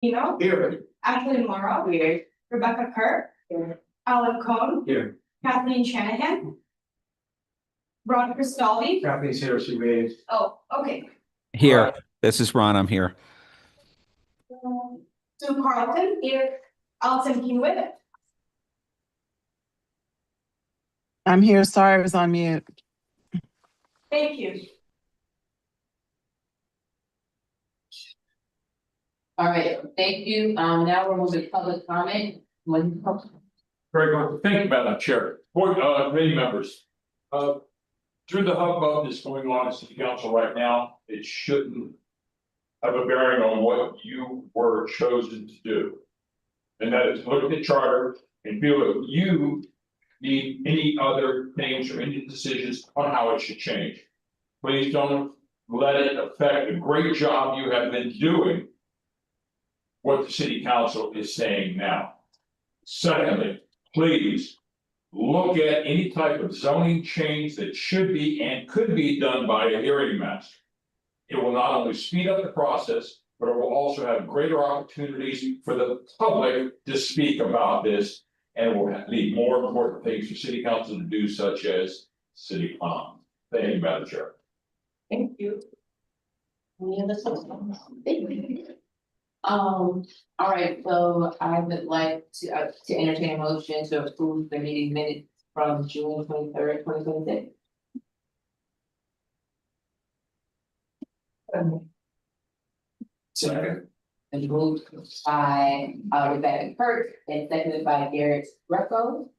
Here. Ashley Morrow. Here. Rebecca Kirk. Here. Alan Cohn. Here. Kathleen Shanahan. Ron Cristoli. Kathy's here, she waived. Oh, okay. Here, this is Ron, I'm here. Sue Carlton. Here. Alison Hewitt. I'm here. Sorry, I was on mute. Thank you. All right, thank you. Now we're moving to public comment. Very good. Thank you, Madam Chair. Board, committee members. Through the hubbub that's going on at City Council right now, it shouldn't have a bearing on what you were chosen to do. And that is look at the charter and feel if you need any other things or any decisions on how it should change. Please don't let it affect the great job you have been doing. What the City Council is saying now. Secondly, please look at any type of zoning change that should be and could be done by a hearing master. It will not only speed up the process, but it will also have greater opportunities for the public to speak about this. And it will lead more important things for City Council to do, such as city plan. Thank you, Madam Chair. Thank you. Any other questions? All right, so I would like to entertain a motion to approve the meeting minutes from June 23rd, 2026. Second. And moved by Rebecca Kirk and seconded by Garrett Greco.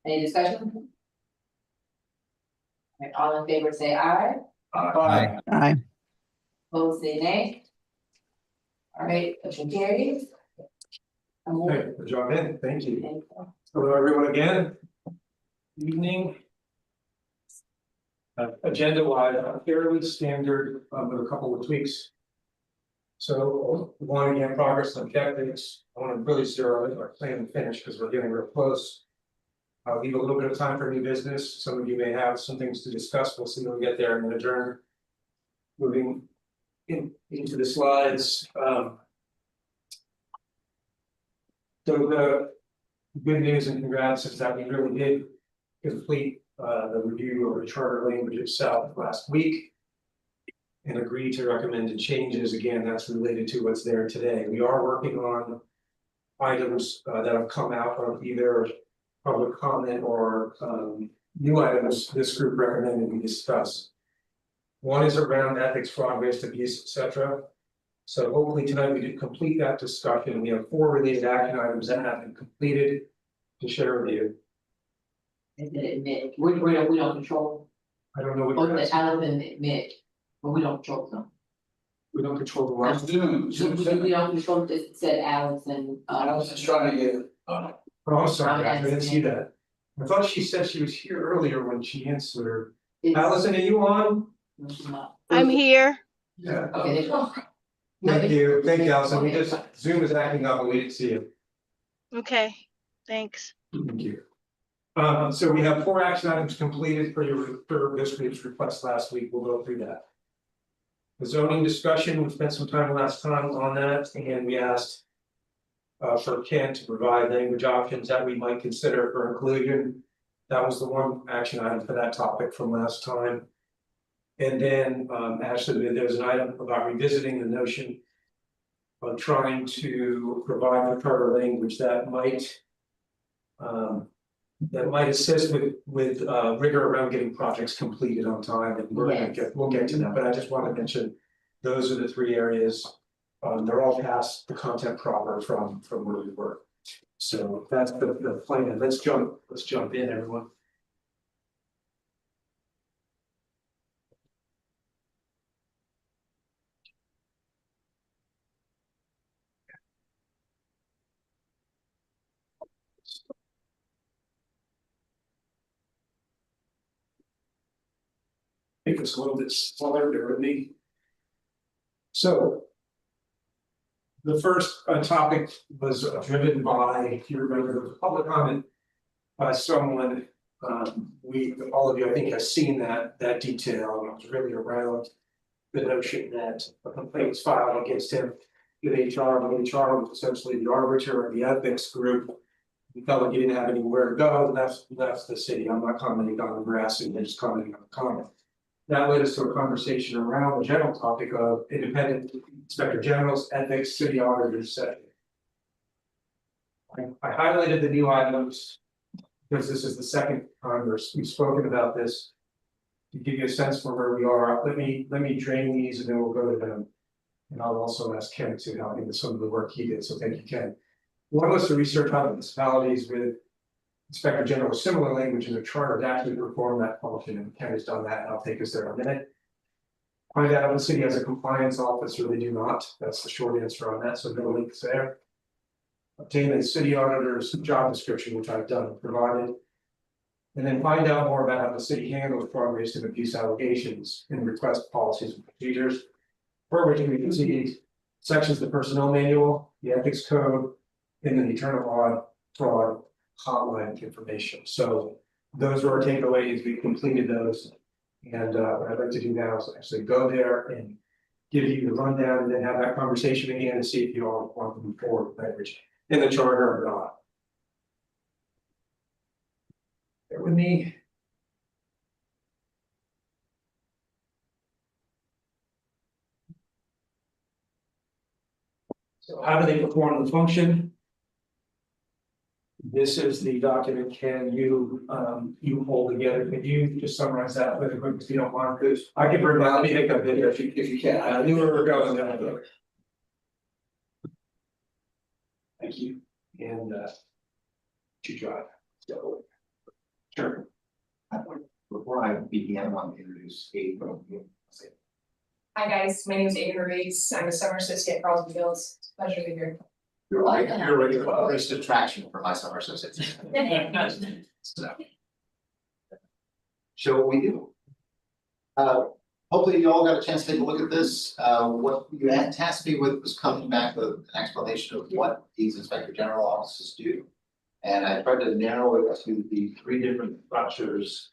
Any discussion? All right, all in favor say aye. Aye. Aye. Opposed say nay. All right, motion carries. Okay, good job in, thank you. Hello, everyone again. Evening. Agenda wise, fairly standard, with a couple of tweaks. So, one again, progress and objectives. I want to really zero in our plan and finish because we're getting real close. I'll leave a little bit of time for new business. Some of you may have some things to discuss. We'll see when we get there and then adjourn. Moving into the slides. So the good news and congrats is that we really did complete the review of the charter language itself last week. And agree to recommended changes. Again, that's related to what's there today. We are working on items that have come out of either public comment or new items this group recommended we discuss. One is around ethics, fraud, waste, abuse, etc. So hopefully tonight we did complete that discussion. We have 4 related action items that have been completed to share with you. And then admit, we don't control, I don't know what both you're the asking. Allen and admit, but we don't control them. We don't control the law. We don't control this, said Alex and. I was just trying to get, Oh, I'm sorry, I didn't see that. I thought she said she was here earlier when she answered. Allison, are you on? I'm here. Yeah. Okay, there you go. Thank you, Allison. We just, Zoom is acting up and we didn't see you. Okay, thanks. Thank you. So we have 4 action items completed for this group's request last week. We'll go through that. The zoning discussion, we spent some time last time on that and we asked. For Ken to provide language options that we might consider for inclusion. That was the one action item for that topic from last time. And then actually there's an item about revisiting the notion. Of trying to provide the charter language that might. That might assist with rigor around getting projects completed on time, and we're gonna we'll get to that, but I just want to mention. Those are the 3 areas. They're all past the content proper from where we were. So that's the plan. Let's jump in, everyone. Make this a little bit smaller, bear with me. So. The first topic was driven by, if you remember, the public comment by someone. All of you, I think, have seen that detail. And it was really around the notion that a complaint was filed against him with HR, when HR was essentially the arbiter of the ethics group. He felt like he didn't have anywhere to go, and that's the city. I'm not commenting on the harassing, I'm just commenting on the comment. That led us to a conversation around the general topic of independent inspector generals, ethics, city auditors, etc. I highlighted the new items because this is the second Congress, we've spoken about this. To give you a sense for where we are, let me drain these and then we'll go to them. And I'll also ask Ken to help me with some of the work he did, so thank you, Ken. One was to research how municipalities with Inspector General similar language in their charter to actually perform that function, and Ken has done that, and I'll take us there in a minute. Find out if the city has a compliance officer, they do not, that's the short answer on that, so no links there. Obtain a city auditor's job description, which I've done and provided. And then find out more about how the city handles fraud-based and abuse allegations and request policies and procedures. For which we can see sections of the personnel manual, the ethics code, and then the internal fraud hotline information. So those are our takeaways. We completed those. And what I'd like to do now is actually go there and give you the rundown and then have that conversation again to see if you all want to move forward with language in the charter or not. Bear with me. So how do they perform the function? This is the document, Ken, you hold together. Could you just summarize that really quick if you don't mind? Because I can bring that, let me make a video if you can. I knew where we were going there. Thank you. And to drive. So, sure. Before I begin, I want to introduce April. Hi guys, my name is Ava Reese. I'm a summer associate at Carlton Fields. Pleasure to be here. You're a great attraction for my summer associates. So what we do. Hopefully you all got a chance to take a look at this. What you had tasked me with was coming back with an explanation of what these inspector general offices do. And I tried to narrow it to the three different structures.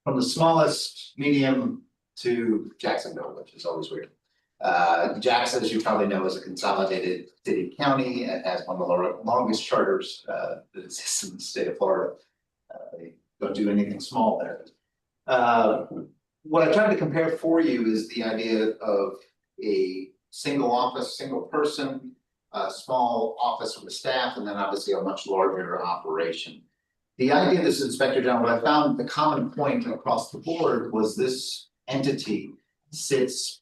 From the smallest, medium to Jacksonville, which is always weird. Jackson, as you probably know, is a consolidated city county and has one of the longest charters that exists in the state of Florida. They don't do anything small there. What I tried to compare for you is the idea of a single office, single person, a small office with staff, and then obviously a much larger operation. The idea of this inspector general, what I found the common point across the board was this entity sits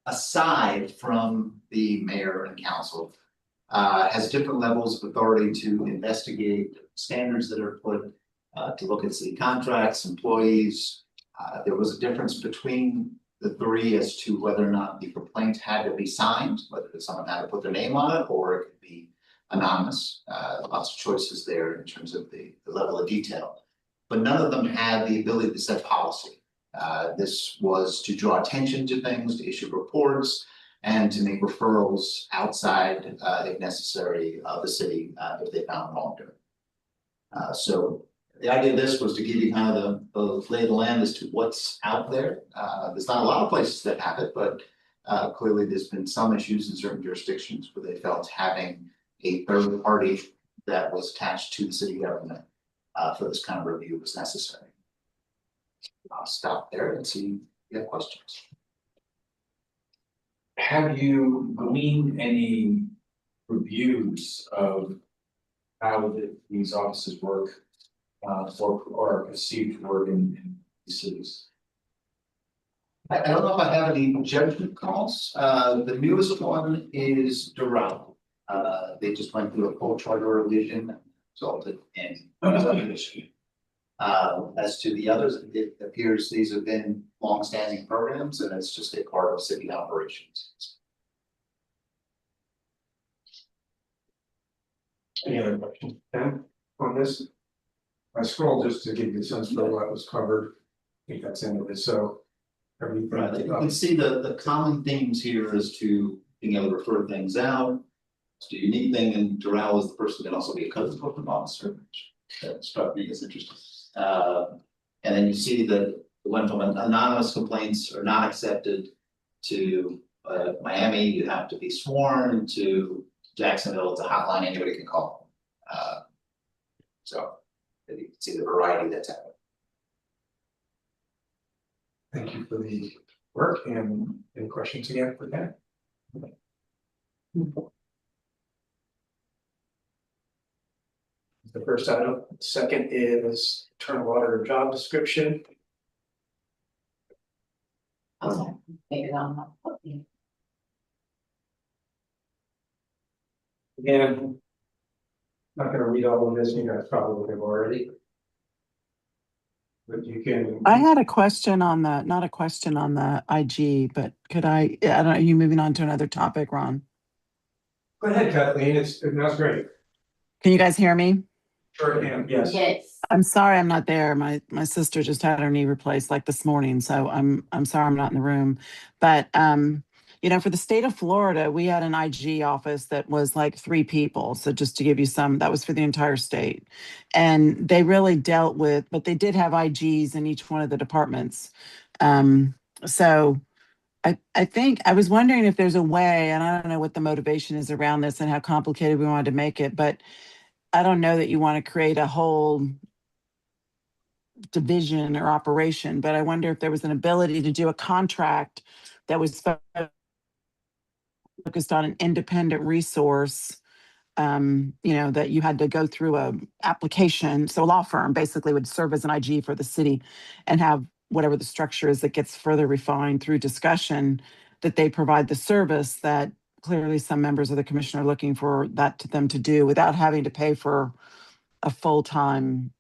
aside from the mayor and council, has different levels of authority to investigate standards that are put, to look at city contracts, employees. There was a difference between the three as to whether or not the complaint had to be signed, whether someone had to put their name on it or it could be anonymous. Lots of choices there in terms of the level of detail, but none of them had the ability to set policy. This was to draw attention to things, to issue reports, and to make referrals outside, if necessary, of the city if they found wrongdoing. So the idea of this was to give you kind of the lay of the land as to what's out there. There's not a lot of places that have it, but clearly there's been some issues in certain jurisdictions where they felt having a third party that was attached to the city government for this kind of review was necessary. I'll stop there and see if you have questions. Have you gleaned any reviews of how these offices work or are perceived to work in these cities? I don't know if I have any judgment calls. The newest one is Doral. They just went through a full charter revision that resulted in subdivision. As to the others, it appears these have been long-standing programs and it's just a part of city operations. Any other questions, Ken, on this? I scrolled just to give you a sense for what was covered. I think that's into it, so. Everything. Right, you can see the common themes here as to being able to refer things out. It's the unique thing, and Doral is the person who can also be a code enforcement officer, which That struck me as interesting. And then you see that it went from anonymous complaints are not accepted to Miami, you have to be sworn, to Jacksonville, it's a hotline anybody can call. So you can see the variety that's happening. Thank you for the work, and any questions again for Ken? The first item, second is internal auditor job description. Maybe I'm not. Again, not gonna read all of this, you guys probably have already. But you can. I had a question on the, not a question on the IG, but could I don't know, are you moving on to another topic, Ron? Go ahead, Kathleen, that's great. Can you guys hear me? Sure can, yes. Yes. I'm sorry I'm not there. My sister just had her knee replaced like this morning, so I'm sorry I'm not in the room. But you know, for the state of Florida, we had an IG office that was like 3 people. So just to give you some, that was for the entire state. And they really dealt with, but they did have IGs in each one of the departments. So I think I was wondering if there's a way, and I don't know what the motivation is around this and how complicated we wanted to make it, but I don't know that you want to create a whole division or operation, but I wonder if there was an ability to do a contract that was focused on an independent resource, you know, that you had to go through a application. So a law firm basically would serve as an IG for the city and have whatever the structure is that gets further refined through discussion, that they provide the service that clearly some members of the commission are looking for that to them to do without having to pay for a full-time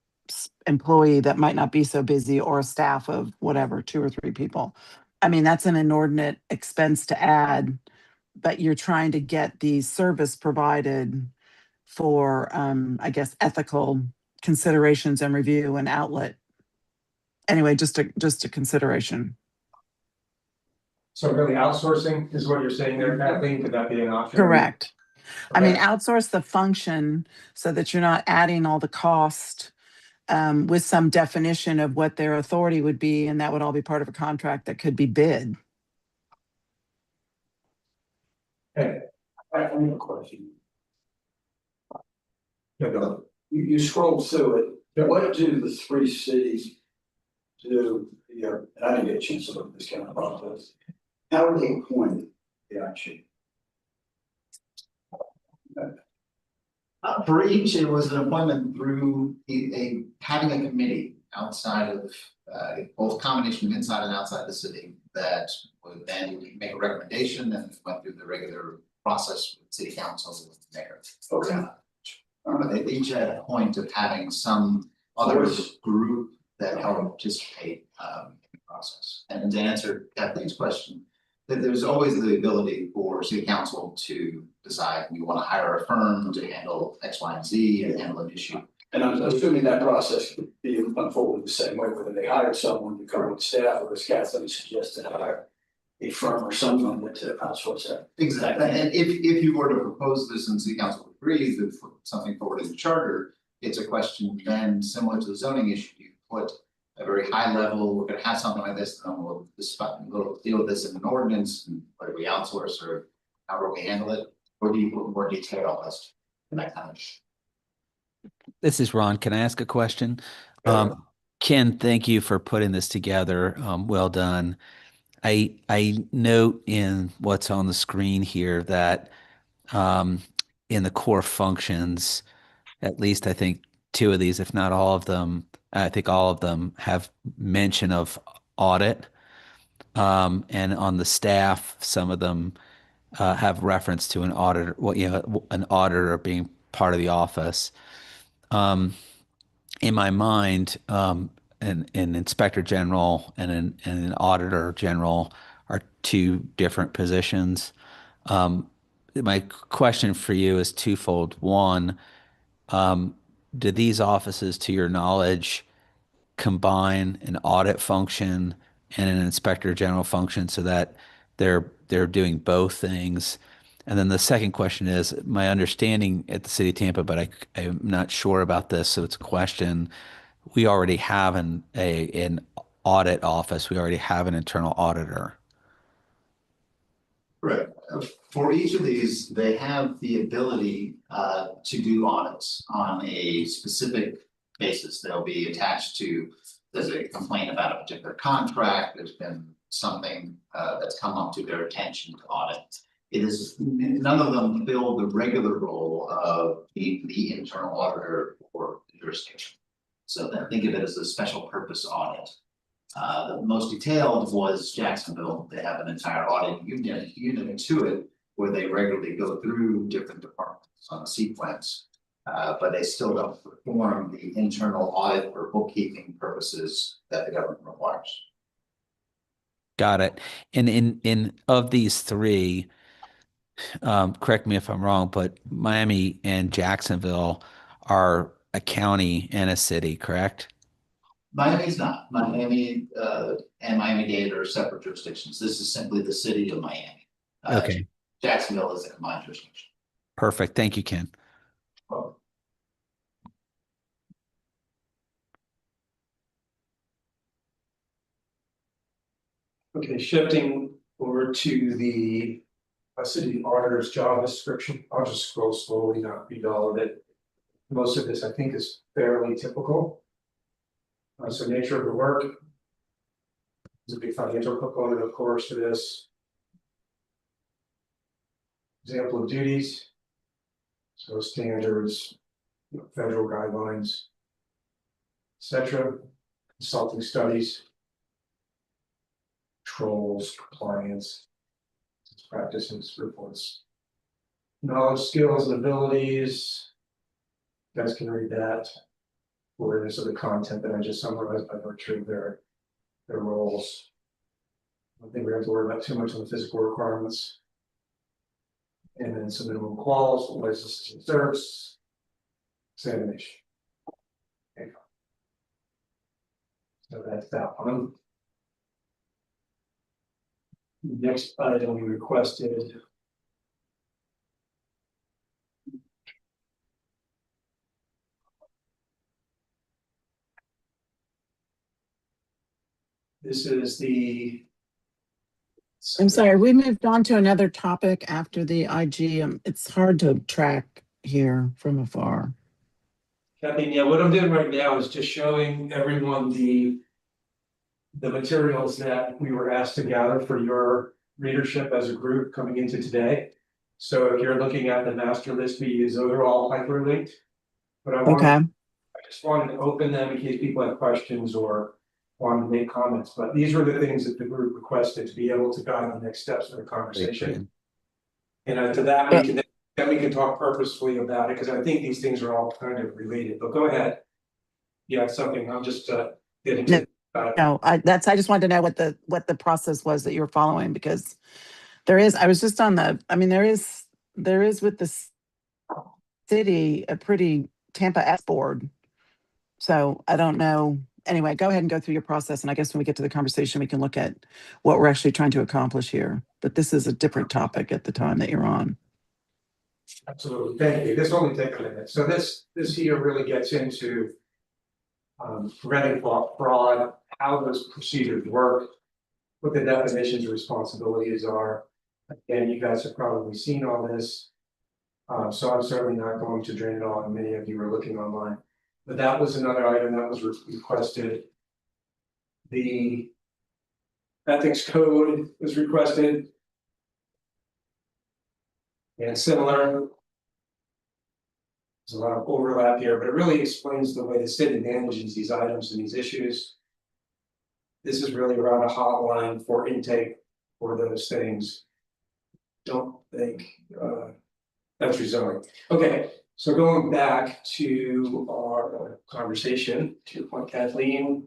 employee that might not be so busy, or a staff of whatever, 2 or 3 people. I mean, that's an inordinate expense to add, but you're trying to get the service provided for, I guess, ethical considerations and review and outlet. Anyway, just a consideration. So really outsourcing is what you're saying there, Kathleen, could that be an option? Correct. I mean, Okay. outsource the function so that you're not adding all the cost, with some definition of what their authority would be, and that would all be part of a contract that could be bid. Okay. I have a question. Yeah, go. You scroll through it, what do the 3 cities do, and I didn't get a chance to look at this kind of process. How are they appointed, actually? For each, it was an appointment through having a committee outside of, both combination of inside and outside the city, that would then make a recommendation and went through the regular process with city council and the mayor. Okay. But they each had a point of having some other group that helped participate in the process. And to answer Kathleen's question, that there's always the ability for city council to decide we want to hire a firm to handle X, Y, and Z and handle an issue. And I'm assuming that process would be unfolded the same way, whether they hired someone to cover with staff, or as Kathleen suggested, hire a firm or someone to outsource that. Exactly, and if you were to propose this and city council agrees that something forward in the charter, it's a question then similar to the zoning issue, you put a very high level, we're gonna have something like this, and we'll deal with this in an ordinance, and whether we outsource or however we handle it, or do you put more detail list in that kind of. This is Ron. Can I ask a question? Ken, thank you for putting this together. Well done. I note in what's on the screen here that in the core functions, at least I think 2 of these, if not all of them, I think all of them have mention of audit. And on the staff, some of them have reference to an auditor, an auditor being part of the office. In my mind, an inspector general and an auditor general are 2 different positions. My question for you is twofold. One, do these offices, to your knowledge, combine an audit function and an inspector general function so that they're doing both things? And then the second question is my understanding at the city of Tampa, but I'm not sure about this, so it's a question. We already have an audit office. We already have an internal auditor. Right. For each of these, they have the ability to do audits on a specific basis. They'll be attached to, there's a complaint about a particular contract, there's been something that's come up to their attention to audit. It is, none of them fill the regular role of the internal auditor for the jurisdiction. So then think of it as a special purpose audit. The most detailed was Jacksonville. They have an entire audit unit to it where they regularly go through different departments on a sequence. But they still don't perform the internal audit for bookkeeping purposes that the government requires. Got it. And in of these three, correct me if I'm wrong, but Miami and Jacksonville are a county and a city, correct? Miami's not. Miami and Miami-Dade are separate jurisdictions. This is simply the city of Miami. Okay. Jacksonville is a combined jurisdiction. Perfect. Thank you, Ken. Okay, shifting over to the city auditor's job description, I'll just scroll slowly, not read all of it. Most of this, I think, is fairly typical. So nature of the work. There's a big financial component, of course, to this. Example of duties. So standards, federal guidelines, etc. Consulting studies. Controls, compliance, practices, reports. Knowledge, skills, and abilities. You guys can read that. Awareness of the content that I just summarized by virtue of their roles. I don't think we have to worry about too much on the physical requirements. And then some minimum quals, licenses and certs, examination. Okay. So that's that one. Next item we requested. This is the. I'm sorry, we moved on to another topic after the IG. It's hard to track here from afar. Kathleen, yeah, what I'm doing right now is just showing everyone the materials that we were asked to gather for your readership as a group coming into today. So if you're looking at the master list we use, those are all hyperlinked. But I just wanted to open them in case people have questions or wanted to make comments, but these were the things that the group requested to be able to guide the next steps of the conversation. And to that, we can talk purposefully about it, because I think these things are all kind of related, but go ahead. You have something, I'm just getting to. No, I just wanted to know what the process was that you were following, because there is, I was just on the, I mean, there is with the city a pretty Tampa-esque board. So I don't know. Anyway, go ahead and go through your process. And I guess when we get to the conversation, we can look at what we're actually trying to accomplish here. But this is a different topic at the time that you're on. Absolutely, thank you. This will only take a minute. So this here really gets into preventing fraud, how those procedures work, what the definitions of responsibilities are. Again, you guys have probably seen all this. So I'm certainly not going to drain it all, and many of you are looking online. But that was another item that was requested. The ethics code was requested. And similar. There's a lot of overlap here, but it really explains the way the city manages these items and these issues. This is really around a hotline for intake for those things. Don't think that's rezoning. Okay, so going back to our conversation, to your point, Kathleen.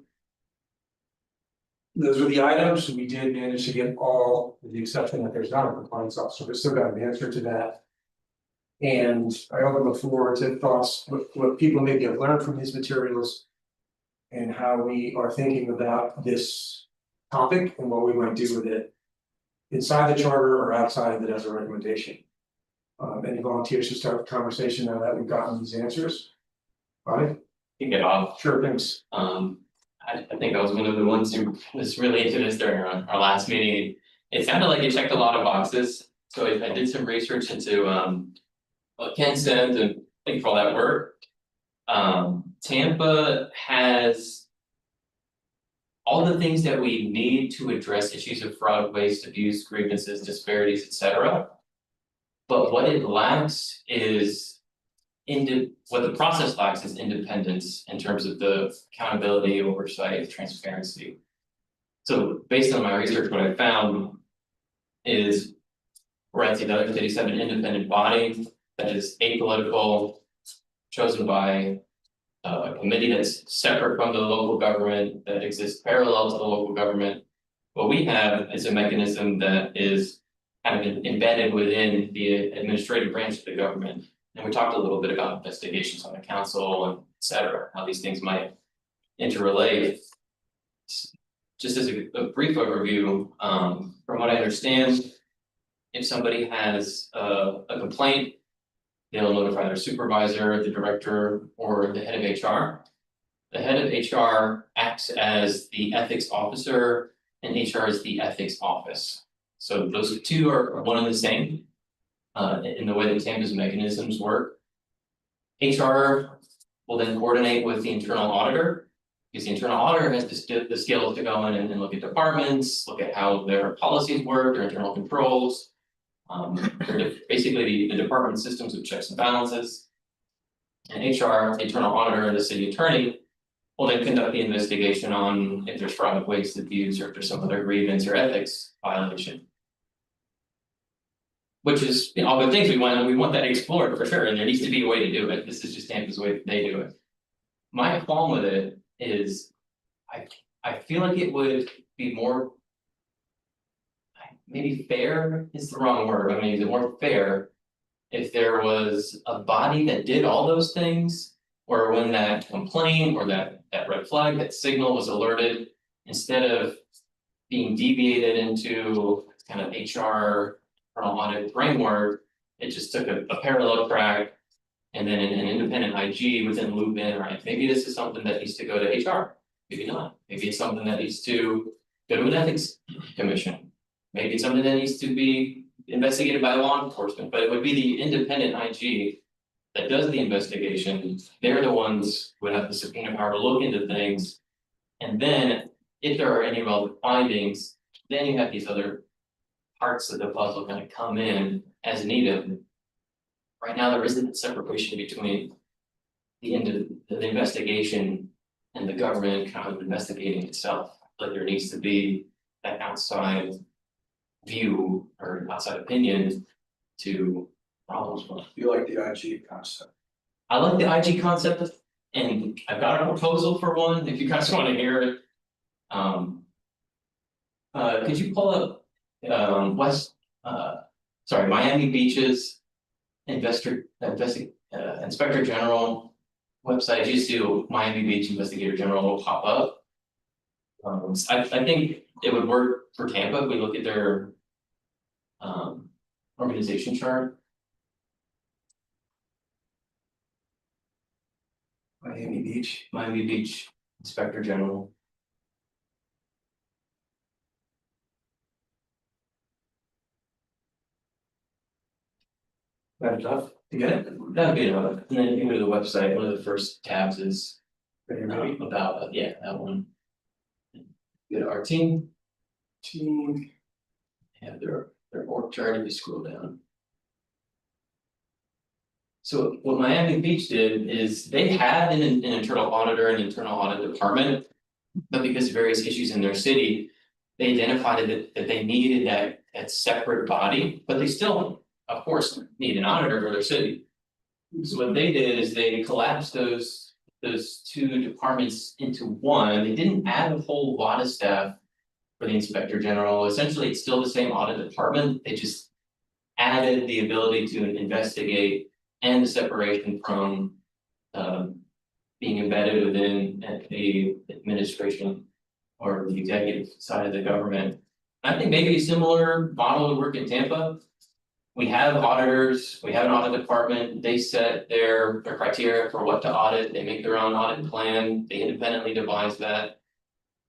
Those are the items. We did manage to get all, with the exception that there's not a compliance officer, we still got an answer to that. And I also look forward to thoughts, what people maybe have learned from these materials. And how we are thinking about this topic and what we might do with it. Inside the charter or outside of it as a recommendation. Any volunteers to start the conversation now that we've gotten these answers? All right, Kick it off. sure, thanks. I think I was one of the ones who was really into this during our last meeting. It sounded like it checked a lot of boxes, so I did some research into what Ken sent, and thank you for all that work. Tampa has all the things that we need to address issues of fraud, waste, abuse, grievances, disparities, etc. But what it lacks is what the process lacks is independence in terms of the accountability, oversight, transparency. So based on my research, what I found is we're at the other cities have an independent body that is apolitical, chosen by a committee that's separate from the local government, that exists parallel to the local government. What we have is a mechanism that is kind of embedded within the administrative branch of the government. And we talked a little bit about investigations on the council and et cetera, how these things might interrelate. Just as a brief overview, from what I understand, if somebody has a complaint, they'll notify their supervisor, the director, or the head of HR. The head of HR acts as the ethics officer, and HR is the ethics office. So those two are one and the same in the way that Tampa's mechanisms work. HR will then coordinate with the internal auditor, because the internal auditor has the skills to go in and look at departments, look at how their policies work, their internal controls. Basically the department systems of checks and balances. And HR, the internal auditor, and the city attorney will then conduct the investigation on if there's fraud, waste, abuse, or if there's some other grievance or ethics violation. Which is, you know, all the things we want that explored for sure, and there needs to be a way to do it. This is just Tampa's way that they do it. My qualm with it is, I feel like it would be more. Maybe fair is the wrong word, I mean, is it more fair if there was a body that did all those things? Or when that complaint or that red flag, that signal was alerted, instead of being deviated into kind of HR or audit framework, it just took a parallel track. And then an independent IG within loop in, right, maybe this is something that needs to go to HR, maybe not, maybe it's something that needs to go to an ethics commission. Maybe it's something that needs to be investigated by law enforcement, but it would be the independent IG that does the investigation. They're the ones who would have the subpoena power to look into things. And then if there are any relevant findings, then you have these other parts of the puzzle kind of come in as needed. Right now, there isn't a separation between the investigation and the government kind of investigating itself. Like there needs to be that outside view or outside opinion to problems. You like the IG concept? I like the IG concept, and I've got a proposal for one, if you guys want to hear it. Could you pull up Miami Beach's Inspector General website? You just do Miami Beach Investigator General, will pop up. I think it would work for Tampa if we look at their organization chart. Miami Beach Inspector General. That's tough to get it? That'd be enough. And then if you go to the website, one of the first tabs is about, yeah, that one. Go to our team. Have their org chart if you scroll down. So what Miami Beach did is they had an internal auditor and internal audit department, but because of various issues in their city, they identified that they needed that separate body, but they still, of course, need an auditor for their city. So what they did is they collapsed those two departments into one. They didn't add a whole lot of staff for the inspector general. Essentially, it's still the same audit department. They just added the ability to investigate and the separation from being embedded within the administration or the executive side of the government. I think maybe a similar model would work in Tampa, we have auditors, we have an audit department, they set their criteria for what to audit, they make their own audit plan, they independently devise that.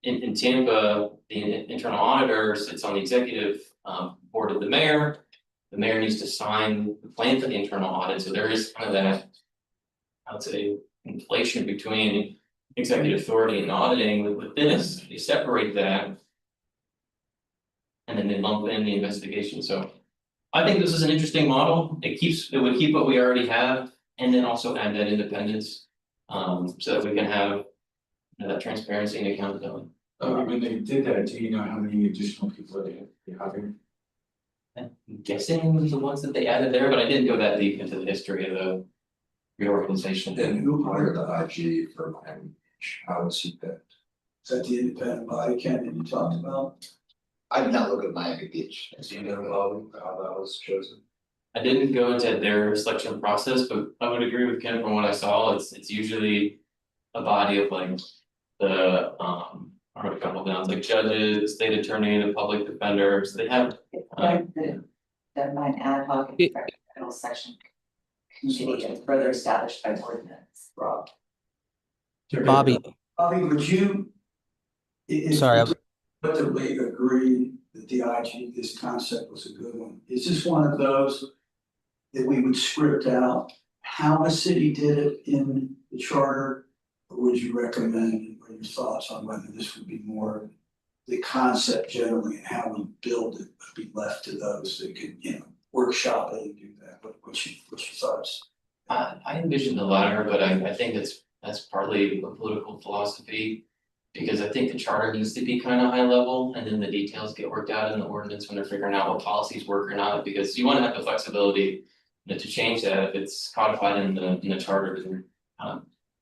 In Tampa, the internal auditor sits on the executive board of the mayor. The mayor needs to sign the plan for the internal audit, so there is kind of that, I would say, inflation between executive authority and auditing. With this, you separate that. And then they lump in the investigation, so I think this is an interesting model. It would keep what we already have and then also add that independence. So that we can have that transparency and accountability. When they did that, do you know how many additional people they having? I'm guessing the ones that they added there, but I didn't go that deep into the history of the reorganization. And who hired the IG for Miami Beach? How was he picked? Is that the independent body, Ken, that you talked about? I did not look at Miami Beach. Do you know how that was chosen? I didn't go into their selection process, but I would agree with Ken from what I saw. It's usually a body of like the I wrote a couple down, like judges, the state attorney, the public defenders. They have That might ad hoc and federal section committee and further established by ordinance. Rob. Bobby, Bobby, would you? Sorry, Collectively agree that the IG, this concept was a good one. Is this one of those that we would script out how the city did it in the charter? Or would you recommend, what are your thoughts on whether this would be more the concept generally and how we build it would be left to those that could, workshop it and do that? What's your thoughts? I envision the latter, but I think that's partly a political philosophy. Because I think the charter needs to be kind of high level and then the details get worked out in the ordinance when they're figuring out what policies work or not, because you want to have the flexibility to change that if it's codified in the charter.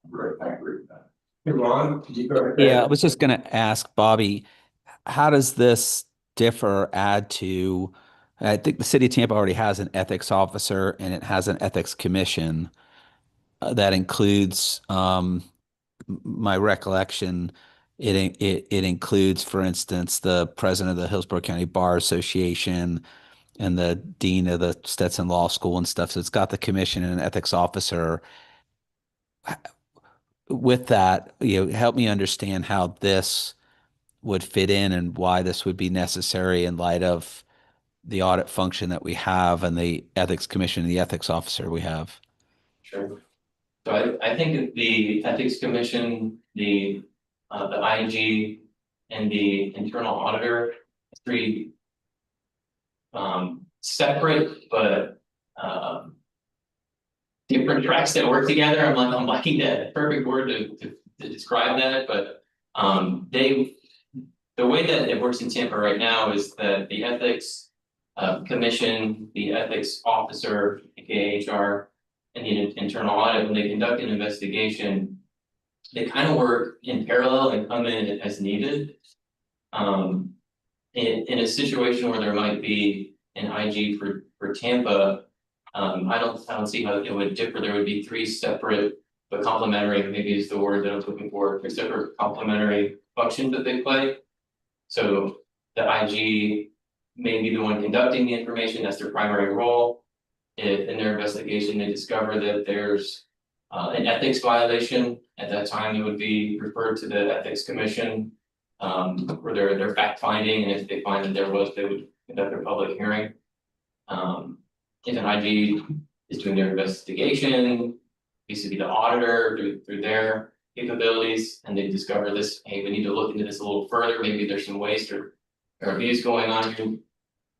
Right, I agree with that. Hey, Ron, could you go ahead? yeah, I was just going to ask Bobby, how does this differ, add to, I think the city of Tampa already has an ethics officer and it has an ethics commission that includes, my recollection, it includes, for instance, the president of the Hillsborough County Bar Association and the dean of the Stetson Law School and stuff. So it's got the commission and an ethics officer. With that, help me understand how this would fit in and why this would be necessary in light of the audit function that we have and the ethics commission and the ethics officer we have. Sure. So I think the ethics commission, the IG and the internal auditor, three separate but different tracks that work together. I'm liking that perfect word to describe that, but the way that it works in Tampa right now is that the ethics commission, the ethics officer, aka HR, and the internal audit, when they conduct an investigation, they kind of work in parallel and come in as needed. In a situation where there might be an IG for Tampa, I don't see how it would differ. There would be three separate but complementary, maybe is the word that I was looking for, three separate complementary functions that they play. So the IG may be the one conducting the information, that's their primary role. If in their investigation, they discover that there's an ethics violation, at that time, it would be referred to the ethics commission for their fact finding, and if they find that there was, they would conduct a public hearing. If an IG is doing their investigation, basically the auditor through their capabilities, and they discover this, hey, we need to look into this a little further, maybe there's some waste or abuse going on here.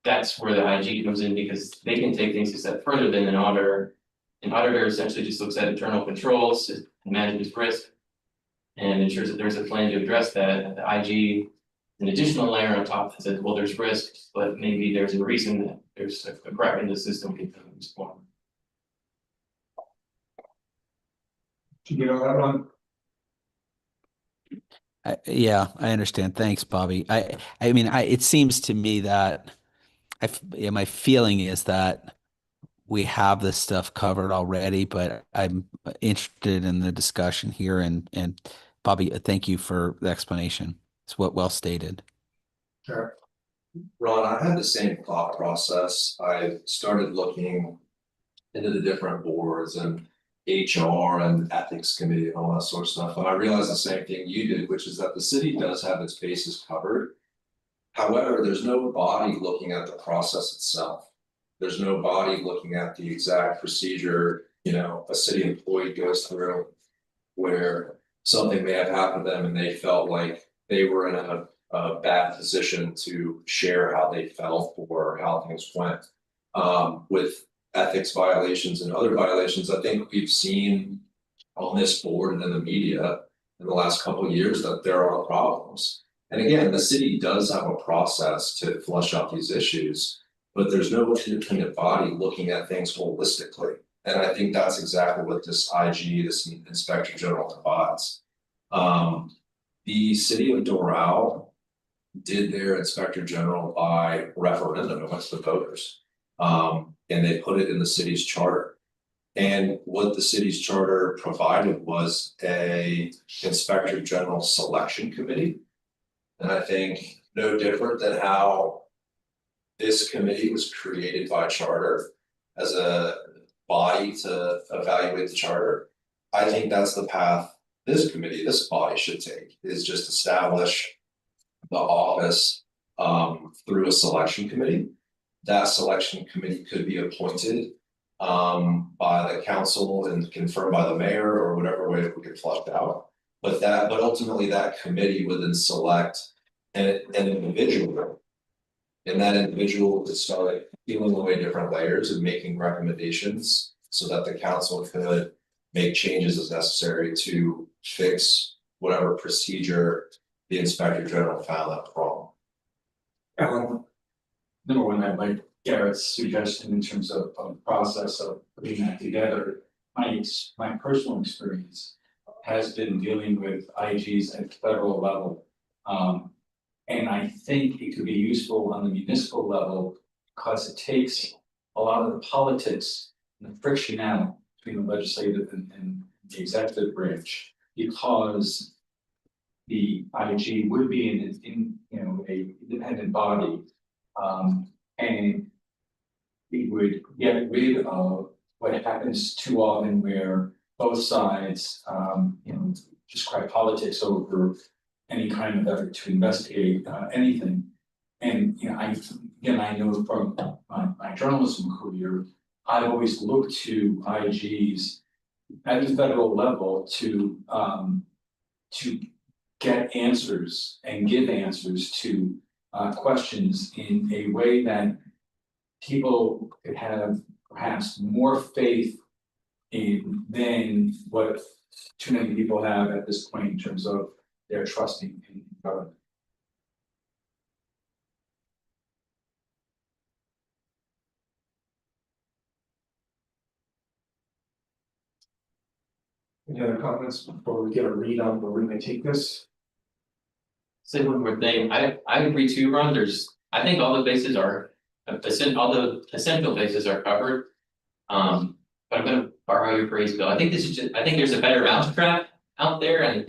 That's where the IG comes in, because they can take things a step further than an auditor. An auditor essentially just looks at internal controls and manages risk and ensures that there's a plan to address that. The IG, an additional layer on top that says, well, there's risk, but maybe there's a reason that there's a crack in the system can come in this form. Did you get all that, Ron? Yeah, I understand. Thanks, Bobby. I mean, it seems to me that my feeling is that we have this stuff covered already, but I'm interested in the discussion here. And Bobby, thank you for the explanation. It's well stated. Sure. Ron, I had the same thought process. I started looking into the different boards and HR and ethics committee and all that sort of stuff. And I realized the same thing you did, which is that the city does have its bases covered. However, there's no body looking at the process itself. There's no body looking at the exact procedure, a city employee goes through where something may have happened to them and they felt like they were in a bad position to share how they felt or how things went. With ethics violations and other violations, I think we've seen on this board and in the media in the last couple of years that there are problems. And again, the city does have a process to flush out these issues, but there's no independent body looking at things holistically. And I think that's exactly what this IG, this Inspector General provides. The city of Doral did their Inspector General by referendum amongst the voters. And they put it in the city's charter. And what the city's charter provided was a Inspector General selection committee. And I think no different than how this committee was created by charter as a body to evaluate the charter. I think that's the path this committee, this body should take, is just establish the office through a selection committee. That selection committee could be appointed by the council and confirmed by the mayor or whatever way it would get flushed out. But ultimately that committee would then select an individual. And that individual would start peeling away different layers and making recommendations so that the council could make changes as necessary to fix whatever procedure the Inspector General found that wrong. Number one, I like Garrett's suggestion in terms of process of putting that together. My personal experience has been dealing with IGs at federal level. And I think it could be useful on the municipal level because it takes a lot of the politics and the friction out between the legislative and the executive branch, because the IG would be in a independent body. And it would get rid of what happens too often where both sides, just cry politics over any kind of effort to investigate anything. And I know from my journalism career, I've always looked to IGs at the federal level to get answers and give answers to questions in a way that people could have perhaps more faith in than what too many people have at this point in terms of their trusting in government. Any other comments before we get a read on where we're gonna take this? Say one more thing, I agree too, Ron, I think all the bases are, all the essential bases are covered. But I'm gonna borrow your phrase, Bill, I think there's a better mousetrap out there, and I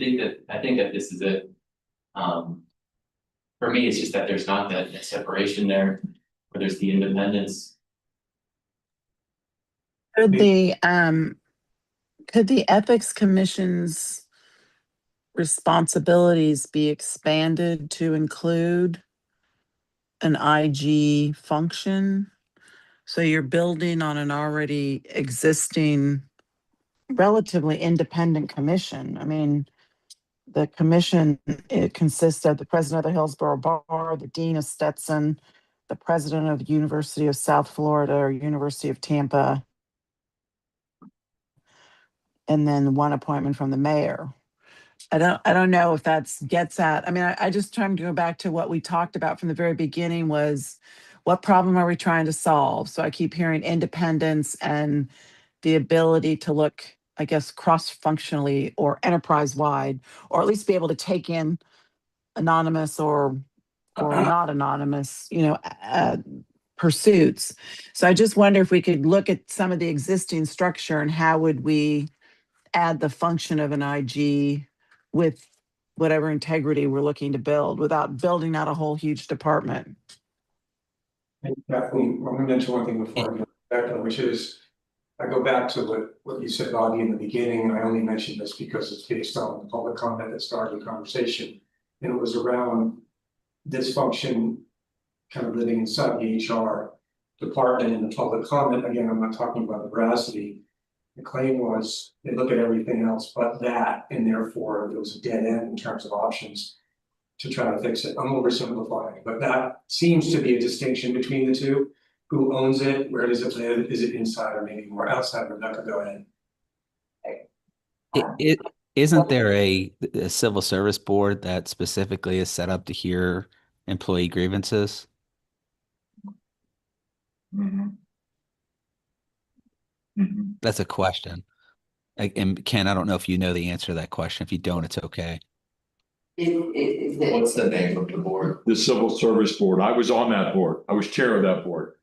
think that this is it. For me, it's just that there's not that separation there, where there's the independence. Could the ethics commission's responsibilities be expanded to include an IG function? So you're building on an already existing relatively independent commission. I mean, the commission, it consists of the president of the Hillsborough Bar, the dean of Stetson, the president of the University of South Florida or University of Tampa, and then one appointment from the mayor. I don't know if that's gets at, I mean, I just trying to go back to what we talked about from the very beginning was what problem are we trying to solve? So I keep hearing independence and the ability to look, I guess, cross-functionally or enterprise-wide, or at least be able to take in anonymous or not anonymous, pursuits. So I just wonder if we could look at some of the existing structure and how would we add the function of an IG with whatever integrity we're looking to build without building out a whole huge department. And definitely, I'm gonna mention one thing before I get back to, which is, I go back to what you said, Bobby, in the beginning, and I only mentioned this because it's based on the public comment that started the conversation. And it was around dysfunction, kind of living inside the HR department and the public comment. Again, I'm not talking about the veracity. The claim was, they look at everything else but that, and therefore there was a dead end in terms of options to try to fix it. I'm oversimplifying, but that seems to be a distinction between the two. Who owns it? Where does it live? Is it inside or maybe more outside? Rebecca, go ahead. Isn't there a civil service board that specifically is set up to hear employee grievances? That's a question. And Ken, I don't know if you know the answer to that question. If you don't, it's okay. What's the name of the board? The Civil Service Board. I was on that board. I was chair of that board.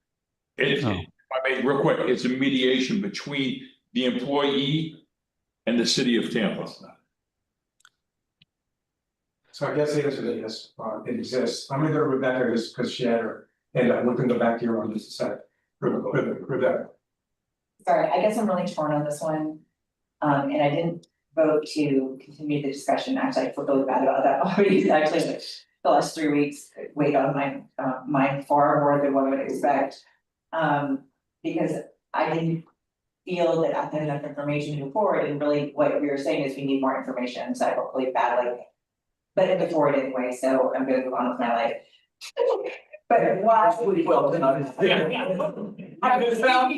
It's, Oh. if I may, real quick, it's a mediation between the employee and the city of Tampa. So I guess the answer is yes, it exists. I'm gonna go to Rebecca just because she had her, and I'm looking to go back to you on just a sec. Rebecca. Sorry, I guess I'm really torn on this one. And I didn't vote to continue the discussion. Actually, I feel really bad about that already. Actually, the last 3 weeks weighed on my mind far more than one would expect. Because I didn't feel that I had enough information to move forward, and really what we were saying is we need more information, so I felt really badly. But I moved forward anyway, so I'm gonna move on with my life. But why? We will tonight. I guess what I'm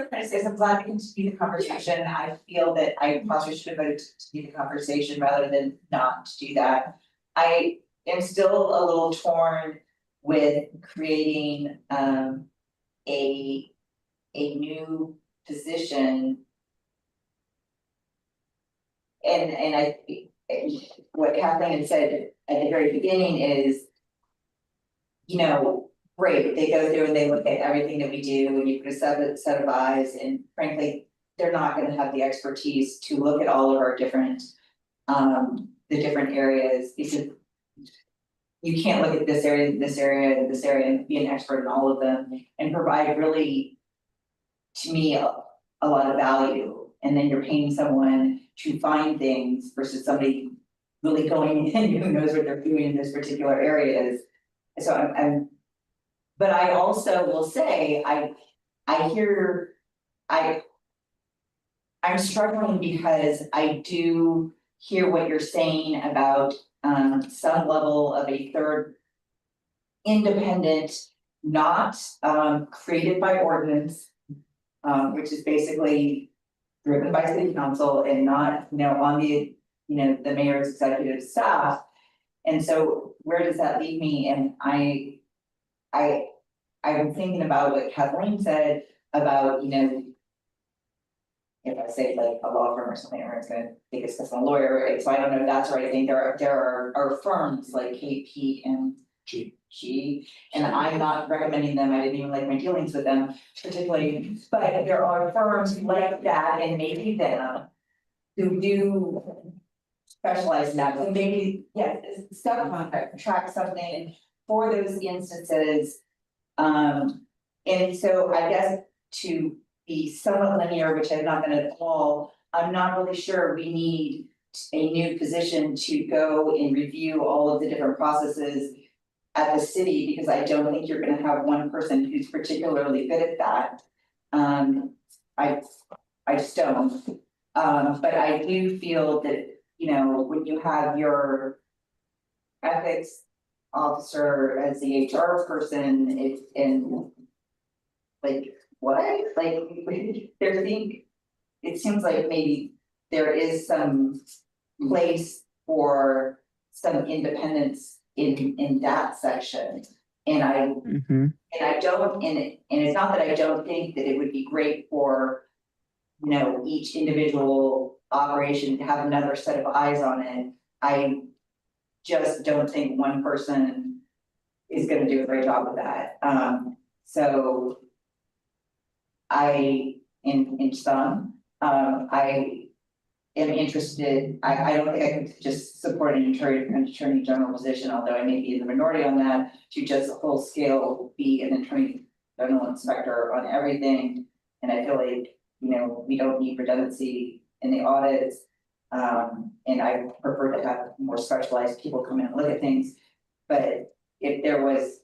trying to say is I'm glad we continue the conversation. I feel that I possibly should have voted to continue the conversation rather than not to do that. I am still a little torn with creating a new position. And I, what Kathleen had said at the very beginning is, you know, great, they go through and they look at everything that we do, and you put a set of eyes, and frankly, they're not gonna have the expertise to look at all of our different, the different areas, because you can't look at this area, this area, and this area, and be an expert in all of them, and provide really, to me, a lot of value. And then you're paying someone to find things versus somebody really going in who knows what they're doing in those particular areas. So I'm, but I also will say, I'm struggling because I do hear what you're saying about some level of a third independent, not created by ordinance, which is basically driven by city council and not, you know, on the, you know, the mayor's executive staff. And so where does that leave me? And I'm thinking about what Kathleen said about, you know, if I say like a law firm or something, everyone's gonna think it's just a lawyer, right? So I don't know if that's right. I think there are firms like KP and G, and I'm not recommending them. I didn't even like my dealings with them particularly, but there are firms like that and maybe them who do specialize in that, and maybe, yeah, subcontract, track something for those instances. And so I guess to be somewhat linear, which I've not been at all, I'm not really sure we need a new position to go and review all of the different processes at the city, because I don't think you're gonna have one person who's particularly good at that. I just don't. But I do feel that, you know, when you have your ethics officer as the HR person, it's in like, what? Like, it seems like maybe there is some place for some independence in that section. And I don't, and it's not that I don't think that it would be great for, you know, each individual operation to have another set of eyes on it. I just don't think one person is gonna do a great job with that. So in sum, I am interested, I don't think I can just support an attorney general position, although I may be in the minority on that, to just full scale be an attorney general inspector on everything. And I feel like, you know, we don't need redundancy in the audits. And I prefer to have more specialized people come in and look at things. But if there was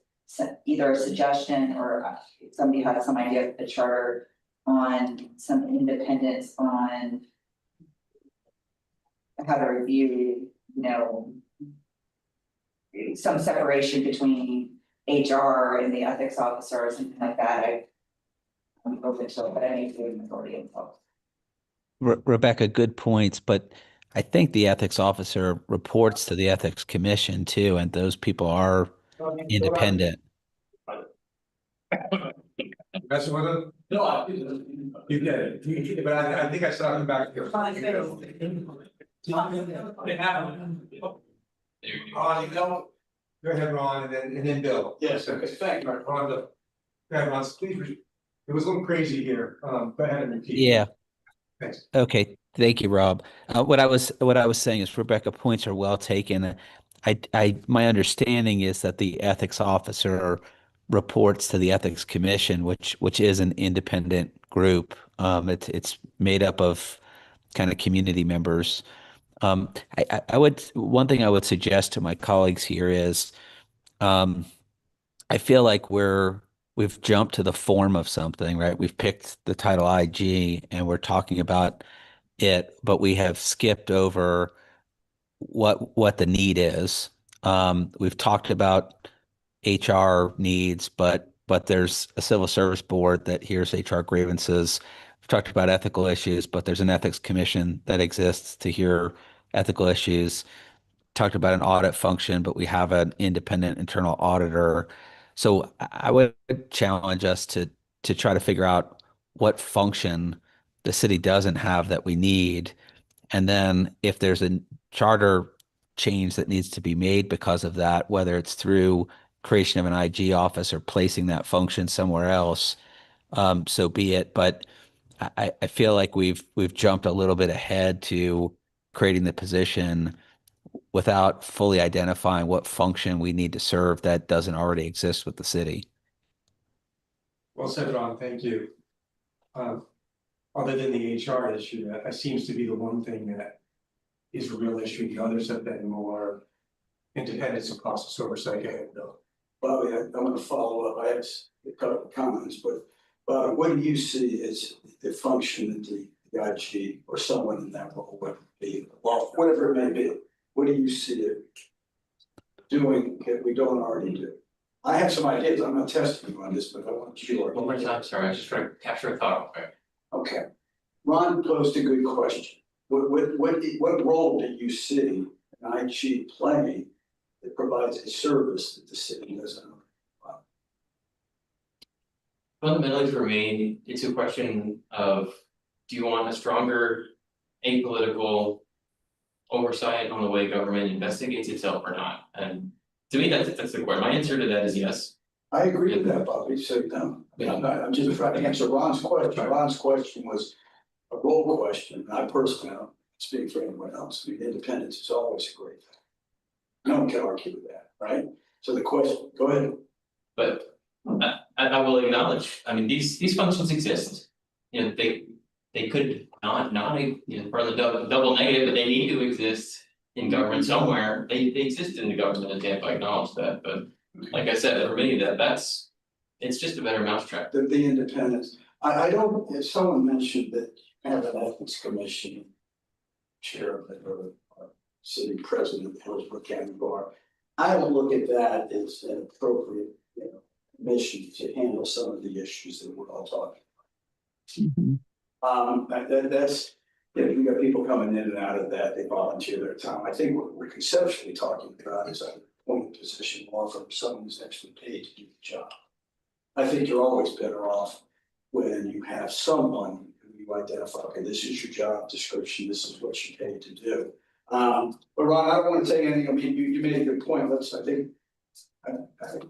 either a suggestion or somebody had some idea of the charter on some independence on how to review, you know, some separation between HR and the ethics officer or something like that, I'm open to it, but I need to do the authority involved. Rebecca, good points, but I think the ethics officer reports to the ethics commission too, and those people are independent. Messing with it? No, I You did it, but I think I saw him back here. Ron, you know, go ahead, Ron, and then Bill. Yes, okay, thank you. Right, Ron, go ahead, Ron, please, it was a little crazy here, go ahead and repeat. Yeah. Thanks. Okay. Thank you, Rob. What I was saying is Rebecca, points are well taken. My understanding is that the ethics officer reports to the ethics commission, which is an independent group. It's made up of kind of community members. One thing I would suggest to my colleagues here is, I feel like we've jumped to the form of something, right? We've picked the title IG and we're talking about it, but we have skipped over what the need is. We've talked about HR needs, but there's a civil service board that hears HR grievances. We've talked about ethical issues, but there's an ethics commission that exists to hear ethical issues. Talked about an audit function, but we have an independent internal auditor. So I would challenge us to try to figure out what function the city doesn't have that we need. And then if there's a charter change that needs to be made because of that, whether it's through creation of an IG office or placing that function somewhere else, so be it. But I feel like we've jumped a little bit ahead to creating the position without fully identifying what function we need to serve that doesn't already exist with the city. Well said, Ron, thank you. Other than the HR issue, that seems to be the one thing that is a real issue. The others have been more independence and process oversight. Go ahead, Bill. Bobby, I'm gonna follow up. I have a couple of comments, but what do you see as the function that the IG or someone in that role would be, well, whatever it may be? What do you see it doing that we don't already do? I have some ideas. I'm not testing you on this, but I want you to. One more time, sorry, I was just trying to capture a thought. Okay. Ron posed a good question. What role do you see an IG playing that provides a service that the city doesn't? Fundamentally for me, it's a question of, do you want a stronger apolitical oversight on the way government investigates itself or not? And to me, that's the question. My answer to that is yes. I agree with that, Bobby, so no, I'm just trying to answer Ron's question. Ron's question was a role question, and I personally don't speak for anyone else. I mean, independence is always a great thing. No one can argue with that, right? So the question, go ahead. But I will acknowledge, I mean, these functions exist. You know, they could not, you know, part of the double negative, but they need to exist in government somewhere. They exist in the government in Tampa, I acknowledge that, but like I said, for me, it's just a better mousetrap. The independence. I don't, if someone mentioned that you have an ethics commission chair of it or city president of Hillsborough County Bar. I don't look at that as an appropriate, mission to handle some of the issues that we're all talking about. That's, you got people coming in and out of that, they volunteer their time. I think what we're conceptually talking about is a appointed position more from someone who's actually paid to do the job. I think you're always better off when you have someone who you identify, okay, this is your job description, this is what you're paid to do. But Ron, I don't want to say anything, I mean, you made a good point, I think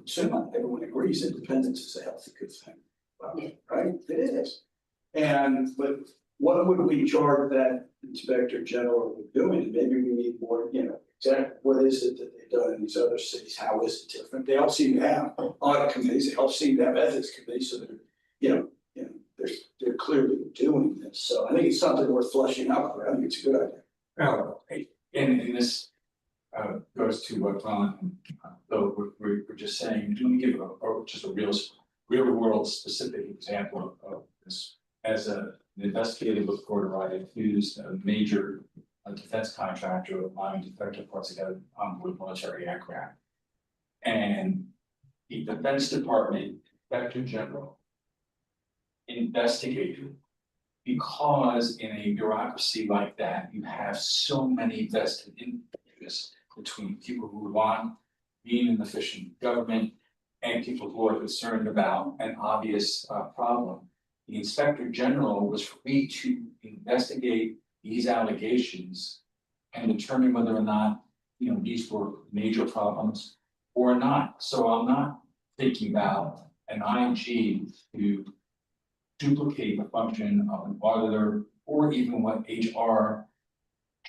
assume everyone agrees independence is a healthy good thing, right? It is. But what would we charge that Inspector General are doing, maybe we need more, exactly what is it that they've done in these other cities, how is it different? They all seem to have audit committees, they all seem to have ethics committees, so they're, they're clearly doing this, so I think it's something worth fleshing out, I think it's a good idea. Well, and this goes to what Ron, though, we're just saying, let me give just a real world specific example of this. As an investigative reporter, I accused a major defense contractor of allowing defective parts to get on board military aircraft. And the Defense Department, Inspector General, investigated, because in a bureaucracy like that, you have so many vested interests between people who want being an efficient government and people who are concerned about an obvious problem. The Inspector General was free to investigate these allegations and determine whether or not, these were major problems or not. So I'm not thinking about an IG to duplicate the function of an auditor or even what HR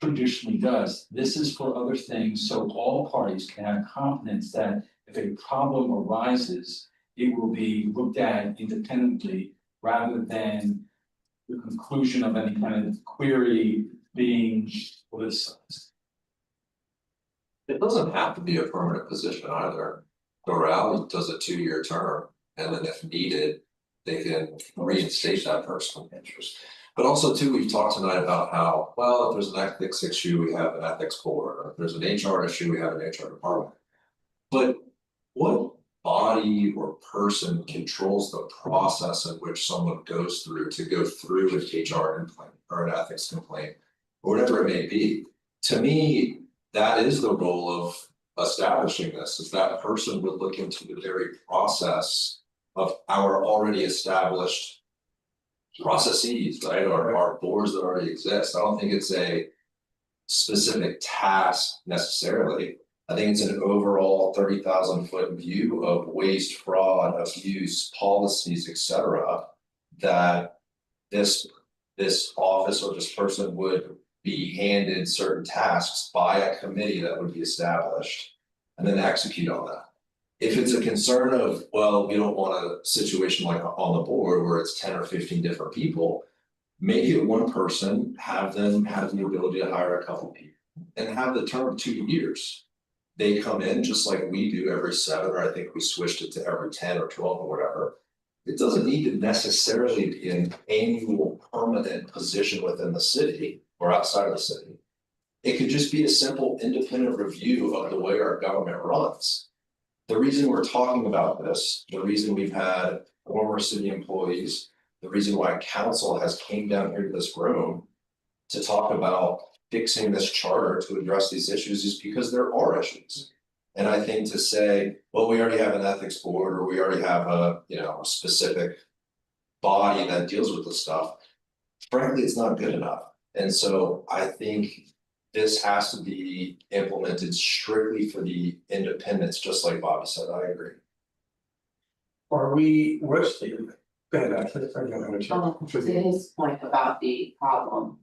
traditionally does. This is for other things, so all parties can have confidence that if a problem arises, it will be looked at independently rather than the conclusion of any kind of query being politicized. It doesn't have to be a permanent position either. Doral does a 2-year term, and then if needed, they can reinstate that person. But also too, we've talked tonight about how, well, if there's an ethics issue, we have an ethics board, or if there's an HR issue, we have an HR department. But what body or person controls the process in which someone goes through to go through an HR complaint or an ethics complaint, or whatever it may be? To me, that is the role of establishing this, is that person would look into the very process of our already established processes, right, or our boards that already exist. I don't think it's a specific task necessarily. I think it's an overall 30,000 foot view of waste, fraud, abuse, policies, etc. That this office or this person would be handed certain tasks by a committee that would be established and then execute on that. If it's a concern of, well, we don't want a situation like on the board where it's 10 or 15 different people, make it one person, have them have the ability to hire a couple people and have the term 2 years. They come in just like we do every 7, or I think we switched it to every 10 or 12 or whatever. It doesn't need to necessarily be an annual permanent position within the city or outside of the city. It could just be a simple independent review of the way our government runs. The reason we're talking about this, the reason we've had former city employees, the reason why council has came down here to this room to talk about fixing this charter to address these issues is because there are issues. And I think to say, well, we already have an ethics board or we already have a specific body that deals with this stuff, frankly, it's not good enough. And so I think this has to be implemented strictly for the independents, just like Bobby said. I agree. What's the, go ahead, Ashley. To his point about the problem,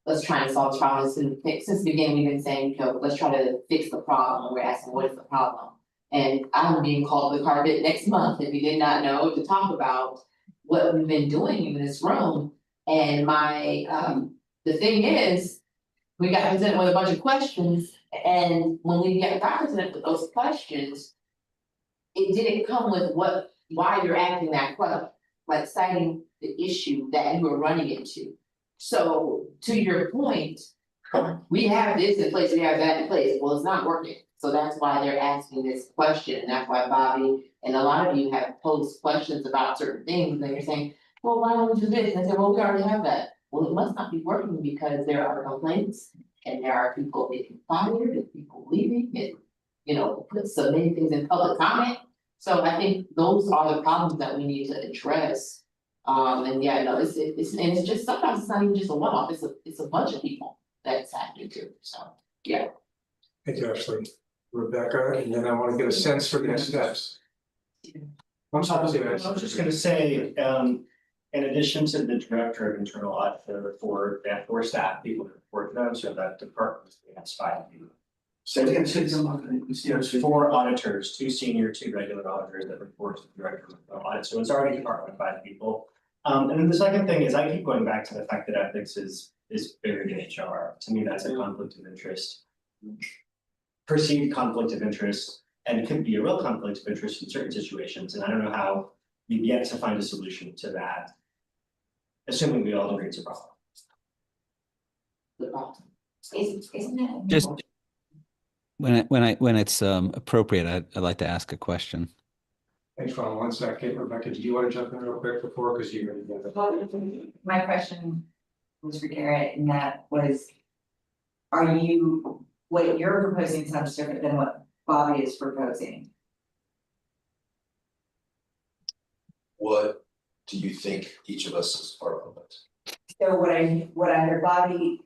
let's try and solve the problem. Since the beginning, we've been saying, let's try to fix the problem. We're asking, what is the problem? And I'm being called the carpet next month if you did not know, to talk about what we've been doing in this room. And the thing is, we got presented with a bunch of questions, and when we got presented with those questions, it didn't come with why you're asking that question, like citing the issue that you were running into. So to your point, we have this in place, we have that in place, well, it's not working. So that's why they're asking this question, and that's why Bobby and a lot of you have posed questions about certain things, and you're saying, well, why don't we do this? And I said, well, we already have that. Well, it must not be working because there are complaints and there are people getting fired and people leaving and, put so many things in public comment. So I think those are the problems that we need to address. It's just, sometimes it's not even just a one-off, it's a bunch of people that's happening too, so, yeah. Thank you, Ashley. Rebecca, and then I want to get a sense for the next steps. I'm sorry, I was just gonna say, In addition to the director of internal audit, there are they have 4 staff people that report to them, so that department has 5 people. So there's 4 auditors, 2 senior, 2 regular auditors that report to the director of internal audit, so it's already a department of 5 people. And then the second thing is I keep going back to the fact that ethics is buried in HR. To me, that's a conflict of interest. Perceived conflict of interest, and it could be a real conflict of interest in certain situations, and I don't know how you've yet to find a solution to that. Assuming we all agree it's a problem. The problem. Isn't it? Just when it's appropriate, I'd like to ask a question. Thanks, Ron. 1 second. Rebecca, do you want to jump in real quick before, because you already did it? My question was for Garrett, and that was, what you're proposing sounds different than what Bobby is proposing. What do you think each of us is part of it? So what I heard Bobby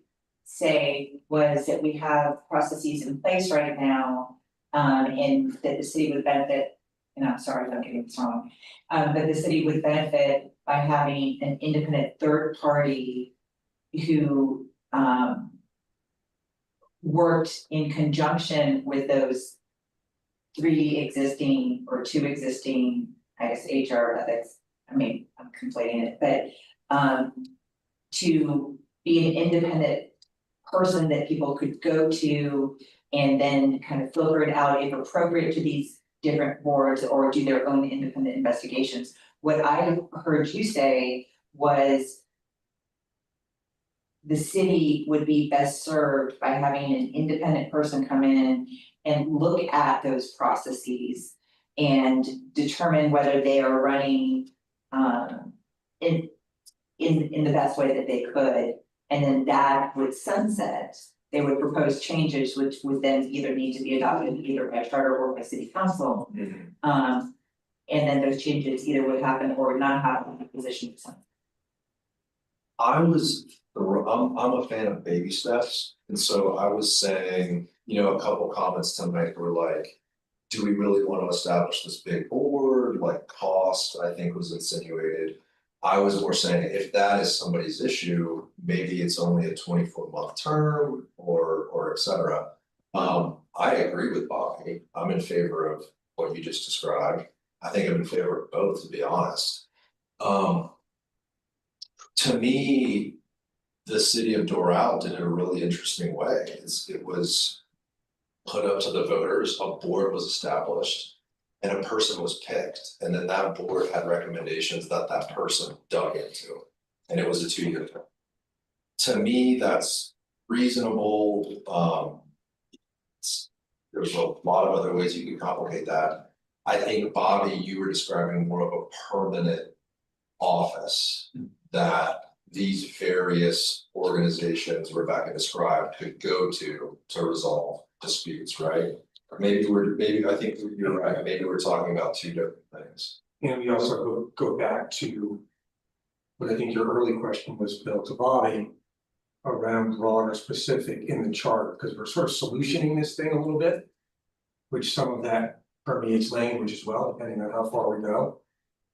say was that we have processes in place right now, and that the city would benefit, and I'm sorry if I'm getting this wrong, but the city would benefit by having an independent third party who worked in conjunction with those 3 existing or 2 existing, I guess, HR ethics. I mean, I'm conflating it, but to be an independent person that people could go to and then kind of filter it out if appropriate to these different boards or do their own independent investigations. What I heard you say was the city would be best served by having an independent person come in and look at those processes and determine whether they are running in the best way that they could. And then that would sunset, they would propose changes which would then either need to be adopted either by charter or by city council. And then those changes either would happen or would not happen in the position of some. I'm a fan of baby steps, and so I was saying, a couple comments tonight were like, do we really want to establish this big board, like cost, I think was insinuated. I was more saying, if that is somebody's issue, maybe it's only a 24-month term or et cetera. I agree with Bobby. I'm in favor of what you just described. I think I'm in favor of both, to be honest. To me, the city of Doral did it a really interesting way. It was put up to the voters, a board was established, and a person was picked. And then that board had recommendations that that person dug into. And it was a 2-year term. To me, that's reasonable. There's a lot of other ways you could complicate that. I think, Bobby, you were describing more of a permanent office that these various organizations Rebecca described could go to resolve disputes, right? Or maybe I think you're right, maybe we're talking about 2 different things. And we also go back to what I think your early question was, Bill, to Bobby, around broader specific in the charter, because we're sort of solutioning this thing a little bit, which some of that permeates language as well, depending on how far we go.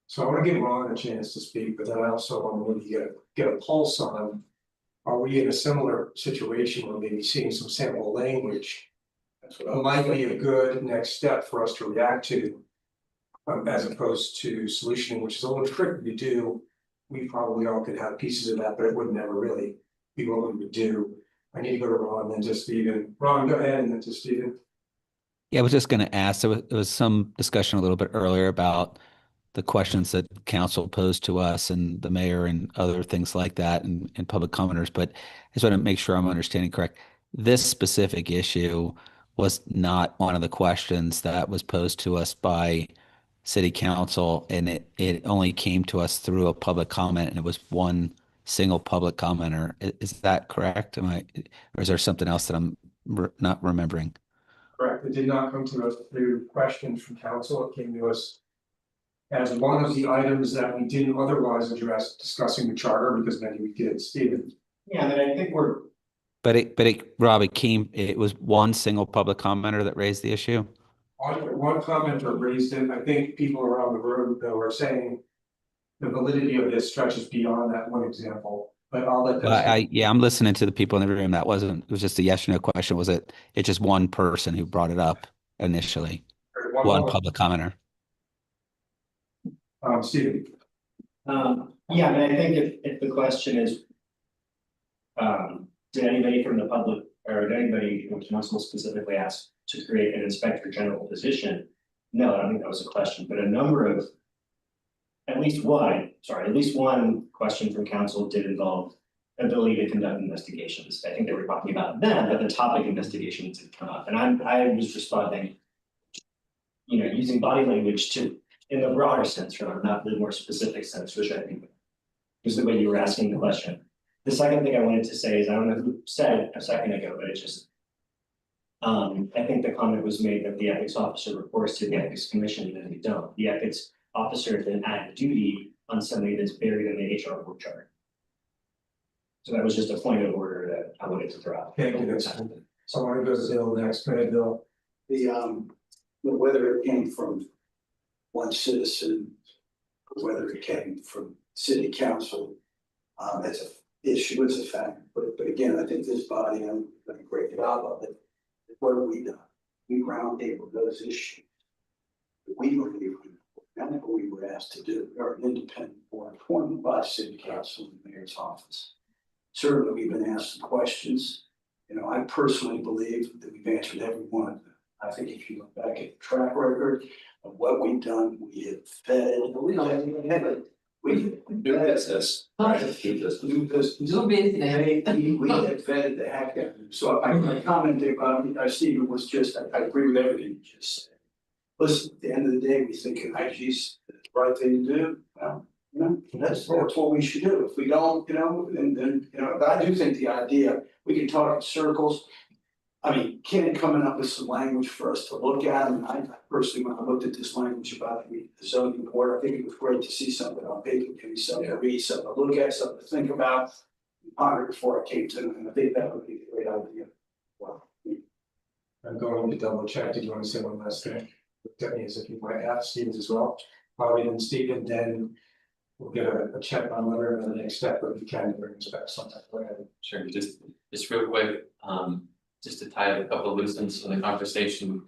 So I want to give Ron a chance to speak, but then I also want to maybe get a pulse on, are we in a similar situation where maybe seeing some sample language might be a good next step for us to react to, as opposed to solutioning, which is a little tricky to do. We probably all could have pieces of that, but it would never really be what we would do. I need to go to Ron, then to Stephen. Ron, go ahead, and then to Stephen. Yeah, I was just going to ask, there was some discussion a little bit earlier about the questions that council posed to us and the mayor and other things like that and public commenters, but I just want to make sure I'm understanding correct. This specific issue was not one of the questions that was posed to us by city council, and it only came to us through a public comment, and it was one single public commenter. Is that correct? Or is there something else that I'm not remembering? Correct. It did not come to us through questions from council. It came to us as one of the items that we didn't otherwise address discussing the charter, because maybe we did. Stephen. Yeah, and I think we're. But Rob, it was one single public commenter that raised the issue? One commenter raised it. I think people around the room though are saying the validity of this stretches beyond that one example, but I'll let Well, that. yeah, I'm listening to the people in the room. That wasn't, it was just a yes or no question. Was it just one person who brought it up initially? One public commenter. Stephen. Yeah, I mean, I think if the question is. Did anybody from the public or did anybody from council specifically ask to create an inspector general position? No, I don't think that was a question, but a number of. At least one question from council did involve ability to conduct investigations. I think they were talking about them, but the topic investigations had come up, and I was responding. You know, using body language to, in the broader sense, rather not the more specific sense, which I think was the way you were asking the question. The second thing I wanted to say is, I don't know who said it a second ago, but it just. I think the comment was made that the ethics officer reports to the ethics commission, and they don't. The ethics officer then add duty on somebody that's buried in the HR work chart. So that was just a point of order that I wanted to throw out. Thank you, that's. So I want to go to Bill next. Go ahead, Bill. Whether it came from one citizen, or whether it came from city council, it's a issue, it's a fact, but again, I think this body, I'm gonna break it out of it. What have we done? We roundtable those issues. We believe that's what we were asked to do. We are an independent board appointed by city council and the mayor's office. Certainly, we've been asked some questions. You know, I personally believe that we've answered every one of them. I think if you look back at the track record of what we've done, we have fed. We New business, right? New business. New business. Do business. We have vetted the heck out of them. So I commented, Stephen was just, I agree with everything you just said. Listen, at the end of the day, we think IG's the right thing to do. Well, you know, that's what we should do. If we don't, you know, then, you know, but I do think the idea, we can talk in circles. I mean, Ken coming up with some language for us to look at, and I personally, when I looked at this language about the zoning board, I think it was great to see something on paper, give me something to read, something to look at, something to think about. Ponder before I came to them, and I think that would be a great idea. Wow. I'm going to double check. Did you want to say one last thing? Looked at me as if you might have Stevens as well. Probably then Stephen, then we'll get a check on whether the next step, but if you can bring us back sometime. Go ahead. Sure, just real quick, just to tie up a couple of loose ends in the conversation.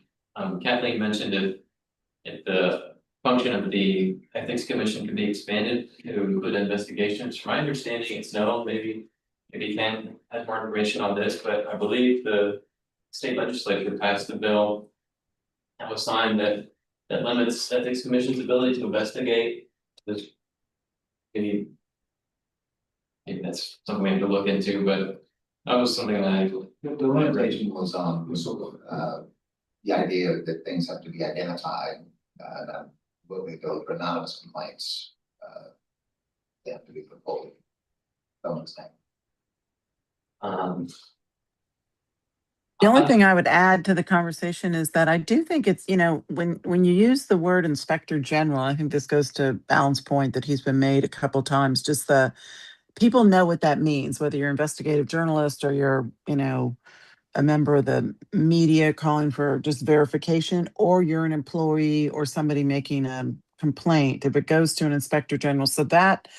Kathleen mentioned if the function of the ethics commission can be expanded to include investigations. From my understanding, it's no, maybe Ken has more information on this, but I believe the state legislature passed a bill that was signed that limits ethics commission's ability to investigate this. Maybe that's something we have to look into, but that was something that The limitation was the idea that things have to be identified, when we go for anonymous complaints, they have to be put forward. Someone's name. The only thing I would add to the conversation is that I do think it's, you know, when you use the word inspector general, I think this goes to Alan's point that he's been made a couple times, just the people know what that means, whether you're an investigative journalist or you're, you know, a member of the media calling for just verification, or you're an employee or somebody making a complaint, if it goes to an inspector general. So that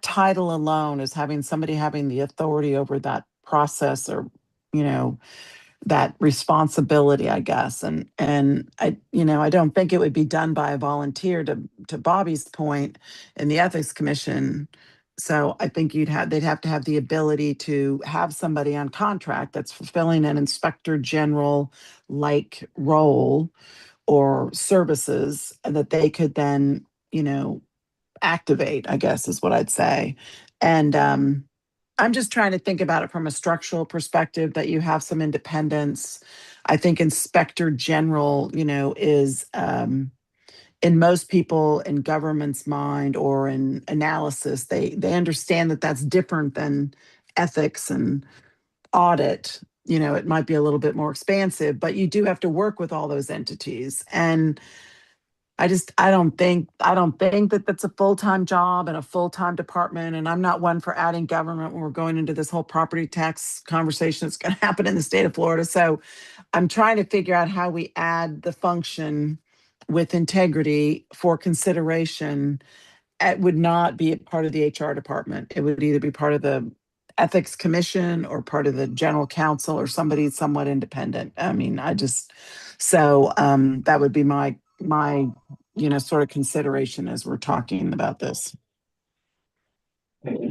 title alone is having somebody having the authority over that process, or, you know, that responsibility, I guess. And I, you know, I don't think it would be done by a volunteer, to Bobby's point, in the ethics commission. So I think they'd have to have the ability to have somebody on contract that's fulfilling an inspector general like role or services, and that they could then, you know, activate, I guess is what I'd say. And I'm just trying to think about it from a structural perspective, that you have some independence. I think inspector general, you know, is in most people in government's mind or in analysis, they understand that that's different than ethics and audit. You know, it might be a little bit more expansive, but you do have to work with all those entities. And I don't think that that's a full-time job and a full-time department. And I'm not one for adding government when we're going into this whole property tax conversation that's going to happen in the state of Florida. So I'm trying to figure out how we add the function with integrity for consideration it would not be a part of the HR department. It would either be part of the ethics commission or part of the general counsel or somebody somewhat independent. I mean, that would be my, sort of consideration as we're talking about this. Thank you.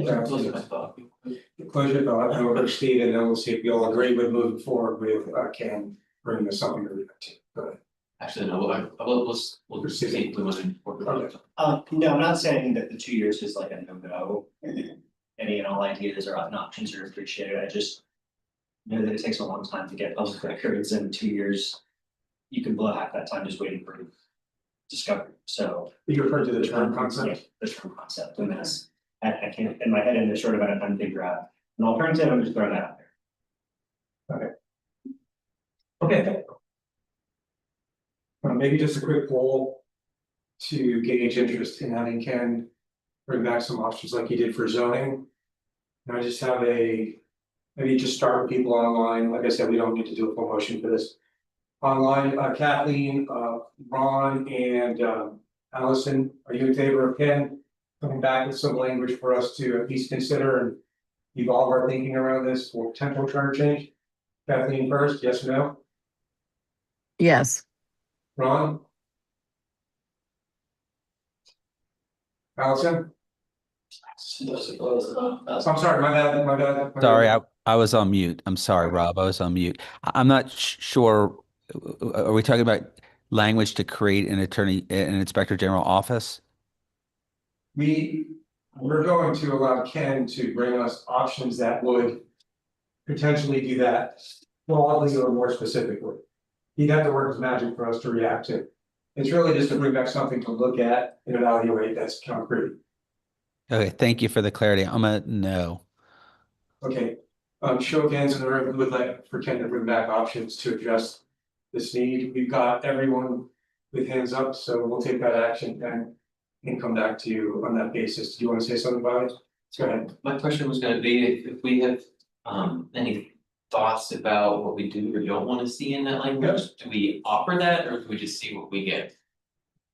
Closure thought, I will Steve, and then we'll see if we all agree with moving forward with Ken bringing us something to read to. Go ahead. Actually, no, we'll proceed. We want to work with it. No, I'm not saying that the 2 years is like a no-go. Any and all ideas or options are appreciated. I just know that it takes a long time to get public records, and 2 years, you can blow half that time just waiting for discovery. So You referred to the term concept? yeah, the term concept, and that's, I can't, in my head, in a short amount of time, figure out an alternative. I'm just throwing that out there. Okay. Maybe just a quick poll to gauge interest in having Ken bring back some options like he did for zoning. And I just have maybe just start with people online. Like I said, we don't need to do a full motion for this. Online, Kathleen, Ron, and Allison, are you in favor of Ken coming back with some language for us to at least consider and evolve our thinking around this for potential charter change? Kathleen first, yes or no? Yes. Ron? Allison? I'm sorry, my bad. Sorry, I was on mute. I'm sorry, Rob. I was on mute. I'm not sure. Are we talking about language to create an inspector general office? We're going to allow Ken to bring us options that would potentially do that broadly or more specifically. He'd have to work his magic for us to react to. It's really just to bring back something to look at and evaluate that's concrete. Okay, thank you for the clarity. I'm a no. Okay, show of hands in the room who would like for Ken to bring back options to address this need. We've got everyone with hands up, so we'll take that action and come back to you on that basis. Do you want to say something about it? Go ahead. My question was gonna be if we have any thoughts about what we do or don't want to see in that language, do we offer that or do we just see what we get?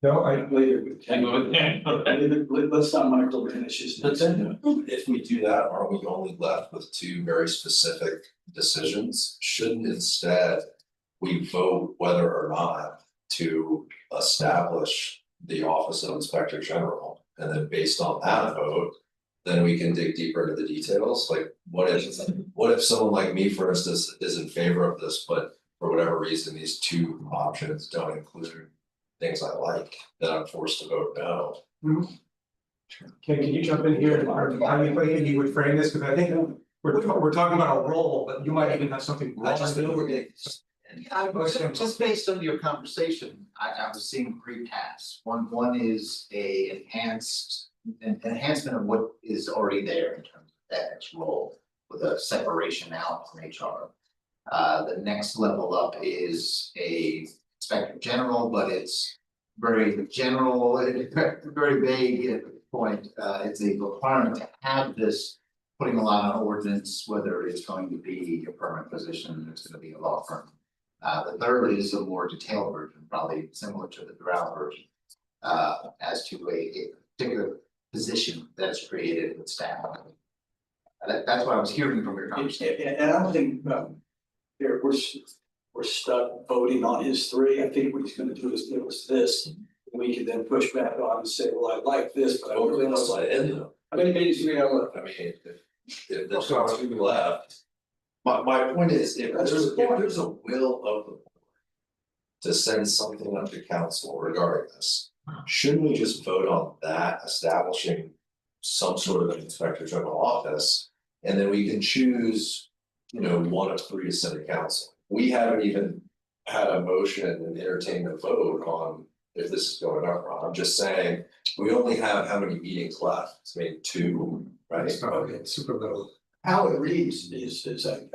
No, Later with Ken. Okay. Let's not micromanage his. If we do that, aren't we only left with two very specific decisions? Shouldn't instead we vote whether or not to establish the office of Inspector General? And then based on that vote, then we can dig deeper into the details. Like what if someone like me, for instance, is in favor of this, but for whatever reason, these two options don't include things I like, then I'm forced to vote no. Ken, can you jump in here? How you would frame this? Because I think we're talking about a role, but you might even have something. Just based on your conversation, I was seeing three tasks. One is an enhancement of what is already there in terms of that next role with a separation out from HR. The next level up is a inspector general, but it's very general, very vague at the point. It's a requirement to have this, putting a lot on ordinance, whether it's going to be a permanent position, it's going to be a law firm. The third is a more detailed version, probably similar to the draft version, as to a particular position that's created with staff. That's what I was hearing from your conversation. And I don't think, we're stuck voting on his three. I think what he's gonna do is give us this. And we can then push back on and say, well, I like this, but I really don't like it. How many meetings do we have left? I mean, if there's two left. My point is, if there's a will of the board to send something up to council regarding this, shouldn't we just vote on that, establishing some sort of an inspector general office? And then we can choose, one of three to send to council. We haven't even had a motion and entertained a vote on if this is going up, Ron. I'm just saying, we only have how many meetings left? I mean, 2, right? It's super little. How it reads is a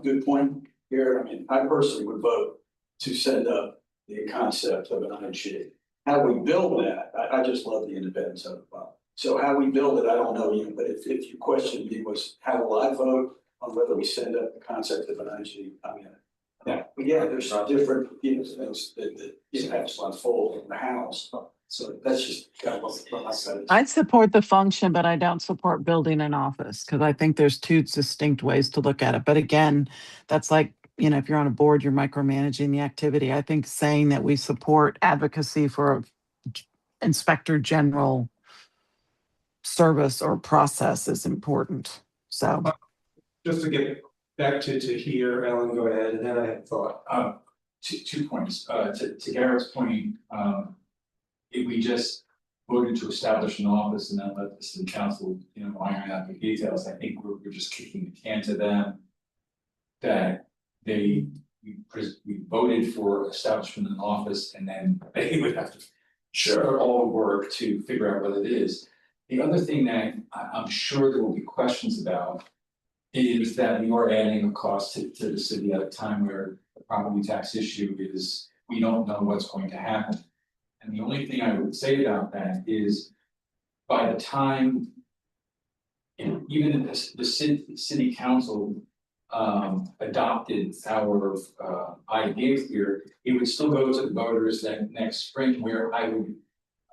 good point here. I mean, I personally would vote to send up the concept of an IG. How we build that, I just love the independence of it. So how we build it, I don't know yet, but if your question me was, how will I vote on whether we send up the concept of an IG? I mean, yeah, there's different, things that have to unfold in the house. So that's just kind of what I said. I'd support the function, but I don't support building an office because I think there's two distinct ways to look at it. But again, that's like, you know, if you're on a board, you're micromanaging the activity. I think saying that we support advocacy for a inspector general service or process is important. So Just to get back to here, Ellen, go ahead, and then I had thought. Two points, to Garrett's point, if we just voted to establish an office and then let the city council, you know, iron out the details, I think we're just kicking the can to them. That we voted for establishment of an office and then they would have to start all the work to figure out what it is. The other thing that I'm sure there will be questions about is that we are adding a cost to the city at a time where the property tax issue is, we don't know what's going to happen. And the only thing I would say about that is, by the time, you know, even if the city council adopted our idea here, it would still go to the voters that next spring, where I would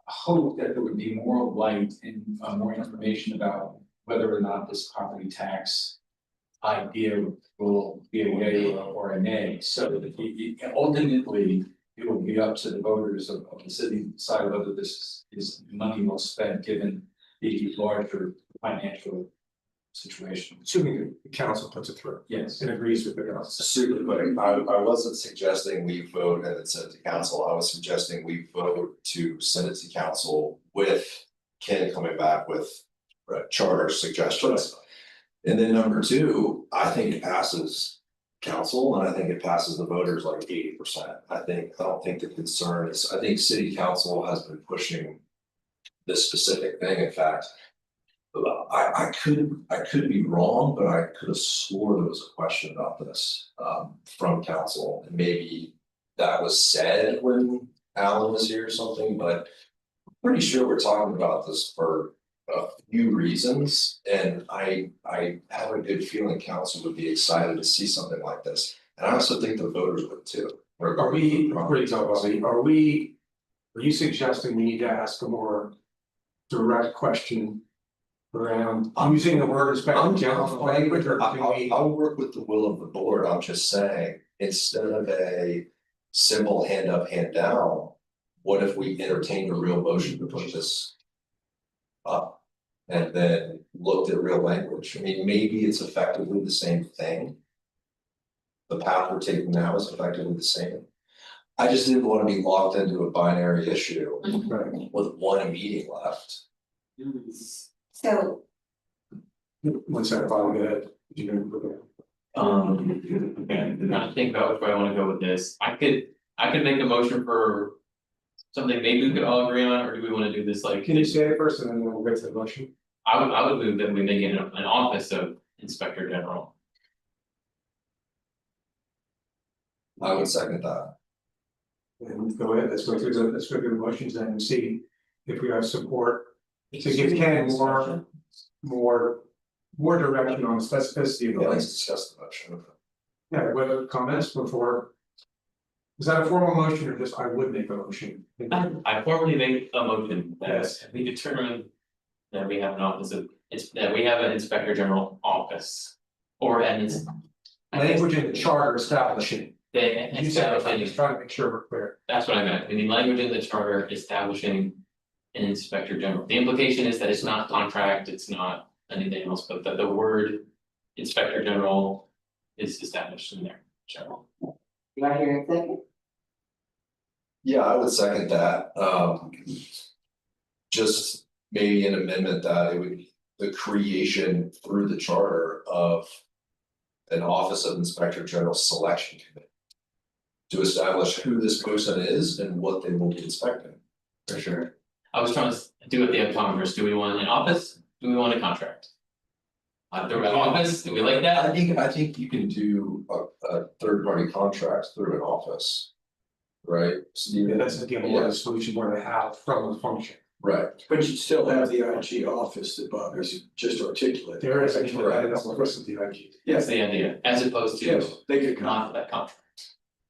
hope that there would be more light and more information about whether or not this property tax idea will be a yay or a nay. So ultimately, it will be up to the voters of the city to decide whether this is money well spent, given the larger financial situation. Assuming the council puts it through. Yes. And agrees with the council. Super quick, I wasn't suggesting we vote and then send it to council, I was suggesting we vote to send it to council with Ken coming back with charter suggestions. And then number two, I think it passes council and I think it passes the voters like 80%. I don't think the concern is, I think city council has been pushing this specific thing. In fact, I could be wrong, but I could have swore there was a question about this from council, and maybe that was said when Alan was here or something, but I'm pretty sure we're talking about this for a few reasons, and I have a good feeling council would be excited to see something like this, and I also think the voters would too. Are you suggesting we need to ask a more direct question around using the word inspector general language, or can we? I'll work with the will of the board. I'm just saying, instead of a simple hand up, hand down, what if we entertained a real motion to push this up? And then looked at real language. I mean, maybe it's effectively the same thing. The path we're taking now is effectively the same. I just didn't want to be locked into a binary issue with one meeting left. So, One second, Bob, go ahead. Again, trying to think about which way I wanna go with this, I could make a motion for something maybe we could all agree on, or do we wanna do this like? Can you say it first and then we'll get to the motion? I would move that we make it an office of Inspector General. I would second that. And go ahead, let's go through the motions and see if we have support. To give Ken more direction on the specificity of Let's things. discuss the motion. Yeah, whether comments before. Is that a formal motion or just I would make a motion? I formally make a motion that Yes. we determine that we have an office of, that we have an Inspector General office. Or an Language in the charter establishing. You said, I'm establishing, just trying to make sure we're clear. that's what I meant, we need language in the charter establishing an Inspector General. The implication is that it's not contract, it's not anything else, but that the word Inspector General is established in there, general. you want to hear a second? Yeah, I would second that, just maybe an amendment that it would, the creation through the charter of. An Office of Inspector General Selection Committee. To establish who this person is and what they will be inspecting. For sure. I was trying to do it the optometrist, do we want an office, do we want a contract? Through an office, do we like that? I think you can do a third party contract through an office. Right? So Yeah, that's again, what the solution we're gonna have from the function. Right. But you still have the IG office that Bob has just articulated. There is actually, that's the rest of the IG. That's the idea, as opposed to Yes, they could come. not that contract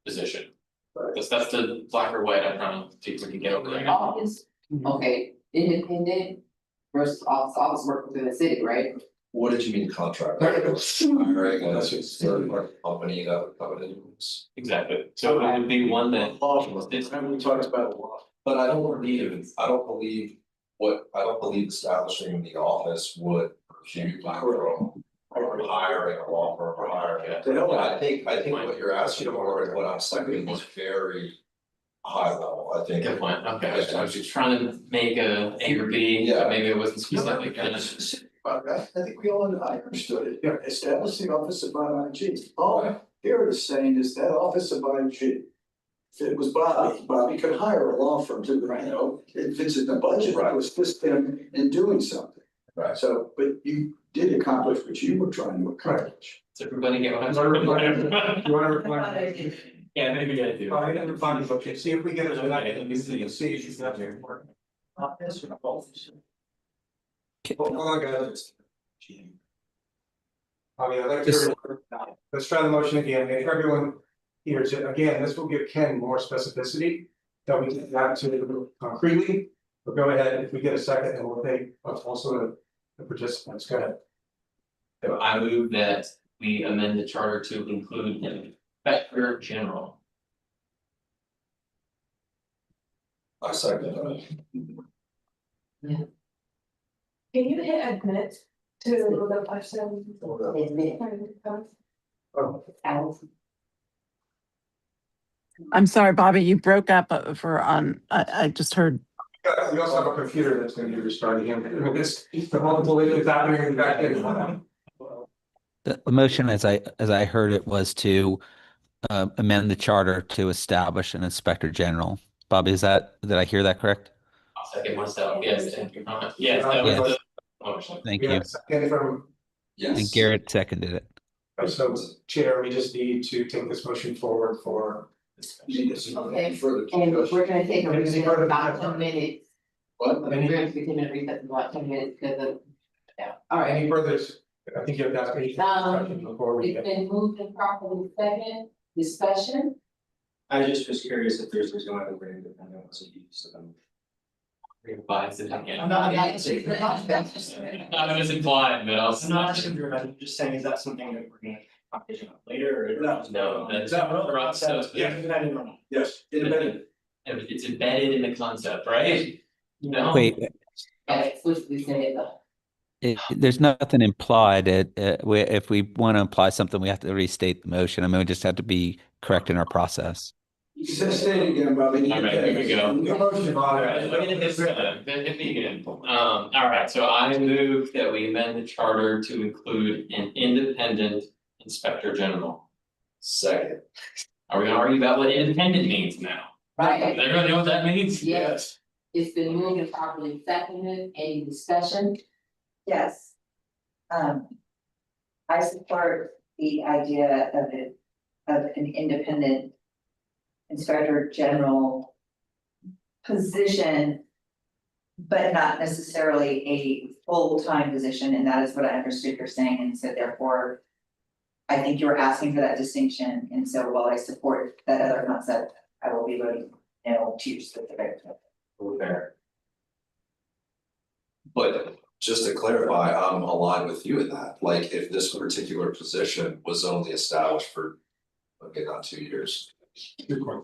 position. Because that's the black or white, I'm trying to see if we can get over there. Office Okay, independent versus office work within the city, right? What did you mean contract? Hiring a third party company that would cover the use. Exactly, so it would be one that. We talked about a lot. But I don't believe establishing the office would prevent from hiring a law firm or hiring. I think what you're asking for and what I'm saying is very high level, I think. Good point, okay, I was just trying to make a or B, Yeah. but maybe it wasn't specific. I think we all, I understood it, yeah, establish the office of IG. All Garrett is saying is that office of IG. If it was Bobby could hire a law firm too, you know, if it's in the budget, it was just him in doing something. Right. So, but you did accomplish what you were trying to accomplish. Does everybody get what I'm You wanna saying? reflect- you wanna reflect- Yeah, maybe I do. I didn't find it, okay, see if we get it tonight, and you see if she's not there. Hold on, guys. I mean, I'd like to, let's try the motion again, make everyone here, again, this will give Ken more specificity. That we get that to concretely, but go ahead, if we get a second, and we'll take also the participants, go ahead. So I move that we amend the charter to include inspector general. I second that. Can you hit admit to the person? I'm sorry, Bobby, you broke up I just heard, We also have a computer that's gonna be restarting him, this, the whole delay is happening back in. The motion, as I heard it, was to amend the charter to establish an inspector general. Bobby, did I hear that correct? I'll second myself, yes, thank you, yes, that was the motion. Thank you. Second from, And Garrett seconded it. so Chair, we just need to take this motion forward for. Okay. Further And we're discussion. gonna take a Any recess further about discussion? 10 minutes. What? We're gonna be 10 minute recess in about 10 minutes because of. Yeah, all right. Any further, I think you have to ask me before we It's get. been moved and properly second, discussion. I just was curious if there's no other way independent was used, so. Revise it again. I'm not asking for I was inclined, but I'll. I'm not asking for, I'm just saying, is that something that we're gonna talk about later or? No, that's. Yes, independent. It's embedded in the concept, right? No. Wait, Yeah, explicitly say it though. there's nothing implied. If we want to imply something, we have to restate the motion. I mean, we just have to be correct in our process. Say it again, Bobby. All right, here we go. The motion, All right, look at this, hit me again. All right, so I move that we amend the charter to include an independent inspector general. Second. Are we gonna argue about what independent means now? Right, Does everyone know what that means? yes, it's been moved and properly seconded, any discussion? Yes. I support the idea of an independent inspector general position, but not necessarily a full-time position, and that is what I understood you're saying, and so therefore I think you were asking for that distinction, and so while I support that other concept, I will be voting no to specific. Fair. But just to clarify, I'm aligned with you in that, like, if this particular position was only established for, okay, not 2 years.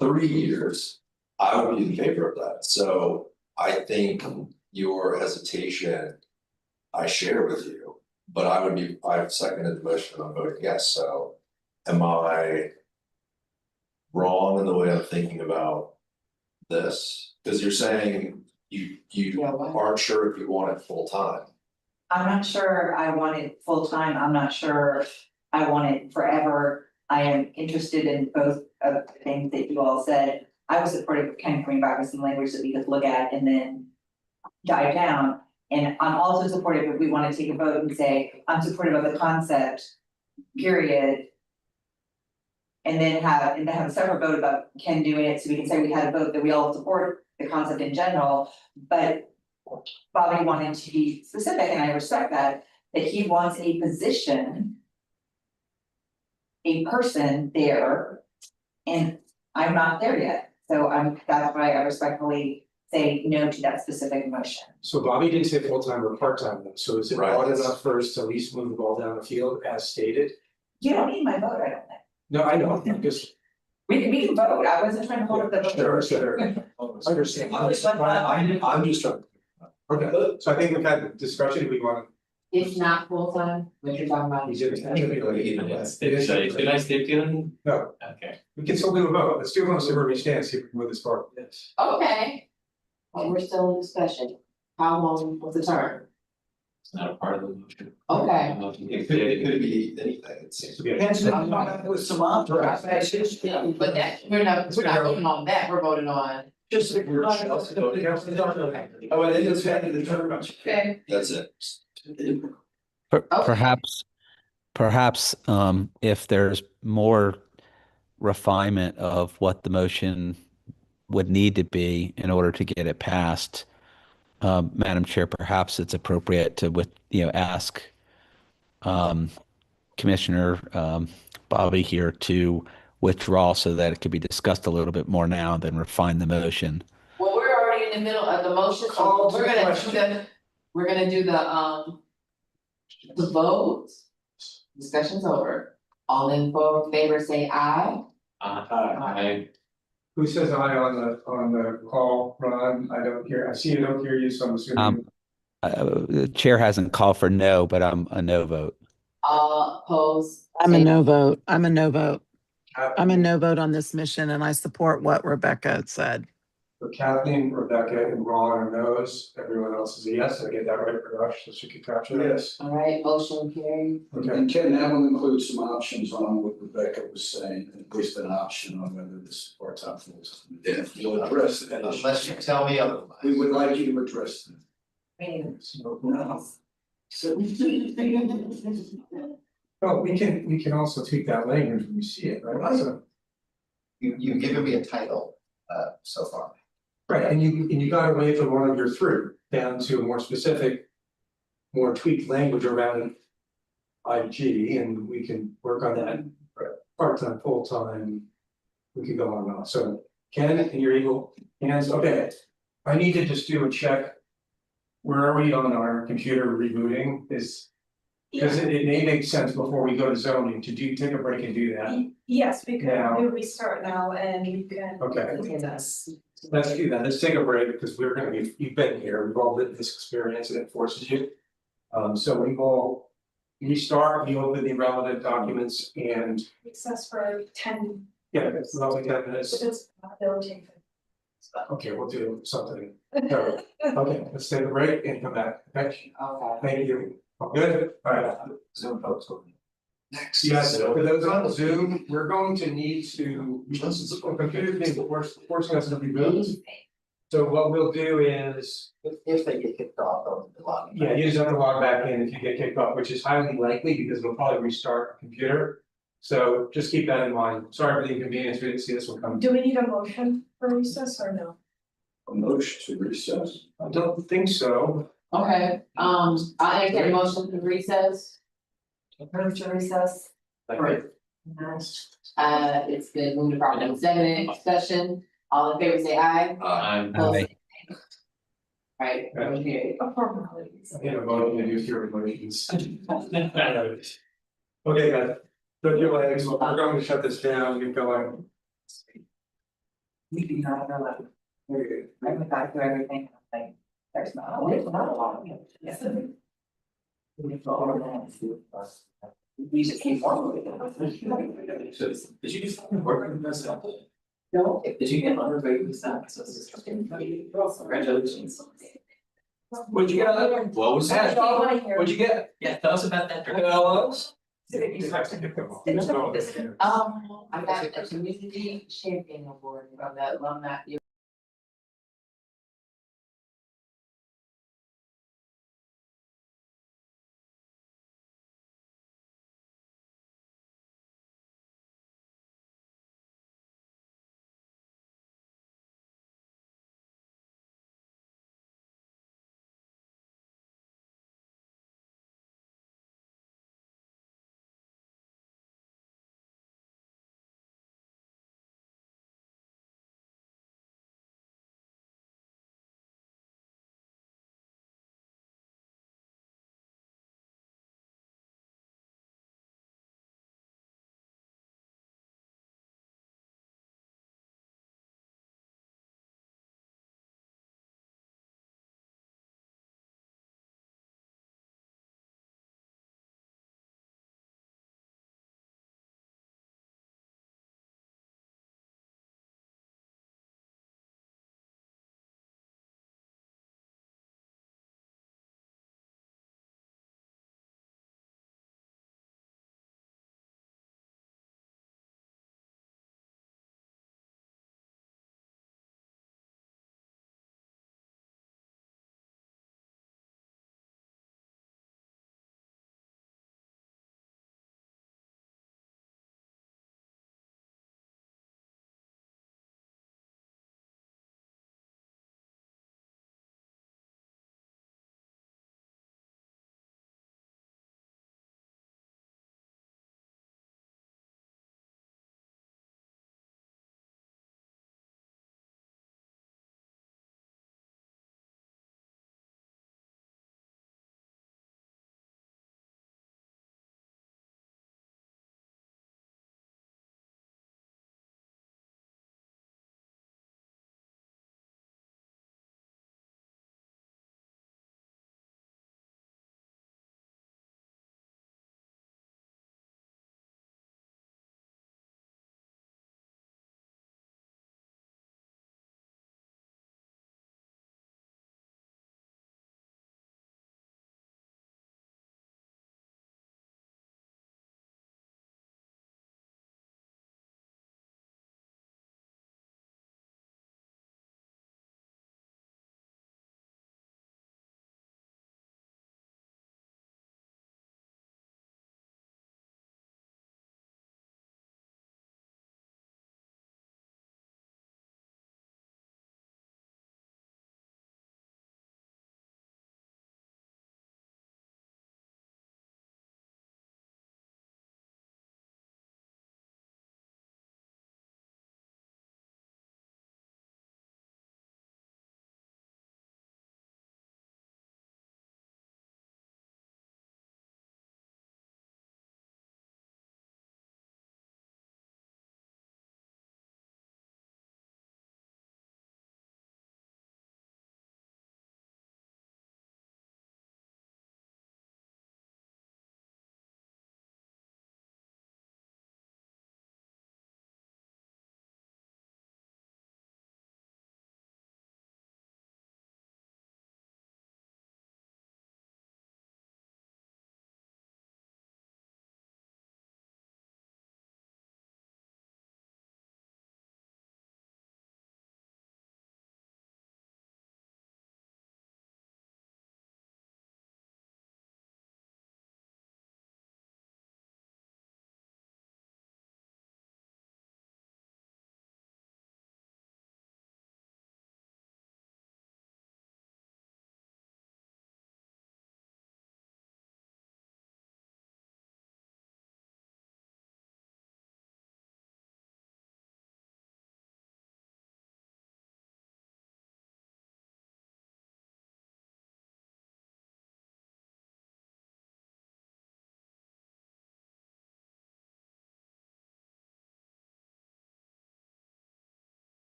3 years, I would be in favor of that, so I think your hesitation. I share with you, but I've seconded the motion, I'm voting yes, so am I wrong in the way I'm thinking about this? Cause you're saying you Yeah, what? aren't sure if you want it full time. I'm not sure I want it full-time, I'm not sure I want it forever. I am interested in both of the things that you all said. I was supportive of kind of coming back with some language that we could look at and then dive down. And I'm also supportive if we want to take a vote and say, I'm supportive of the concept, period. And then have a separate vote about Ken doing it, so we can say we had a vote that we all support the concept in general, but Bobby wanted to be specific, and I respect that he wants a position, a person there, and I'm not there yet. So that's why I respectfully say no to that specific motion. So Bobby didn't say full-time or part-time though, so is it Right. broad enough for us to at least move the ball down the field as stated? You don't need my vote, I don't think. No, I know, I'm just. We can vote, I wasn't trying to hold up the vote. Sure. Understand. I'm just trying. Okay, so I think we've had discussion, we want It's not full-time, what you're talking about. to. Should I stipulate? No, Okay. we can still do a vote, let's do a motion where we stand, see if we can move this forward. Yes. Okay. Well, we're still in discussion. How long was the term? It's not a part of the motion. Okay. It could be anything, it seems. Hands up with some options. But that, we're not voting on that, we're voting on. Just. Oh, and it is back to the term. Okay. That's it. Perhaps, if there's more refinement of what the motion would need to be in order to get it passed, Madam Chair, perhaps it's appropriate to ask Commissioner Bobby here to withdraw so that it could be discussed a little bit more now, then refine the motion. Well, we're already in the middle of the motion, so Call to we're gonna do question. the vote. Discussion's over. All in favor, say aye. I, Who says aye on the call, Ron? I don't hear, I see you don't hear you, so I'm assuming. The chair hasn't called for no, but I'm a no vote. All opposed. I'm a say- no vote. I'm a no vote. I'm a no vote on this mission and I support what Rebecca said. For Kathleen, Rebecca, and Ron are no's, everyone else is a yes, did I get that right for Rush, so she could capture that? Yes. All right, motion carried. Okay, And Ken, that will include some options on what Rebecca was saying, at least an option on whether this is part-time full-time. Yeah. You'll address that issue. Unless you tell me otherwise. We would like you to address them. No. well, we can also tweak that language when we see it, right? So, You've given me a title, so far. right, and you got away from one of your three, down to a more specific, more tweaked language around IG, and we can work on that, part-time, full-time. We could go on and on, so Ken, and you're able, hands, okay, I need to just do a check. Where are we on our computer rebooting is, because it may make sense before we go to zoning to take a break and do that. Yes, we Now- can, we restart now and we can. Okay. Let's do that, let's take a break because we're gonna be, you've been here, we've all been this experience and it forces you. So we will restart, we open the relevant documents and, Recess for 10, yeah, it's roughly 10 minutes. it's they'll take. Okay, we'll do something. So, okay, let's take a break and come back, okay? Okay. Thank you. All good? All right. Zoom folks. Next. Yes, for those on Zoom, we're going to need to, computer being forcing us to reboot. So what we'll do is, If they get kicked off, they'll be logging. yeah, you just have to log back in if you get kicked off, which is highly likely because it'll probably restart a computer. So just keep that in mind. Sorry for the inconvenience, we didn't see this one coming. Do we need a motion for recess or no? A motion to recess. I don't think so. Okay, I entertain a motion to recess. Move to recess. Right. It's been moved to properly seconded, discussion, all in favor say aye. I'm, Opposed? Right, motion carried. A formalities. I need a vote to use your emotions. Okay, guys, so your legs, we're going to shut this down, get going. We do not know that. I went back through everything, like, there's not a lot. Yes. We just keep on. Did you do something working with us? No. Did you get underway with that? Congratulations. What'd you get? What was that? What'd you get? Yeah, tell us about that. Hellos? I got the community champion award from the alumni.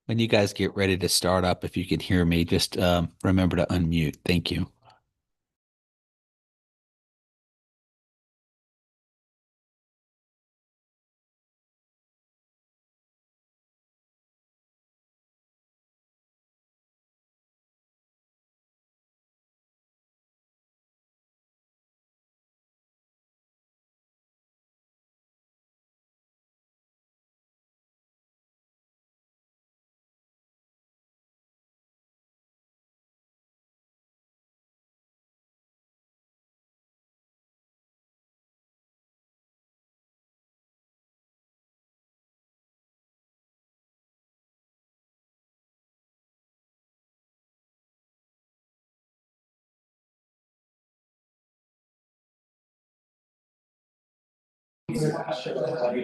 When you guys get ready to start up, if you can hear me, just remember to unmute. Thank you. So I feel like I'm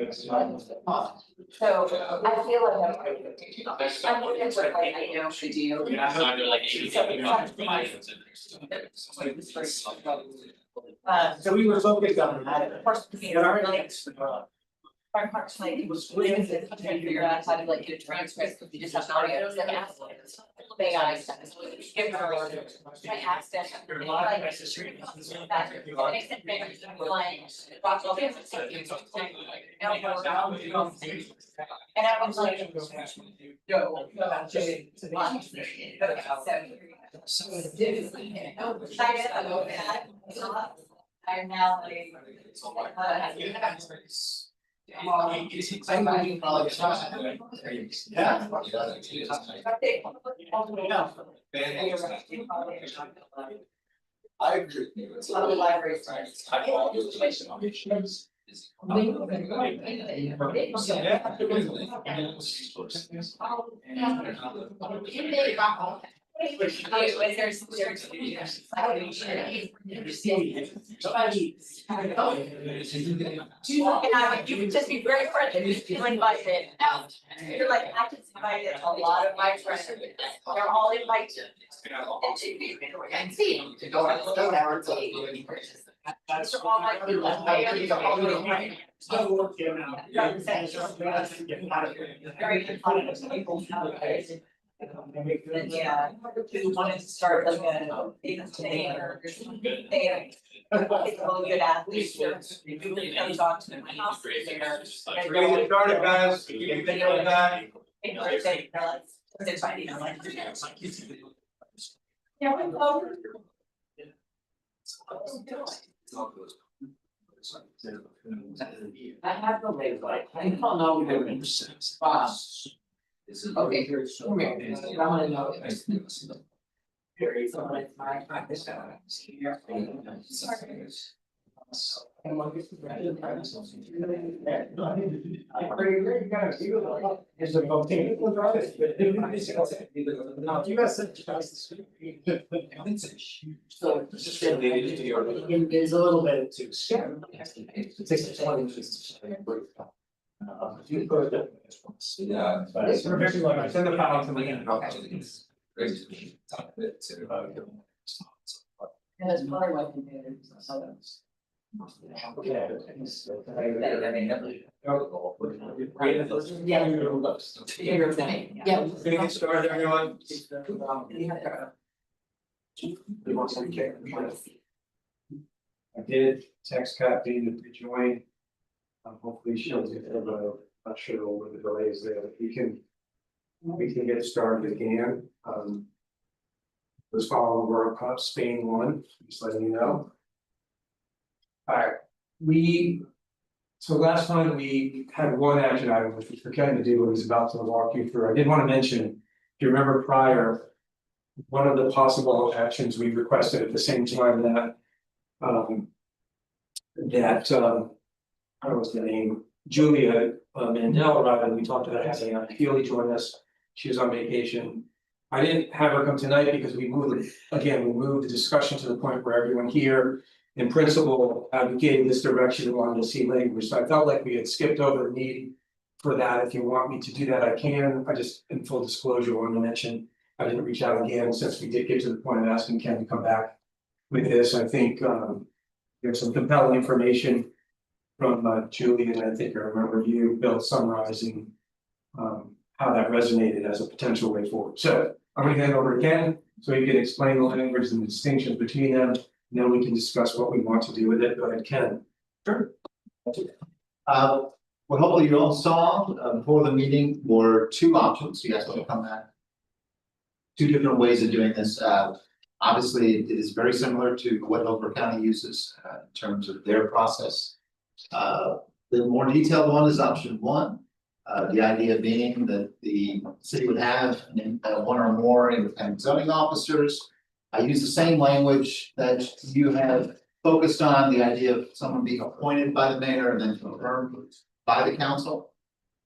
looking for like I know to do. So we were focused on that. Of course, you know, like. Our parts like it was really good, I'm trying to figure out how to like do a transcript, because you just have audio, and ask like. AI stuff, so we should give her a I asked them, and like. And I was like. Yo. I'm now like. I agree. It's one of the libraries. You can just be very friendly, you invite it out. You're like, I just invited a lot of my friends, they're all invited. And see. These are all my people. Very good fun with people nowadays. Yeah, who wanted to start like a thing or something. It's really good athletes. It comes on to my house. Ready to get started, guys. You can think of that. I have the label, I don't know if they're in spots. Okay, here's. I wanna know. Here is on my practice. Here. And what is the brand? Is it okay? No, you guys said you guys. So. It's a little bit too scary. It takes 20 minutes. Yeah. But perfect, like I send the file to me. And that's probably why we made it. Yeah. Gonna get started, everyone. I did text Kathleen to join. Hopefully she'll get not sure over the delays there, but we can get started again. Was following World Cup, Spain won, just letting you know. Alright, so last time we had one action item, which we forgot to do, what he's about to walk you through. I did want to mention, if you remember prior, one of the possible actions we requested at the same time that what was the name? Julia Mandel arrived, and we talked about having Healy join us. She was on vacation. I didn't have her come tonight because we moved the discussion to the point where everyone here in principle advocated this direction and wanted to see language. So I felt like we had skipped over the need for that. If you want me to do that, I can. I just, in full disclosure, wanted to mention, I didn't reach out again since we did get to the point of asking Ken to come back with this. I think there's some compelling information from Julie, and I think I remember you, Bill, summarizing how that resonated as a potential way forward. So I'm gonna hand over to Ken, so he can explain the language and the distinctions between them. And then we can discuss what we want to do with it. Go ahead, Ken. Sure. Well, hopefully you all saw, before the meeting were two options, you guys want to come back. Two different ways of doing this, obviously, it is very similar to what Hillsborough County uses, in terms of their process. The more detailed one is option one. The idea being that the city would have one or more independent zoning officers. I use the same language that you have focused on, the idea of someone being appointed by the mayor and then confirmed by the council.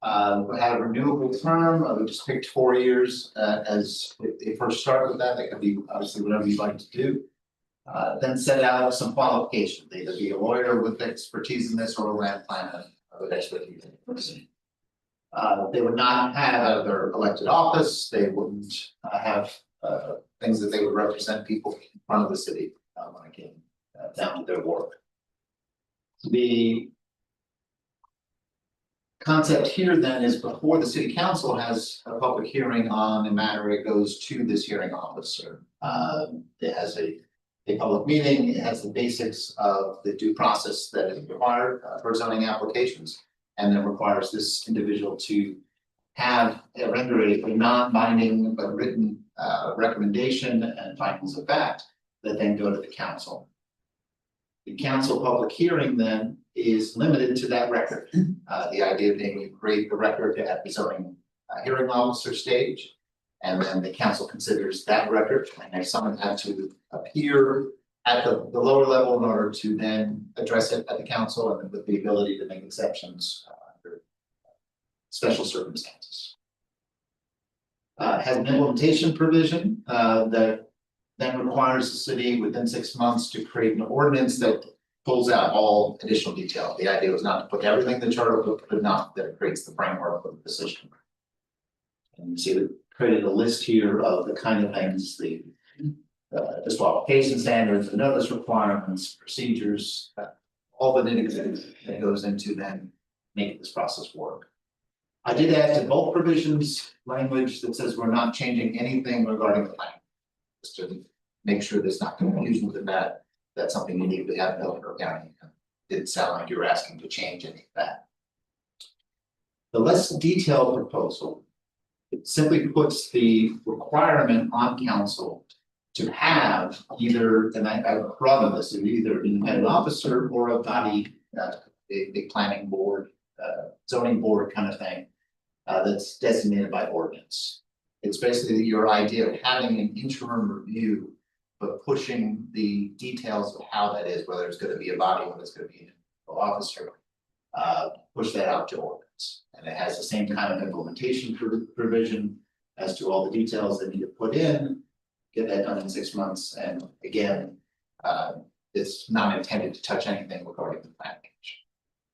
We had a renewable term, we just picked 4 years as a first start with that. That could be obviously whatever you'd like to do. Then set out some qualifications, either be a lawyer with expertise in this or a land planner with expertise in this. They would not have their elected office, they wouldn't have things that they would represent people in front of the city when it came down to their work. The concept here then is before the city council has a public hearing on the matter, it goes to this hearing officer. It has a public meeting, it has the basics of the due process that is required for zoning applications. And then requires this individual to have render a non-binding but written recommendation and findings of fact that then go to the council. The council public hearing then is limited to that record. The idea being you create the record at the zoning hearing officer stage, and then the council considers that record, and if someone had to appear at the lower level in order to then address it at the council, and then with the ability to make exceptions under special circumstances. Has an implementation provision that then requires the city within 6 months to create an ordinance that pulls out all additional detail. The idea was not to put everything in the charter, but enough that it creates the framework for the decision. And you see we created a list here of the kind of things, the disqualification standards, the notice requirements, procedures, all the nitty-gritty that goes into then making this process work. I did add to both provisions language that says we're not changing anything regarding the plan. Just to make sure there's not confusion within that. That's something you need to have in Hillsborough County. It didn't sound like you were asking to change any of that. The less detailed proposal, it simply puts the requirement on council to have either, and I brought on this, either an independent officer or a body, a planning board, zoning board kind of thing, that's designated by ordinance. It's basically your idea of having an interim review, but pushing the details of how that is, whether it's going to be a body, whether it's going to be an officer, push that out to ordinance. And it has the same kind of implementation provision as to all the details that need to put in, get that done in 6 months. And again, it's not intended to touch anything regarding the plan page.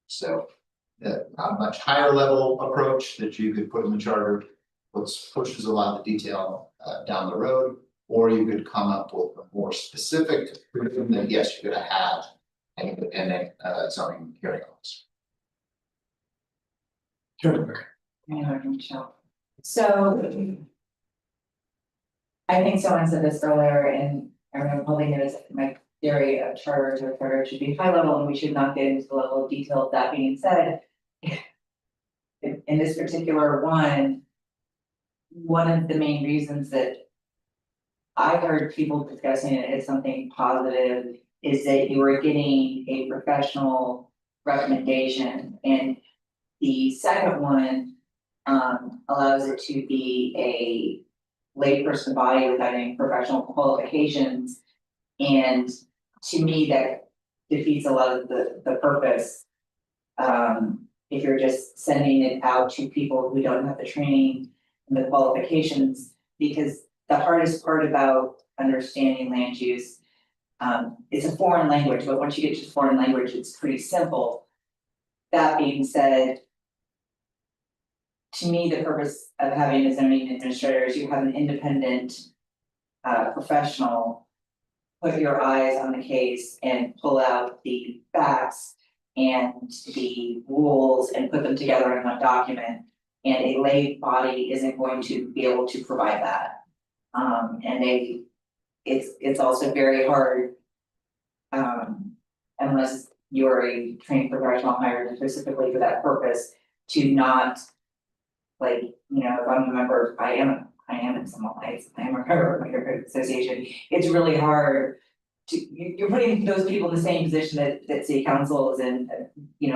So a much higher level approach that you could put in the charter, which pushes a lot of the detail down the road, or you could come up with a more specific provision that yes, you're going to have an independent zoning hearing officer. Sure. So I think someone said this earlier, and everyone probably knows my theory of charter to charter should be high level, and we should not get into the level of detail. That being said, in this particular one of the main reasons that I heard people discussing it as something positive is that you were getting a professional recommendation, and the second one allows it to be a layperson body without any professional qualifications. And to me, that defeats a lot of the purpose. If you're just sending it out to people who don't have the training and the qualifications, because the hardest part about understanding land use, it's a foreign language, but once you get to foreign language, it's pretty simple. That being said, to me, the purpose of having a zoning administrator is you have an independent professional put your eyes on the case and pull out the facts and the rules and put them together in one document. And a lay body isn't going to be able to provide that. It's also very hard. Unless you're a trained professional hired specifically for that purpose, to not. Like, if I'm a member, I am in some ways, I am a member of my neighborhood association, it's really hard. You're putting those people in the same position that city council is in,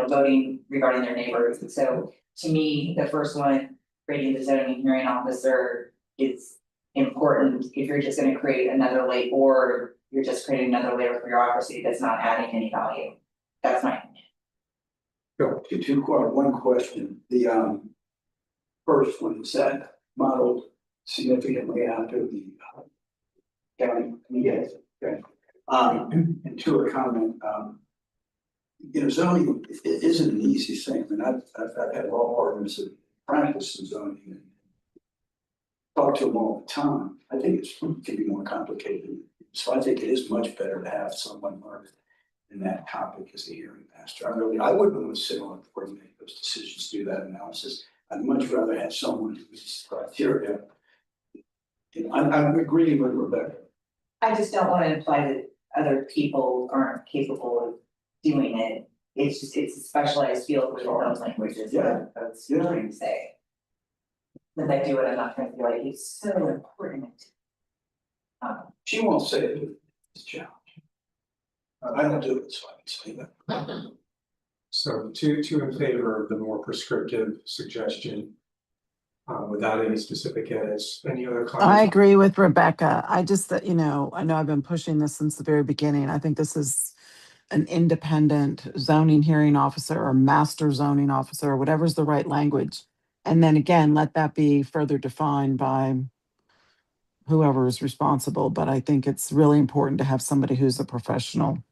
voting regarding their neighbors, and so. To me, the first one, creating the zoning hearing officer is important. If you're just gonna create another late board, you're just creating another layer of bureaucracy that's not adding any value. That's my opinion. One question, the first one, is that modeled significantly after the county? Yes. Okay. And to a comment, zoning isn't an easy thing. I mean, I've had law partners that practice in zoning and talk to them all the time. I think it can be more complicated. So I think it is much better to have someone learned in that topic as a hearing master. I wouldn't want to sit on a board and make those decisions, do that analysis. I'd much rather have someone who meets criteria. I'm agreeing with Rebecca. I just don't wanna imply that other people aren't capable of doing it. It's a specialized field with those languages, that's what I'm trying to say. When I do it, I'm not trying to be like, it's so important. She won't say it, it's a challenge. I don't do it, so I can say that. So two in favor of the more prescriptive suggestion. Without any specific edits, any other comments? I agree with Rebecca. I just, I know I've been pushing this since the very beginning. I think this is an independent zoning hearing officer or master zoning officer, or whatever's the right language. And then again, let that be further defined by whoever is responsible. But I think it's really important to have somebody who's a professional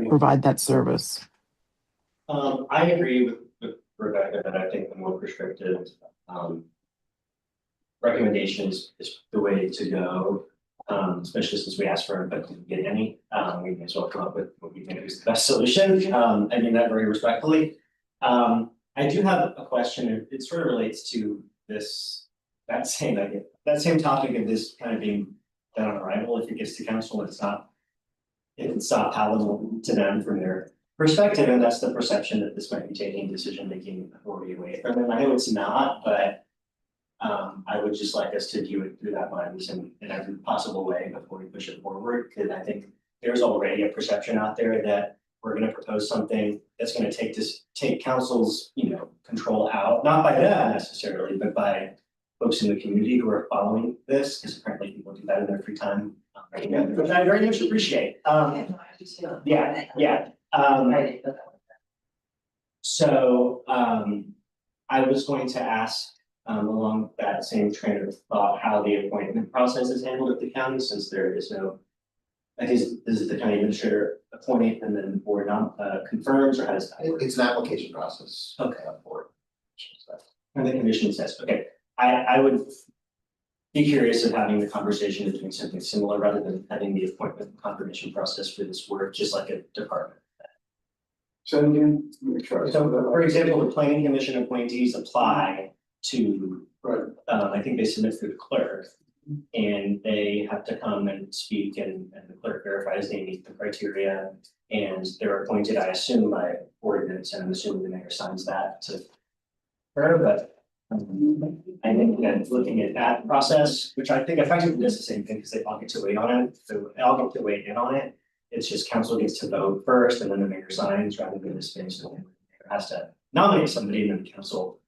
provide that service. I agree with Rebecca that I think the more prescriptive recommendations is the way to go. Especially since we asked for it, but didn't get any, we may as well come up with what we think is the best solution. I mean that very respectfully. I do have a question, it sort of relates to that same topic of this kind of being done on arrival. If it gets to council, if it's not palatable to them from their perspective, and that's the perception that this might be taking decision-making authority away from them. I know it's not, but I would just like us to view it through that lens in every possible way before we push it forward, because I think there's already a perception out there that we're gonna propose something that's gonna take council's, control out, not by them necessarily, but by folks in the community who are following this, because apparently people do that in their free time. Which I very much appreciate. So I was going to ask along that same train of thought, how the appointment process is handled at the county, since there is no. I guess this is the county administrator appointing and then the board confirms, or how does that work? It's an application process. Okay. And the commission says, okay, I would be curious of having the conversation of doing something similar rather than having the appointment confirmation process for this work, just like a department. So again, So for example, the planning commission appointees apply to, I think they submit through the clerk. And they have to come and speak and the clerk verifies they meet the criteria. And they're appointed, I assume, by ordinance, and I'm assuming the mayor signs that to her, but. I think that looking at that process, which I think effectively does the same thing, because they all get to wait on it, so they all get to weigh in on it. It's just council gets to vote first and then the mayor signs, rather than this thing, so the mayor has to nominate somebody and then the council.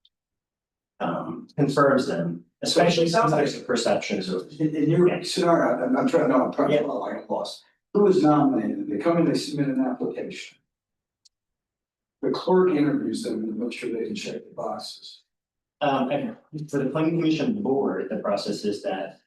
Confirms them, especially since there's a perception of. In your scenario, I'm trying to follow, I got lost. Who is nominated? They come in, they submit an application. The clerk interviews them to make sure they can check the boxes. And for the planning commission board, the process is that,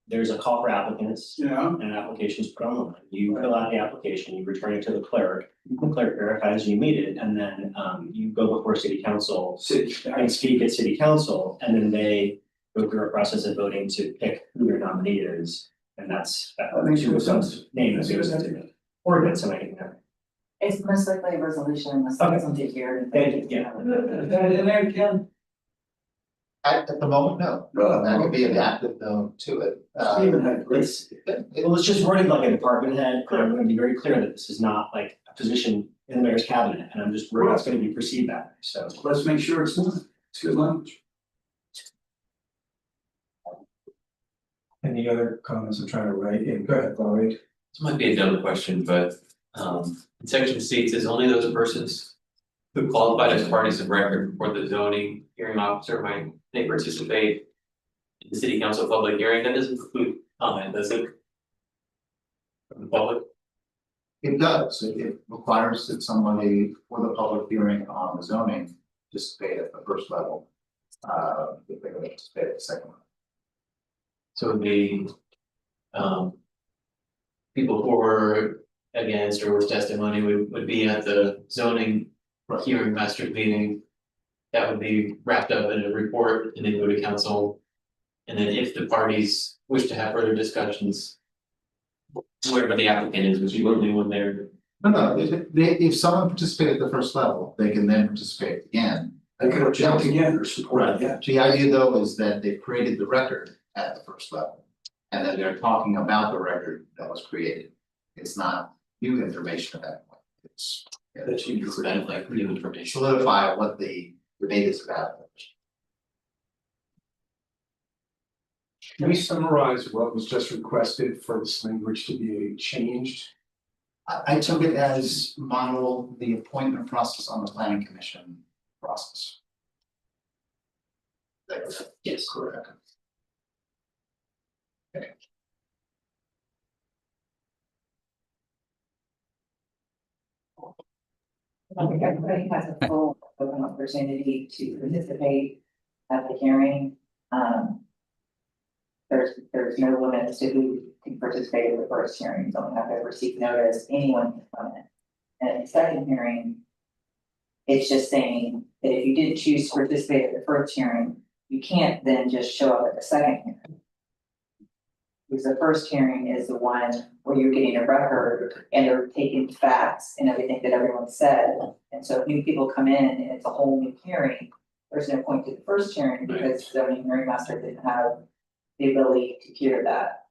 there's a call for applicants. And an application is put online. You fill out the application, you return it to the clerk verifies you meet it, and then, you go before city council. And speak at city council, and then they go through a process of voting to pick who their nominee is, and that's. That makes good sense. Name is used in the ordinance, am I getting that? It's most likely a resolution unless Okay. something here. Thank you, yeah. Is that in there, Ken? At the moment, no, that could be adapted though to it. Stephen had great. Well, it's just wording like a department head, and I'm gonna be very clear that this is not like a position in the mayor's cabinet, and I'm just worried it's gonna be perceived that way, so. Let's make sure it's not. It's good language. Any other comments I'm trying to write in? Go ahead, Lloyd. This might be a dumb question, but in section C, it says only those persons who qualified as parties of record before the zoning hearing officer may participate in the city council public hearing. That doesn't include comment, does it? From the public? It does, it requires that somebody for the public hearing on the zoning participate at the first level. If they would participate at the second one. So the people who were against or was testimony would be at the zoning hearing master meeting. That would be wrapped up in a report and then go to council. And then if the parties wish to have further discussions, wherever the applicant is, which you will do when they're. No, if someone participated at the first level, they can then participate again. They could object again or support again. The idea though is that they've created the record at the first level. And then they're talking about the record that was created. It's not new information at that point. It's That you It's kind of like new information. solidify what the debate is about. Can we summarize what was just requested for this language to be changed? I took it as model the appointment process on the planning commission process. Yes. Correct. I think everybody has a full open opportunity to participate at the hearing. There's no limit to who can participate in the first hearing, you don't have to receive notice, anyone can come in. And the second hearing, it's just saying that if you didn't choose to participate at the first hearing, you can't then just show up at the second hearing. Because the first hearing is the one where you're getting a record and they're taking facts and everything that everyone said. And so if new people come in and it's a whole new hearing, there's no point to the first hearing because the zoning hearing master didn't have the ability to hear that.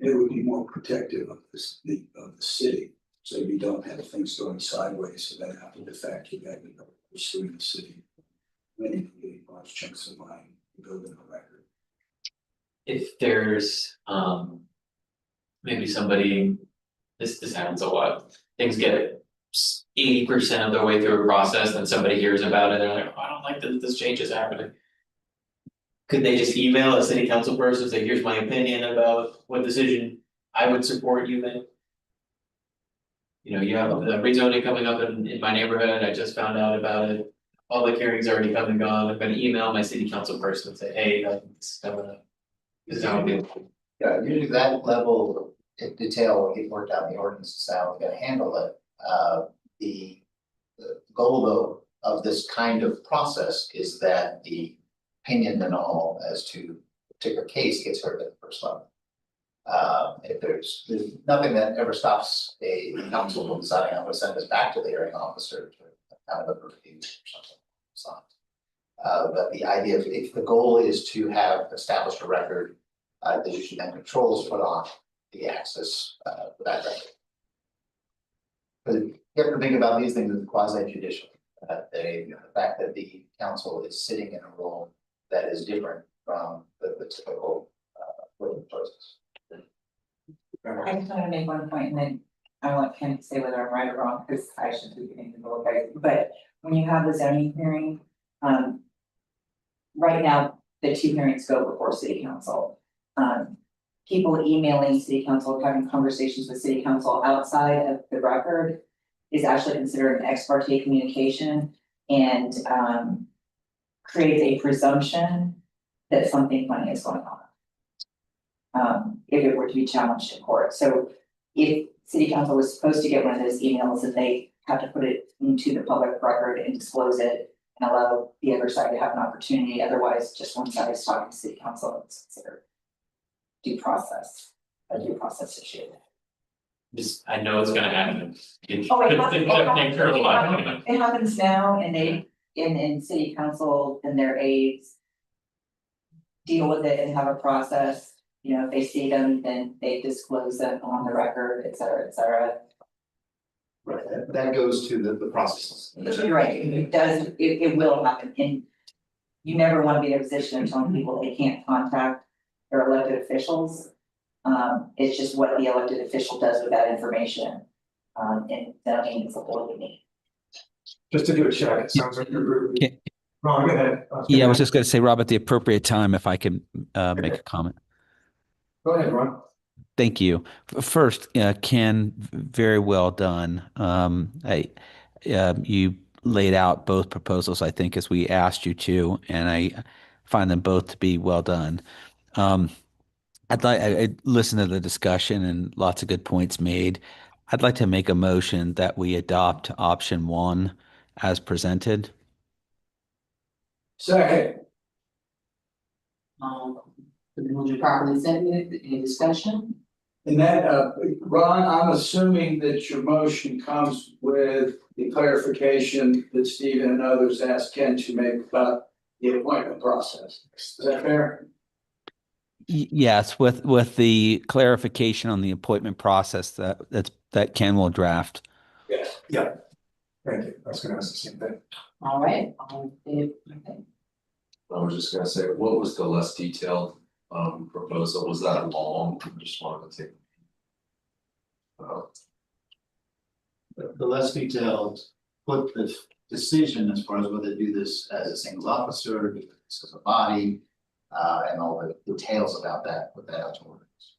It would be more protective of this, of the city, so you don't have things going sideways, so that after the fact, you got to go pursuing the city. Many large chunks of money, building a record. If there's maybe somebody, this happens a lot, things get 80% of the way through a process, then somebody hears about it, they're like, oh, I don't like that this change is happening. Could they just email a city council person, say, here's my opinion about what decision I would support you in? You know, you have the rezoning coming up in my neighborhood, I just found out about it. Public hearings already come and gone, I'm gonna email my city council person and say, hey, this is coming up. This is how I feel. Yeah, usually that level of detail, we worked out in the ordinance, how we're gonna handle it. The goal though of this kind of process is that the opinion and all as to a particular case gets heard at the first level. If there's nothing that ever stops a council from deciding I'm gonna send this back to the hearing officer to kind of a review or something. But the idea of if the goal is to have established a record, there should then controls put on the access for that record. But you have to think about these things as quasi judicial. The fact that the council is sitting in a role that is different from the typical voting process. I just want to make one point and then I want Ken to say whether I'm right or wrong, because I should be getting the vote, guys. But when you have the zoning hearing, right now, the two hearings go before city council. People emailing city council, having conversations with city council outside of the record is actually considered an ex parte communication and creates a presumption that something funny is going on. If it were to be challenged in court. So if city council was supposed to get one of those emails, and they have to put it into the public record and disclose it and allow the other side to have an opportunity, otherwise just one side is talking to city council, it's considered a due process issue. Just, I know it's gonna happen. Oh, it Carolina. It happens now and they, in city council and their aides. Deal with it and have a process, you know, if they see them, then they disclose them on the record, et cetera, et cetera. Right, that goes to the processes. You're right, it does, it will happen, and you never wanna be in a position of telling people they can't contact their elected officials. It's just what the elected official does with that information, and that means it's what we need. Just to do a check, it sounds like you're. Yeah. Ron, go ahead. Yeah, I was just going to say, Rob, at the appropriate time, if I can make a comment. Go ahead, Ron. Thank you. First, Ken, very well done. You laid out both proposals, I think, as we asked you to, and I find them both to be well done. I listened to the discussion and lots of good points made. I'd like to make a motion that we adopt option 1 as presented. Second. Would you properly seconded, any discussion? And that, Ron, I'm assuming that your motion comes with the clarification that Stephen and others asked Ken to make about the appointment process. Is that fair? Yes, with the clarification on the appointment process that Ken will draft. Yes. Yeah. Thank you. I was gonna ask the same thing. All right, okay. I was just gonna say, what was the less detailed proposal? Was that long? I just wanted to take. The less detailed, put the decision as far as whether to do this as a single officer, do this as a body, and all the details about that, put that out to ordinance.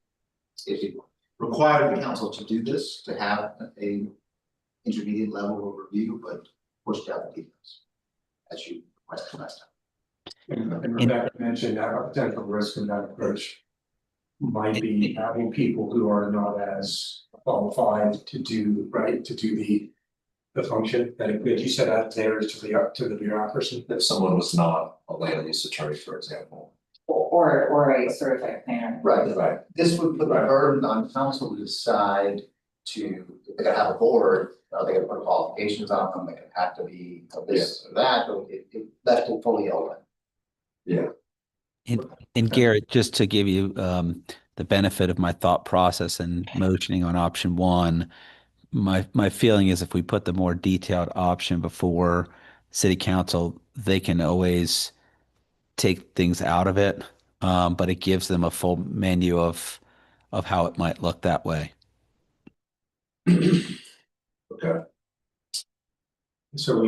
If it required the council to do this, to have a intermediate level of review, but pushed out the details, as you requested last time. And Rebecca mentioned that a potential risk in that approach might be having people who are not as qualified to do, right, to do the function that you said that there is to the bureaucracy. If someone was not a land use attorney, for example. Or a certified planner. Right. This would put the burden on council to decide to, if they're gonna have a board, are they gonna put qualifications on them, they can have to be this or that, or it left it fully open. Yeah. And Garrett, just to give you the benefit of my thought process and motioning on option 1, my feeling is if we put the more detailed option before city council, they can always take things out of it, but it gives them a full menu of how it might look that way. Okay. So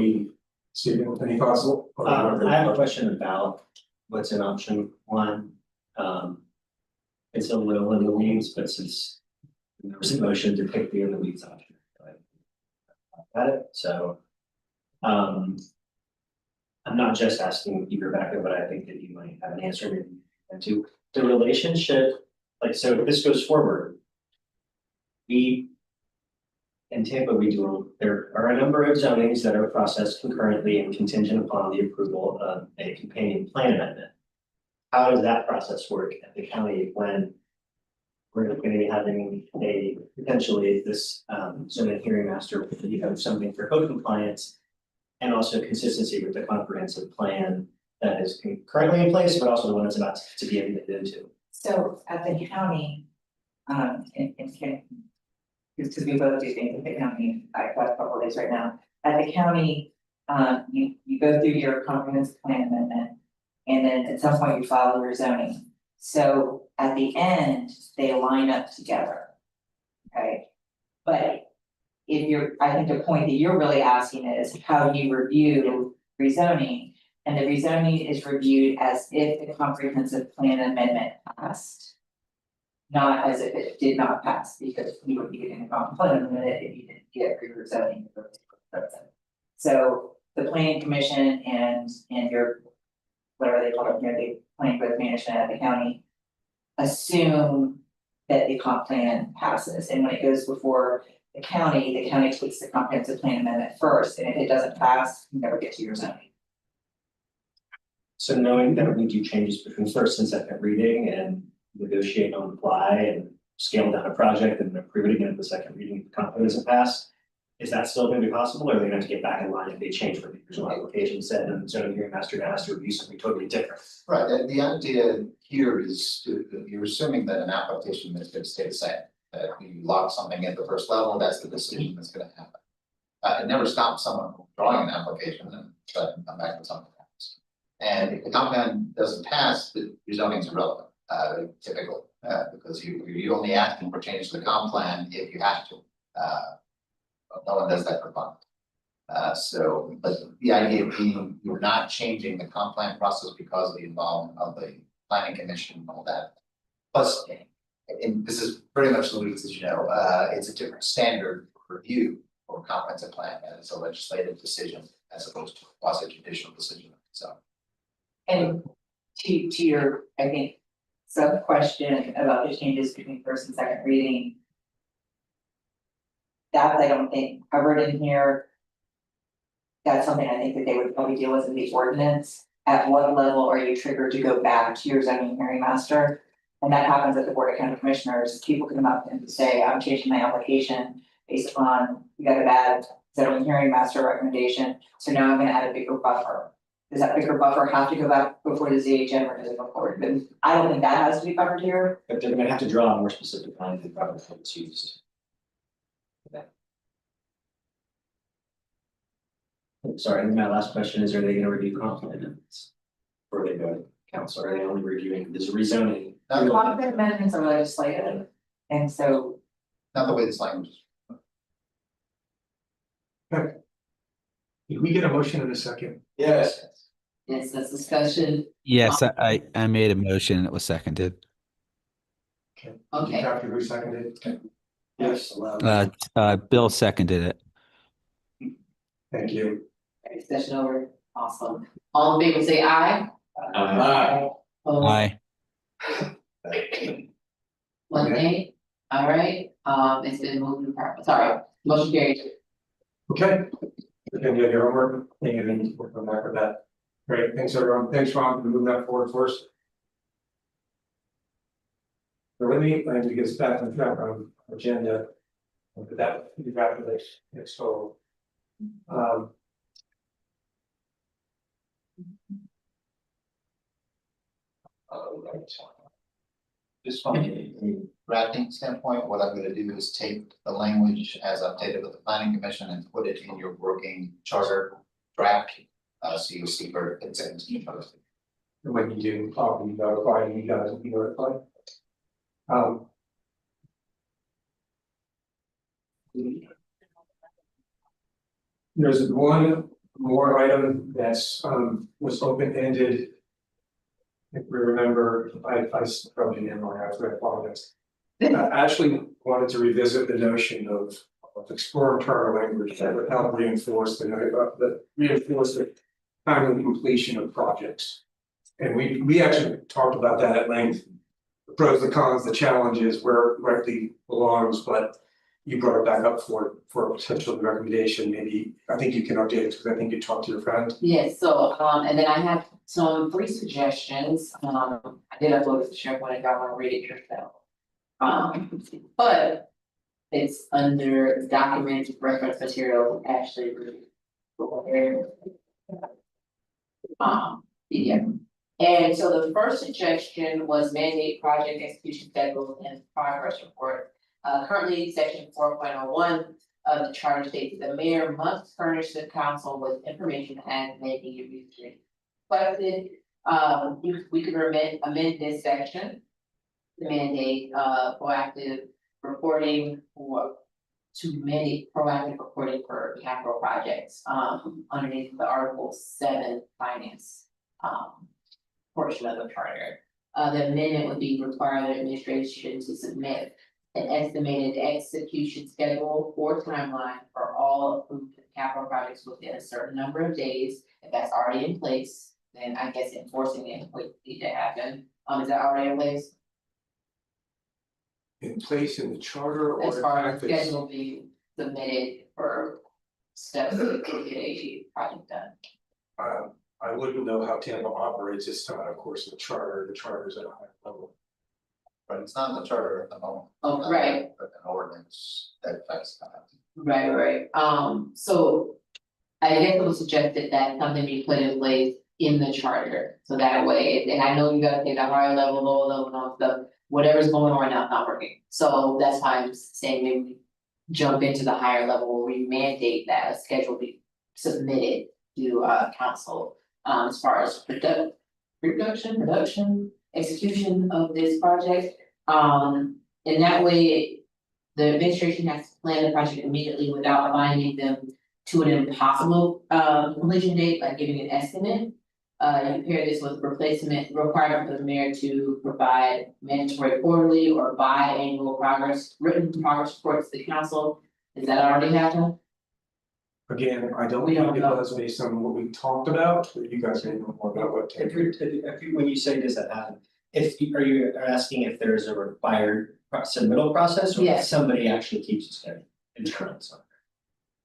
Stephen, any thoughts? I have a question about what's in option 1. It's a little in the weeds, but since there was a motion to pick the in the weeds option. Got it, so. I'm not just asking you, Rebecca, but I think that you might have an answer maybe into the relationship, like, so if this goes forward. In Tampa, there are a number of zonings that are processed concurrently and contingent upon the approval of a companion plan amendment. How does that process work at the county when we're going to be having potentially this zoning hearing master, you have something for code compliance and also consistency with the comprehensive plan that is currently in place, but also the one that's about to be entered into? So at the county, because we both do things at the county, I've got a couple of days right now. At the county, you go through your comprehensive plan amendment. And then at some point you file your zoning. So at the end, they line up together. Okay, but I think the point that you're really asking is how do you review rezoning? And the rezoning is reviewed as if the comprehensive plan amendment passed. Not as if it did not pass, because you would be getting a comp plan amendment if you didn't get your zoning. So the planning commission and your, whatever they call it, the planning growth management at the county, assume that the comp plan passes, and when it goes before the county takes the comprehensive plan amendment first, and if it doesn't pass, you never get to your zoning. So knowing that we do changes between first and second reading and negotiate on the fly and scale down a project and approve it again at the second reading, if the conflict isn't passed. Is that still gonna be possible, or are they going to get back in line if they change what the original application said, and the zoning hearing master has to review something totally different? Right, and the idea here is you're assuming that an application is going to stay the same. That you lock something at the first level, that's the decision that's gonna happen. It never stops someone from drawing an application and trying to come back with something else. And if the comp plan doesn't pass, the rezoning is irrelevant, typically, because you're only asking for change to the comp plan if you have to. But no one does that for fun. So, but the idea being, you're not changing the comp plan process because of the involvement of the planning commission and all that. Plus, and this is very much the Louise, as you know, it's a different standard for review for a comprehensive plan, and it's a legislative decision as opposed to a quasi judicial decision, so. And to your, I think, sub question about the changes between first and second reading. That I don't think covered in here. That's something I think that they would probably deal with in the ordinance. At what level are you triggered to go back to your zoning hearing master? And that happens at the Board of County Commissioners. People come up and say, I'm changing my application based on, you got a bad zoning hearing master recommendation, so now I'm gonna add a bigger buffer. Does that bigger buffer have to go back before the ZHM or does it go forward? But I don't think that has to be covered here. But they're gonna have to draw a more specific line than probably what's used. Sorry, and my last question is, are they gonna review comp plan amendments? Before they go to council, are they only reviewing this rezoning? Comp plan amendments are legislative, and so Not the way this language is. Did we get a motion in a second? Yes. Yes, that's discussion. Yes, I made a motion and it was seconded. Okay. After who seconded? Yes. Bill seconded it. Thank you. Discussion over, awesome. All in favor, say aye. Aye. Opposed? Aye. One nay, all right, it's been moved to part, sorry, motion carried. Okay. Again, you have your homework, and then we'll come back with that. Great, thanks everyone. Thanks, Ron, for moving that forward for us. So let me get us back on track on agenda. But that we got for this next total. Just from a drafting standpoint, what I'm gonna do is take the language as updated with the planning commission and put it in your working charter draft. So you'll see where it fits into each other. And when you do, I'll be notifying you guys, will be notified. There's one more item that's was open-ended. If we remember, I probably didn't know how to apologize. I actually wanted to revisit the notion of exploratory language that would help reinforce the timely completion of projects. And we actually talked about that at length, the pros, the cons, the challenges, where it rightly belongs, but you brought it back up for a potential recommendation. Maybe, I think you can update it because I think you talked to your friend. Yes, so, and then I have some 3 suggestions, I did upload it to SharePoint if y'all wanna read it yourself. But it's under documents, reference material, actually. Yeah. And so the first suggestion was mandate project execution schedule and progress report. Currently, section 4.01 of the charter states the mayor must furnish the council with information as making it reasonably requested. We could amend this section to mandate proactive reporting to mandate proactive reporting for capital projects underneath the Article 7 finance portion of the charter. The amendment would be require the administration to submit an estimated execution schedule or timeline for all approved capital projects within a certain number of days. If that's already in place, then I guess enforcing it would need to happen. Is that already in place? In place in the charter or? As far as ethics? schedule being submitted for steps to get a project done. I wouldn't know how Tampa operates this time, of course, the charter is at a high level. But it's not in the charter at the moment. Oh, right. But an ordinance that affects that. Right. So I guess it was suggested that something be put in place in the charter, so that way, and I know you gotta take the higher level, lower level, and all stuff, whatever's going on right now is not working. So that's why I'm saying maybe we jump into the higher level where we mandate that a schedule be submitted to council, as far as production, execution of this project. And that way, the administration has to plan the project immediately without binding them to an impossible completion date by giving an estimate. You pair this with replacement requirement for the mayor to provide mandatory quarterly or biannual written progress reports to the council. Is that already happened? Again, I don't We think don't it know. does based on what we talked about, but you guys may know more about what. When you say does that happen, are you asking if there's a required submittal process or if Yes. somebody actually keeps a schedule internally?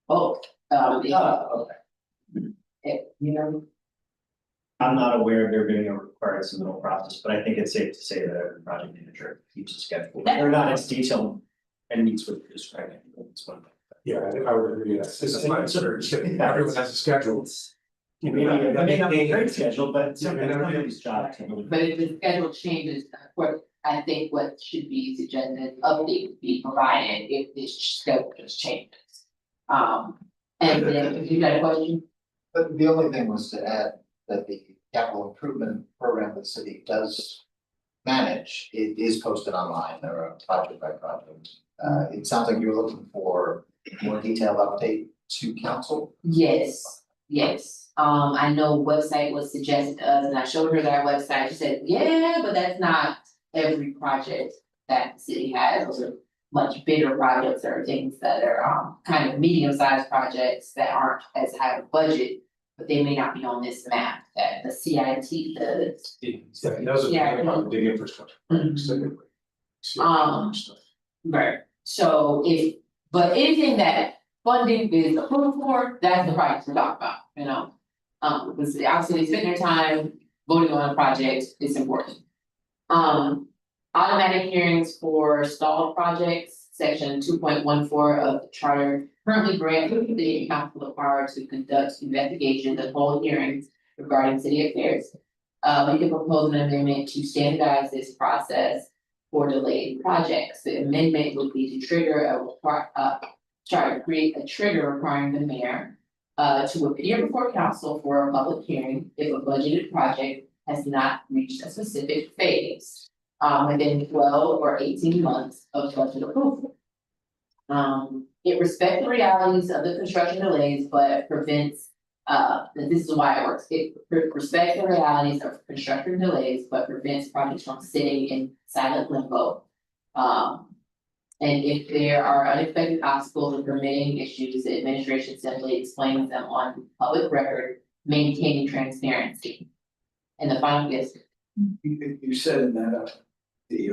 Both, Okay. you know, I'm not aware of there being a required submittal process, but I think it's safe to say that every project manager keeps a schedule. Or not as detailed and meets what you're describing, it's one thing. Yeah, I would agree, that's, this is my sort of, everyone has a schedule. You Maybe, know, it may not be a great schedule, but Yeah, it's somebody's job to. but if the schedule changes, of course, I think what should be suggested, update would be provided if this schedule just changes. And then, you got a question? But the only thing was to add that the capital improvement program the city does manage, it is posted online, there are project by project. It sounds like you're looking for more detailed update to council. Yes. I know website was suggested to us and I showed her that website. She said, yeah, but that's not every project that the city has. Those are much bigger projects or things that are kind of medium-sized projects that aren't as high a budget. But they may not be on this map that the CIT, Yeah, those are Yeah. the big infrastructure projects typically. Stuff. right, so but anything that funding is approved for, that's the project we're talking about, you know? Because obviously they spend their time voting on a project, it's important. Automatic hearings for stalled projects, section 2.14 of the charter currently grants the council the power to conduct investigations and hold hearings regarding city affairs. We can propose an amendment to standardize this process for delayed projects. The amendment would be to trigger create a trigger requiring the mayor to appear before council for a public hearing if a budgeted project has not reached a specific phase within 12 or 18 months of budget approval. It respects the realities of the construction delays, but prevents, this is why it works. It respects the realities of construction delays, but prevents projects from sitting in silent limbo. And if there are unexpected obstacles or permitting issues, the administration simply explains them on public record, maintaining transparency. And the final is. You said in that, the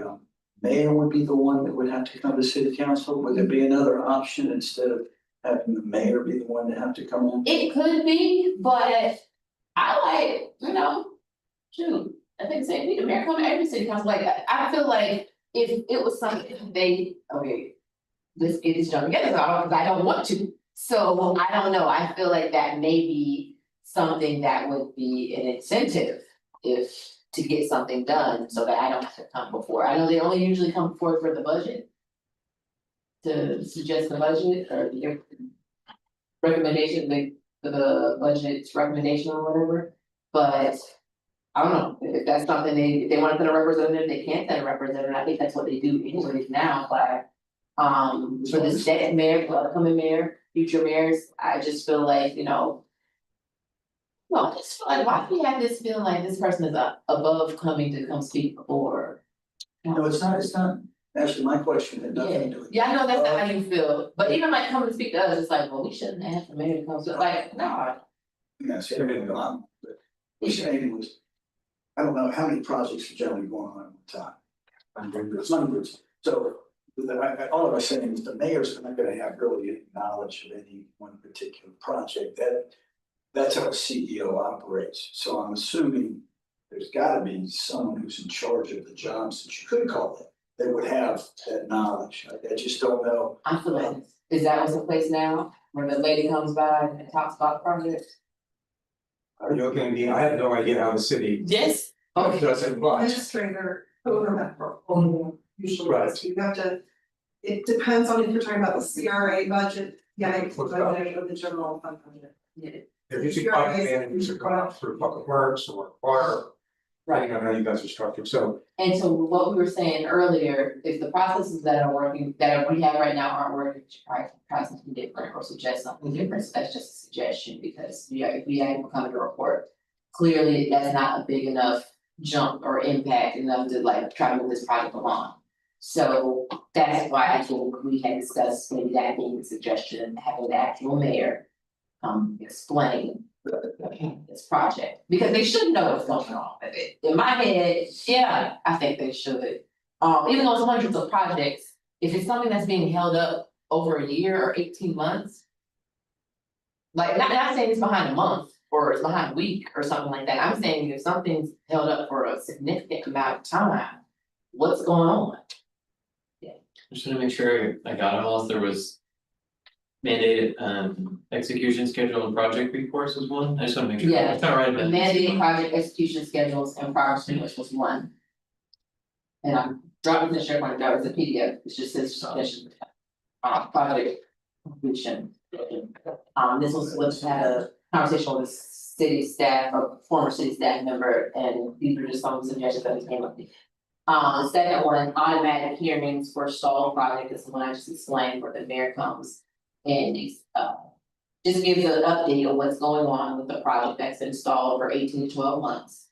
mayor would be the one that would have to come to city council, would there be another option instead of having the mayor be the one to have to come in? It could be, but I shoot, I think same thing, the mayor come to every city council, like, I feel like if it was something let's get this done together, because I don't want to. So I don't know, I feel like that may be something that would be an incentive to get something done, so that I don't have to come before. I know they only usually come before for the budget. To suggest the budget or the recommendation, the budget's recommendation or whatever, but. I don't know, if that's something if they wanna send a representative, they can't send a representative, I think that's what they do anyways now, but. For the second mayor, for upcoming mayor, future mayors, I just feel like, well, I just feel like, why do we have this feeling like this person is above coming to come speak before? No, it's not, actually, my question had nothing to do with. Yeah, I know that's not how you feel, but even like coming to speak to us, it's like, well, we shouldn't ask the mayor to come, so like, no. Yes, everything on, but what you're saying was, I don't know how many projects are generally going on at one time. Hundreds, so all I was saying is the mayor's not gonna have really any knowledge of any one particular project, that's how a CEO operates, so I'm assuming there's gotta be someone who's in charge of the jobs that you could call that would have that knowledge. I just don't know. I'm feeling, is that what's in place now, when the lady comes by and talks about the project? Are you looking at me? I have no idea how the city Yes. Okay. does it, but Administrator, whoever, usually, Right. you have to. It depends on if you're talking about the CRA budget, it's the budget or the general fund budget. if you see project managers are going up through public works or water. Depending on how you guys are structured, so And so what we were saying earlier, if the processes that are working, that we have right now aren't working, try something different or suggest something different, so that's just a suggestion, because if we hadn't come to report. Clearly, that's not a big enough jump or impact enough to like try to move this project along. So that's why I think we had discussed maybe that being a suggestion, having the actual mayor. Explain this project, because they should know what's going on with it. In my head, yeah, I think they should. Even though it's hundreds of projects, if it's something that's being held up over a year or 18 months. Like, not saying it's behind a month or it's behind a week or something like that. I'm saying if something's held up for a significant amount of time, what's going on? Just want to make sure I got it all, if there was. Mandated execution schedule and project reports was one, I just want to make sure. Yeah. It's not right. Mandated project execution schedules and progress which was one. And I'm dropping the SharePoint, that was a PDF, it's just this suggestion. Project completion. This was had a conversation with a city staff, or former city staff member, and these were just some suggestions that we came up with. The second one, automatic hearings for stalled project, is the one I just explained, where the mayor comes. And just gives an update of what's going on with the project that's been stalled for 18 to 12 months.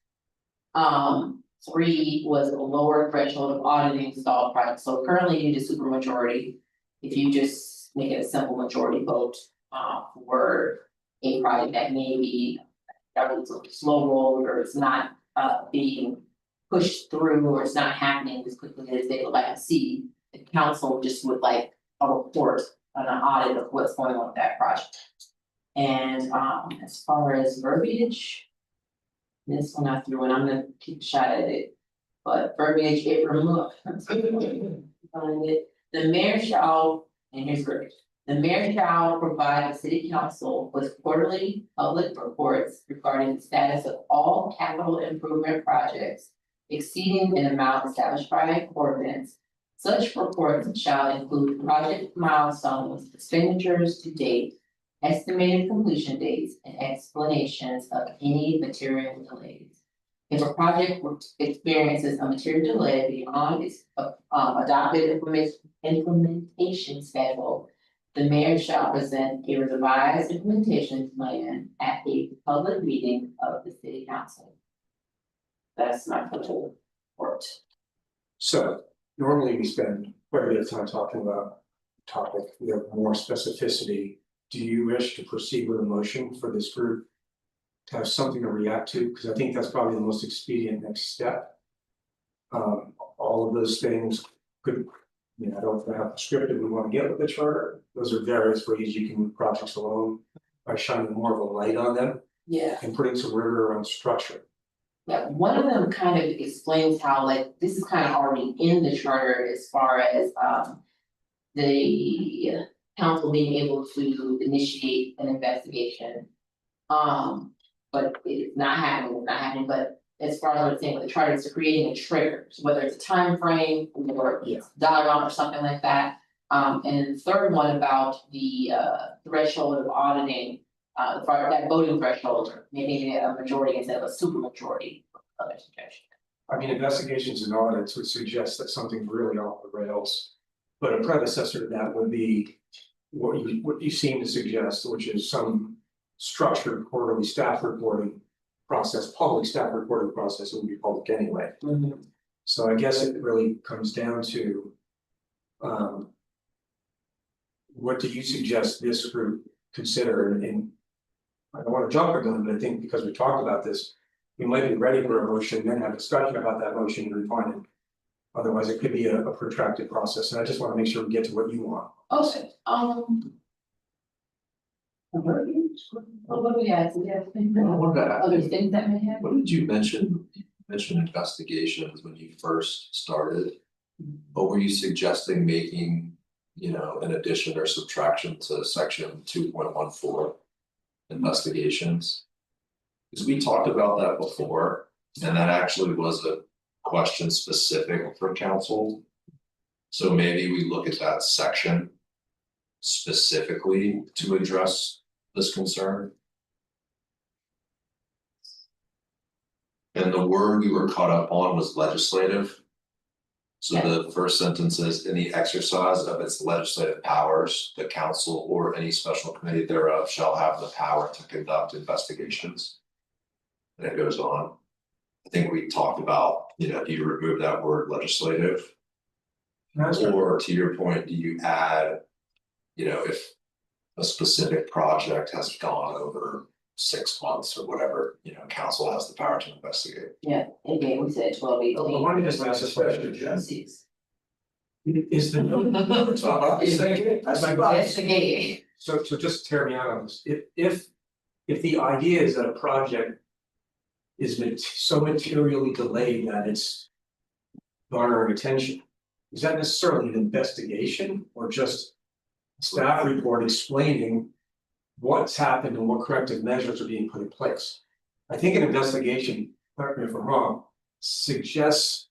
3 was a lower threshold of auditing stalled projects, so currently you do supermajority. If you just make it a simple majority vote for a project that may be slow rolled, or it's not being pushed through, or it's not happening as quickly as they would like to see, the council just would like a report, an audit of what's going on with that project. And as far as verbiage. This one I threw, and I'm gonna keep a shot at it. But verbiage, it removed. Find it. The mayor shall, and here's verbiage. The mayor shall provide the city council with quarterly public reports regarding the status of all capital improvement projects exceeding an amount established by ordinance. Such reports shall include project milestones, expenditures to date, estimated completion dates, and explanations of any material delays. If a project experiences a material delay beyond its adopted implementation schedule, the mayor shall present a revised implementation plan at a public meeting of the city council. That's my total report. So normally we spend quite a bit of time talking about the topic, we have more specificity. Do you wish to proceed with a motion for this group? To have something to react to, because I think that's probably the most expedient next step. All of those things could, I don't know how prescriptive we want to get with the charter. Those are various ways you can move projects along by shining more of a light on them Yeah. and putting some rigor around structure. Yeah, one of them kind of explains how like this is kind of already in the charter as far as the council being able to initiate an investigation. But it's not happening, but as far as what I'm saying, with the charter, it's creating a trigger, so whether it's a time frame or dollar amount or something like that. And the third one about the threshold of auditing, that voting threshold, or maybe a majority instead of a super majority. Other suggestion. I mean, investigations and audits would suggest that something's really off the rails. But a predecessor to that would be what you seem to suggest, which is some structured quarterly staff reporting process, public staff reporting process. It would be public anyway. So I guess it really comes down to what do you suggest this group consider? And I don't want to jump the gun, but I think because we talked about this, we might be ready for a motion, then have discussion about that motion and refine it. Otherwise, it could be a protracted process, and I just want to make sure we get to what you want. Okay, what do we have? We have other things that may happen? What did you mention? You mentioned investigations when you first started. But were you suggesting making, an addition or subtraction to section 2.14 investigations? Because we talked about that before, and that actually was a question specific for council. So maybe we look at that section specifically to address this concern. And the word we were caught up on was legislative. So the first sentence is, in the exercise of its legislative powers, the council or any special committee thereof shall have the power to conduct investigations. And it goes on. I think we talked about, do you remove that word legislative? Or to your point, do you add, if a specific project has gone over 6 months or whatever, council has the power to investigate. Yeah, again, we said 12, 18. I want to just ask a question, Jen. Six. Is the. Investigate. So just tear me out on this, if the idea is that a project is so materially delayed that it's garnering attention, is that necessarily an investigation or just a staff report explaining what's happened and what corrective measures are being put in place? I think an investigation, correct me if I'm wrong, suggests,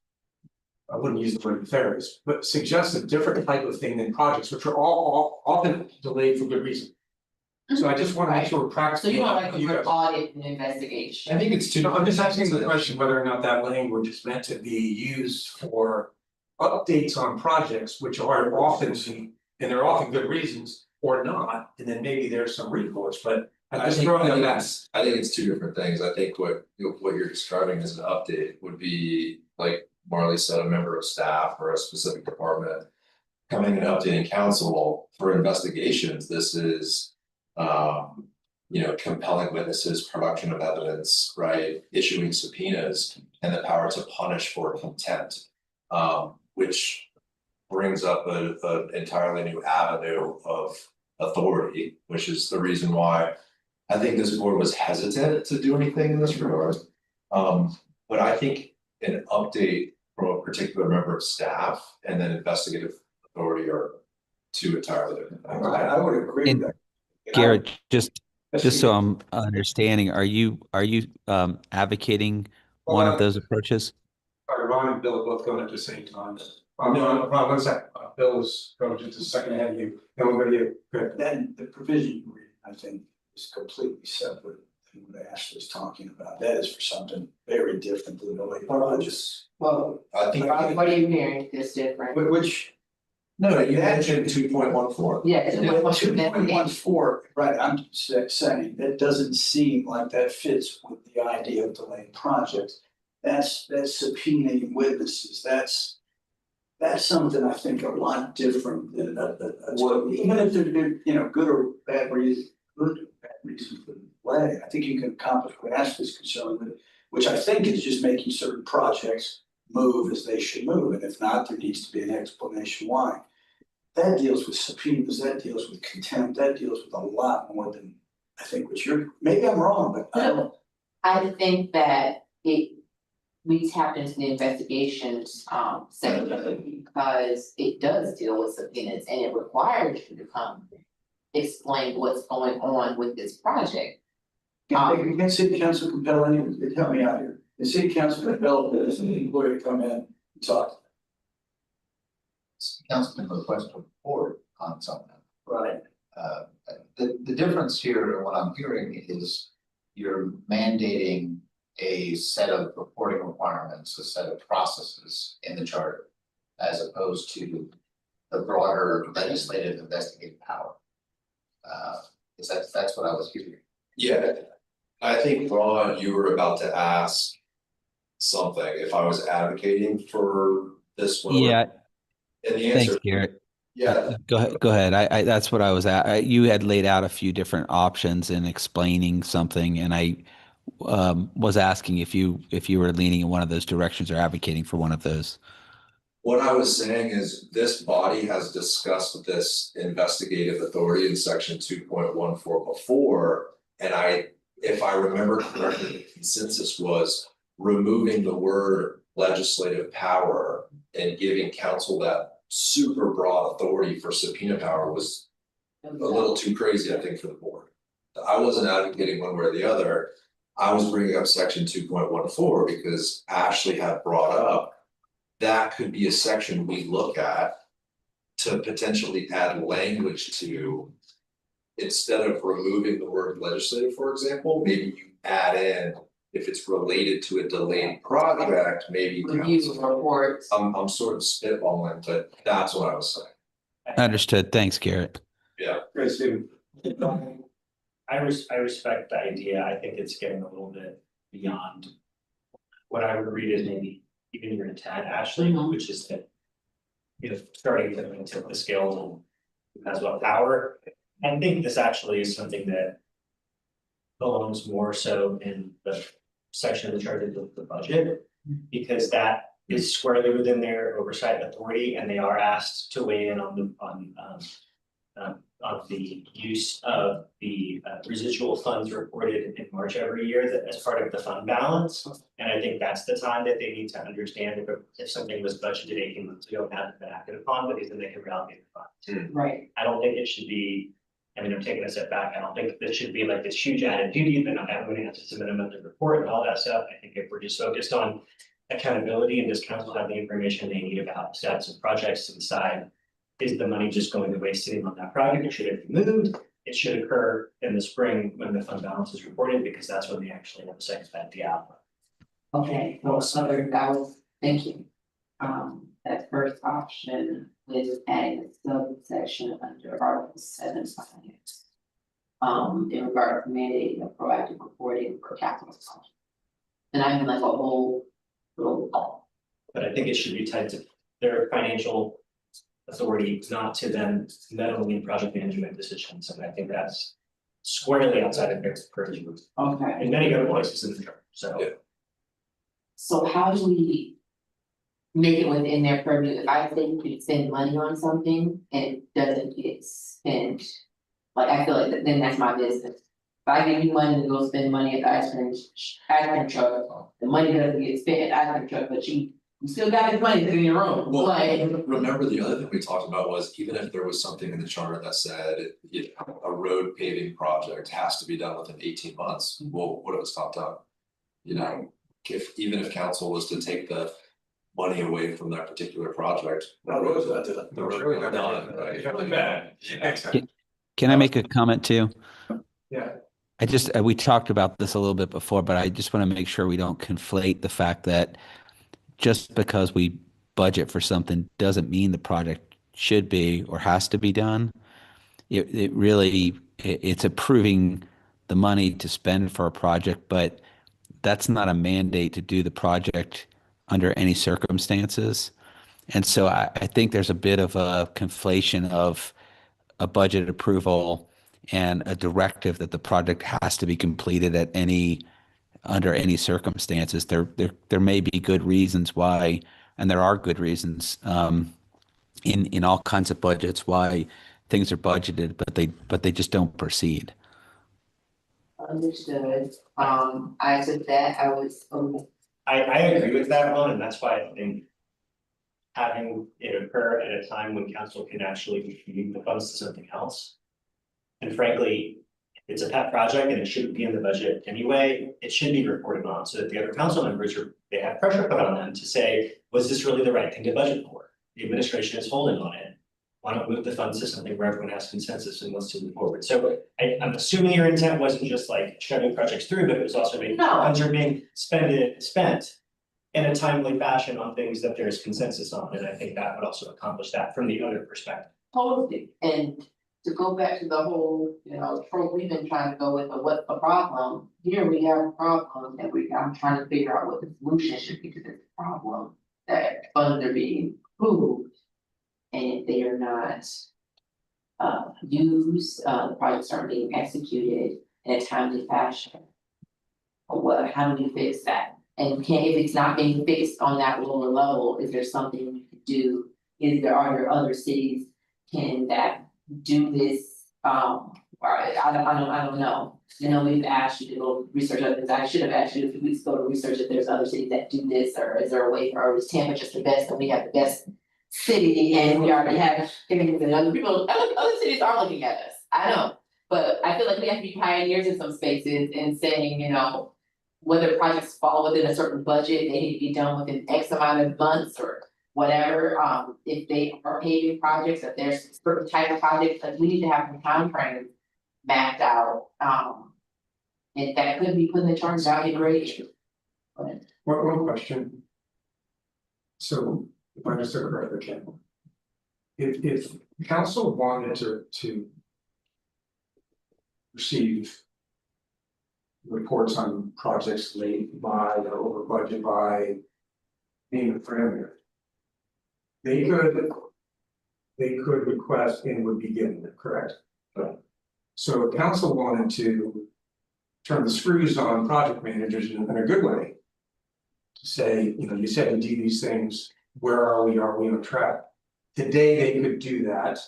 I wouldn't use the word nefarious, but suggests a different type of thing than projects, which are all often delayed for good reason. So I just want to make sure we're So practicing. you don't like the word audit and investigation? I think it's too. No, I'm just asking the question whether or not that language is meant to be used for updates on projects, which are often, and they're often good reasons, or not, and then maybe there's some recourse, but I'm I just think throwing them back. it's two different things. I think what you're describing as an update would be, like Marley said, a member of staff or a specific department coming and updating council for investigations. This is compelling witnesses, production of evidence, right? Issuing subpoenas and the power to punish for contempt, which brings up an entirely new avenue of authority, which is the reason why I think this board was hesitant to do anything in this regard. But I think an update from a particular member of staff and then investigative authority are two entirely different things. I would agree And with that. Garrett, just so I'm understanding, are you advocating one of those approaches? Sorry, Ron and Bill are both going at the same time. No, Ron, one sec, Bill is going just a second ahead of you, then we'll go to you. Good. Then the provision you read, I think, is completely separate than what Ashley's talking about. That is for something very different than the way projects. Well, I think. what are you hearing is different? Which. No, you mentioned 2.14. Yeah. 2.14, right, I'm saying, that doesn't seem like that fits with the idea of delaying projects. That's subpoenaing witnesses, that's something I think a lot different than what, even if they're, good or bad reason, for the delay. I think you can accomplish what Ashley's concerned with, which I think is just making certain projects move as they should move, and if not, there needs to be an explanation why. That deals with subpoenas, that deals with contempt, that deals with a lot more than I think what you're, maybe I'm wrong, but I don't. I think that we tapped into the investigations section because it does deal with subpoenas and it requires you to come explain what's going on with this project. Can city council compel anyone, help me out here, the city council compel this employee to come in and talk? Councilman request a report on something. Right. The difference here, and what I'm hearing is you're mandating a set of reporting requirements, a set of processes in the charter, as opposed to the broader legislative investigative power. That's what I was hearing. Yeah, I think Ron, you were about to ask something, if I was advocating for this one. Yeah. And the answer. Thanks, Garrett. Yeah. Go ahead. I that's what I was at. You had laid out a few different options in explaining something, and I was asking if you were leaning in one of those directions or advocating for one of those. What I was saying is this body has discussed this investigative authority in section 2.14 before, and if I remember correctly, the consensus was removing the word legislative power and giving council that super broad authority for subpoena power was a little too crazy, I think, for the board. I wasn't advocating one way or the other. I was bringing up section 2.14 because Ashley had brought up that could be a section we look at to potentially add language to, instead of removing the word legislative, for example, maybe you add in, if it's related to a delayed project, maybe. Review reports. I'm sort of spitballing, but that's what I was saying. Understood. Thanks, Garrett. Yeah. Great, Steve. I respect the idea. I think it's getting a little bit beyond. What I would read is maybe even your intent, Ashley, which is that. Starting to tip the scales and has what power. I think this actually is something that belongs more so in the section of the chart of the budget, because that is squarely within their oversight authority, and they are asked to weigh in on the use of the residual funds reported in March every year that as part of the fund balance. And I think that's the time that they need to understand if something was budgeted 18 months ago and hasn't been acted upon, but then they can reallocate the funds. Right. I don't think it should be, I mean, I'm taking a step back, I don't think this should be like this huge added duty that not everybody has to submit a monthly report and all that stuff. I think if we're just focused on accountability and does council have the information they need about status of projects to decide, is the money just going to waste sitting on that project, or should it be moved? It should occur in the spring when the fund balance is reported, because that's when they actually have a second at the output. Okay, well, that was, thank you. That first option is adding a subsection under Article 7 finance. In regard to mandating a proactive reporting for capital funds. And I mean like a whole little. But I think it should be tied to their financial authority, not to them meddling in project management decisions, and I think that's squarely outside of their purview. Okay. In many other places in the chart, so. Yeah. So how do we make it within their purview? If I say you can spend money on something and it doesn't get spent, like I feel like then that's my business. If I give you money to go spend money at the ice cream truck, the money doesn't get spent at the ice cream truck, but you still got this money in your room. Well, Like, remember the other thing we talked about was even if there was something in the charter that said, you know, a road paving project has to be done within 18 months, well, what if it's not done? You know, even if council was to take the money away from that particular project. The road's not done, right? Really bad. Can I make a comment too? Yeah. I just, we talked about this a little bit before, but I just want to make sure we don't conflate the fact that just because we budget for something doesn't mean the project should be or has to be done. It really, it's approving the money to spend for a project, but that's not a mandate to do the project under any circumstances. And so I think there's a bit of a conflation of a budget approval and a directive that the project has to be completed at under any circumstances. There may be good reasons why, and there are good reasons in all kinds of budgets why things are budgeted, but they just don't proceed. understood. I took that, I agree with that one, and that's why I think having it occur at a time when council can actually be feeding the funds to something else. And frankly, if it's a pet project and it shouldn't be in the budget anyway, it should be reported on so that the other council members they have pressure put on them to say, was this really the right thing to budget for? The administration is holding on it. Why not move the funds to something where everyone has consensus and wants to move forward? So I'm assuming your intent wasn't just like shoving projects through, but it was also making funds are being spent in a timely fashion on things that there's consensus on, and I think that would also accomplish that from the other perspective. totally, and to go back to the whole, trope we've been trying to go with, what's the problem? Here we have a problem that I'm trying to figure out what the solution should be to this problem, that funds are being approved. And if they are not used, the projects aren't being executed in a timely fashion. How do we fix that? And if it's not being fixed on that lower level, is there something we could do? Are there other cities that do this Or I don't know. You know, we've asked you to go research other things. I should have asked you a few weeks ago to research if there's other cities that do this, or is there a way, or is Tampa just the best and we have the best city and we already have things and other people, other cities are looking at us. I know. But I feel like we have to be pioneers in some spaces and saying, you know, whether projects fall within a certain budget, they need to be done within X amount of months or whatever. If they are paving projects, if there's certain type of projects, like we need to have the timeframe mapped out. If that could be put in the charge, that would be great. One question. So if I understood correctly, Ken. If council wanted to receive reports on projects late by or over budget by name a parameter, they could request and would be given it, correct? So if council wanted to turn the screws on project managers in a good way, to say, you know, you said you do these things, where are we on track? Today they could do that.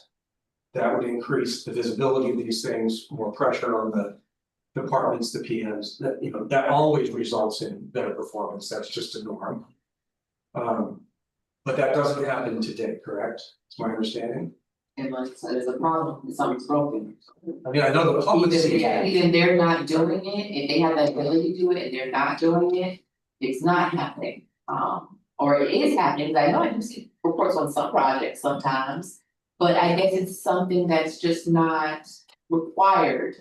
That would increase the visibility of these things, more pressure on the departments, the PMs, that, you know, that always results in better performance, that's just a norm. But that doesn't happen today, correct? That's my understanding. And like, so there's a problem, something's broken. I mean, I know the public sees that. Even they're not doing it, if they have the ability to do it and they're not doing it, it's not happening. Or it is happening, 'cause I know I do see reports on some projects sometimes. But I guess it's something that's just not required.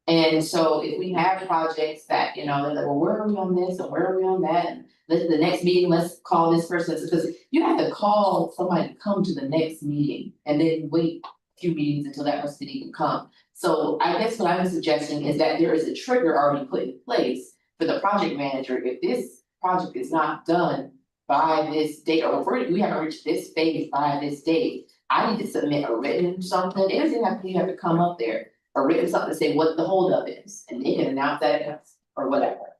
And so if we have projects that, you know, they're like, well, where are we on this and where are we on that? And the next meeting, let's call this person, because you have to call somebody to come to the next meeting and then wait a few meetings until that person can come. So I guess what I'm suggesting is that there is a trigger already put in place for the project manager. If this project is not done by this date, or if we haven't reached this phase by this date, I need to submit a written something. It doesn't have to, you have to come up there, a written something to say what the holdup is, and they can announce that or whatever.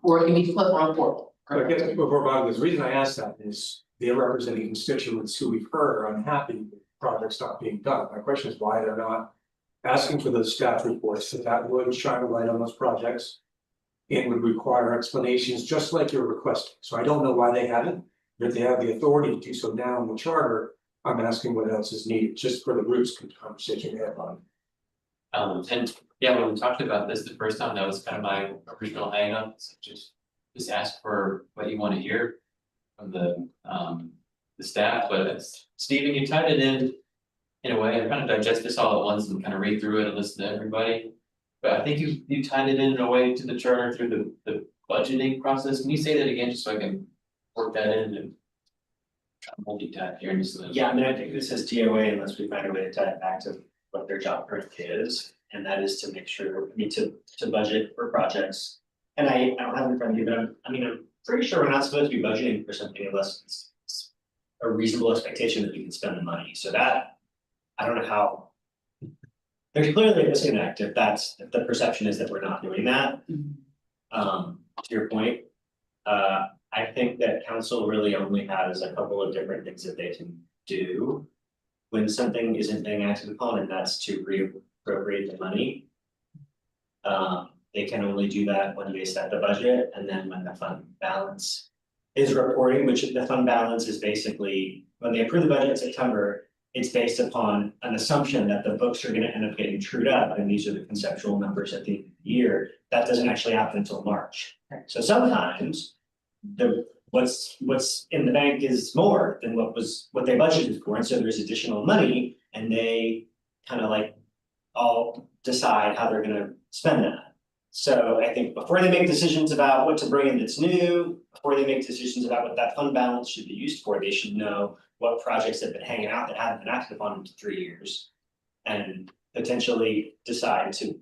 Or it can be put on portal. But I guess before Bob, the reason I asked that is they're representing constituents who we've heard are unhappy with projects not being done. My question is why they're not asking for those staff reports, that would shine a light on those projects. And would require explanations just like you're requesting. So I don't know why they haven't, but if they have the authority to do so now in the charter, I'm asking what else is needed, just for the group's conversation we had on. And yeah, when we talked about this the first time, that was kind of my original hang up, so just ask for what you want to hear from the staff, but it's, Stephen, you tied it in a way, I kind of digest this all at once and kind of read through it and listen to everybody. But I think you tied it in a way to the charter through the budgeting process. Can you say that again, just so I can work that in and try to multitask here and just. Yeah, I mean, I think this is DOA unless we find a way to tie it back to what their job currently is. And that is to make sure, I mean, to budget for projects. And I don't have it in front of you, but I'm pretty sure we're not supposed to be budgeting for something unless it's a reasonable expectation that we can spend the money. So that, I don't know how. There's clearly a disconnect if the perception is that we're not doing that. To your point, I think that council really only has a couple of different things that they can do. When something isn't being acted upon, and that's to reappropriate the money. They can only do that when they set the budget, and then when the fund balance is reporting, which the fund balance is basically, when they approve the budget in September. It's based upon an assumption that the books are gonna end up getting trued up, and these are the conceptual numbers at the end of the year. That doesn't actually happen until March. So sometimes what's in the bank is more than what they budgeted for, and so there's additional money, and they kind of like all decide how they're gonna spend that. So I think before they make decisions about what to bring in that's new, before they make decisions about what that fund balance should be used for, they should know what projects have been hanging out that haven't been acted upon in 3 years. And potentially decide to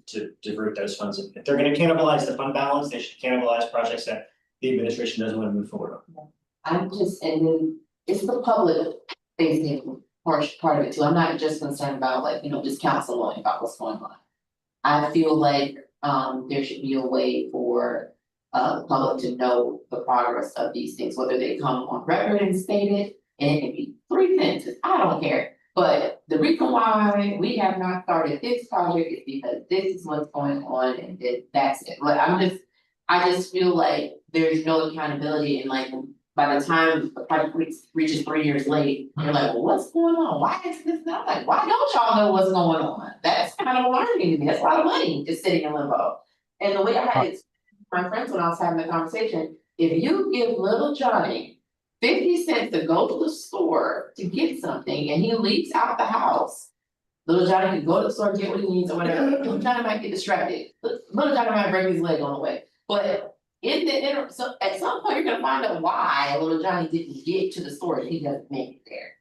divert those funds. If they're gonna cannibalize the fund balance, they should cannibalize projects that the administration doesn't want to move forward on. And then it's the public facing part of it too. I'm not just concerned about like, you know, just council knowing about what's going on. I feel like there should be a way for the public to know the progress of these things, whether they come on record and state it, and it can be 3 sentences, I don't care. But the reason why we have not started this project is because this is what's going on and that's it. But I just feel like there's no accountability and like by the time the project reaches 3 years late, you're like, well, what's going on? Why is this not like, why don't y'all know what's going on? That's kind of alarming to me. That's a lot of money just sitting in limbo. And the way I had it, to my friends when I was having the conversation, if you give little Johnny 50 cents to go to the store to get something and he leaves out the house, little Johnny can go to the store, get what he needs or whatever. Little Johnny might get distracted. Little Johnny might break his leg on the way. But in the interim, so at some point you're gonna find out why little Johnny didn't get to the store and he doesn't make it there.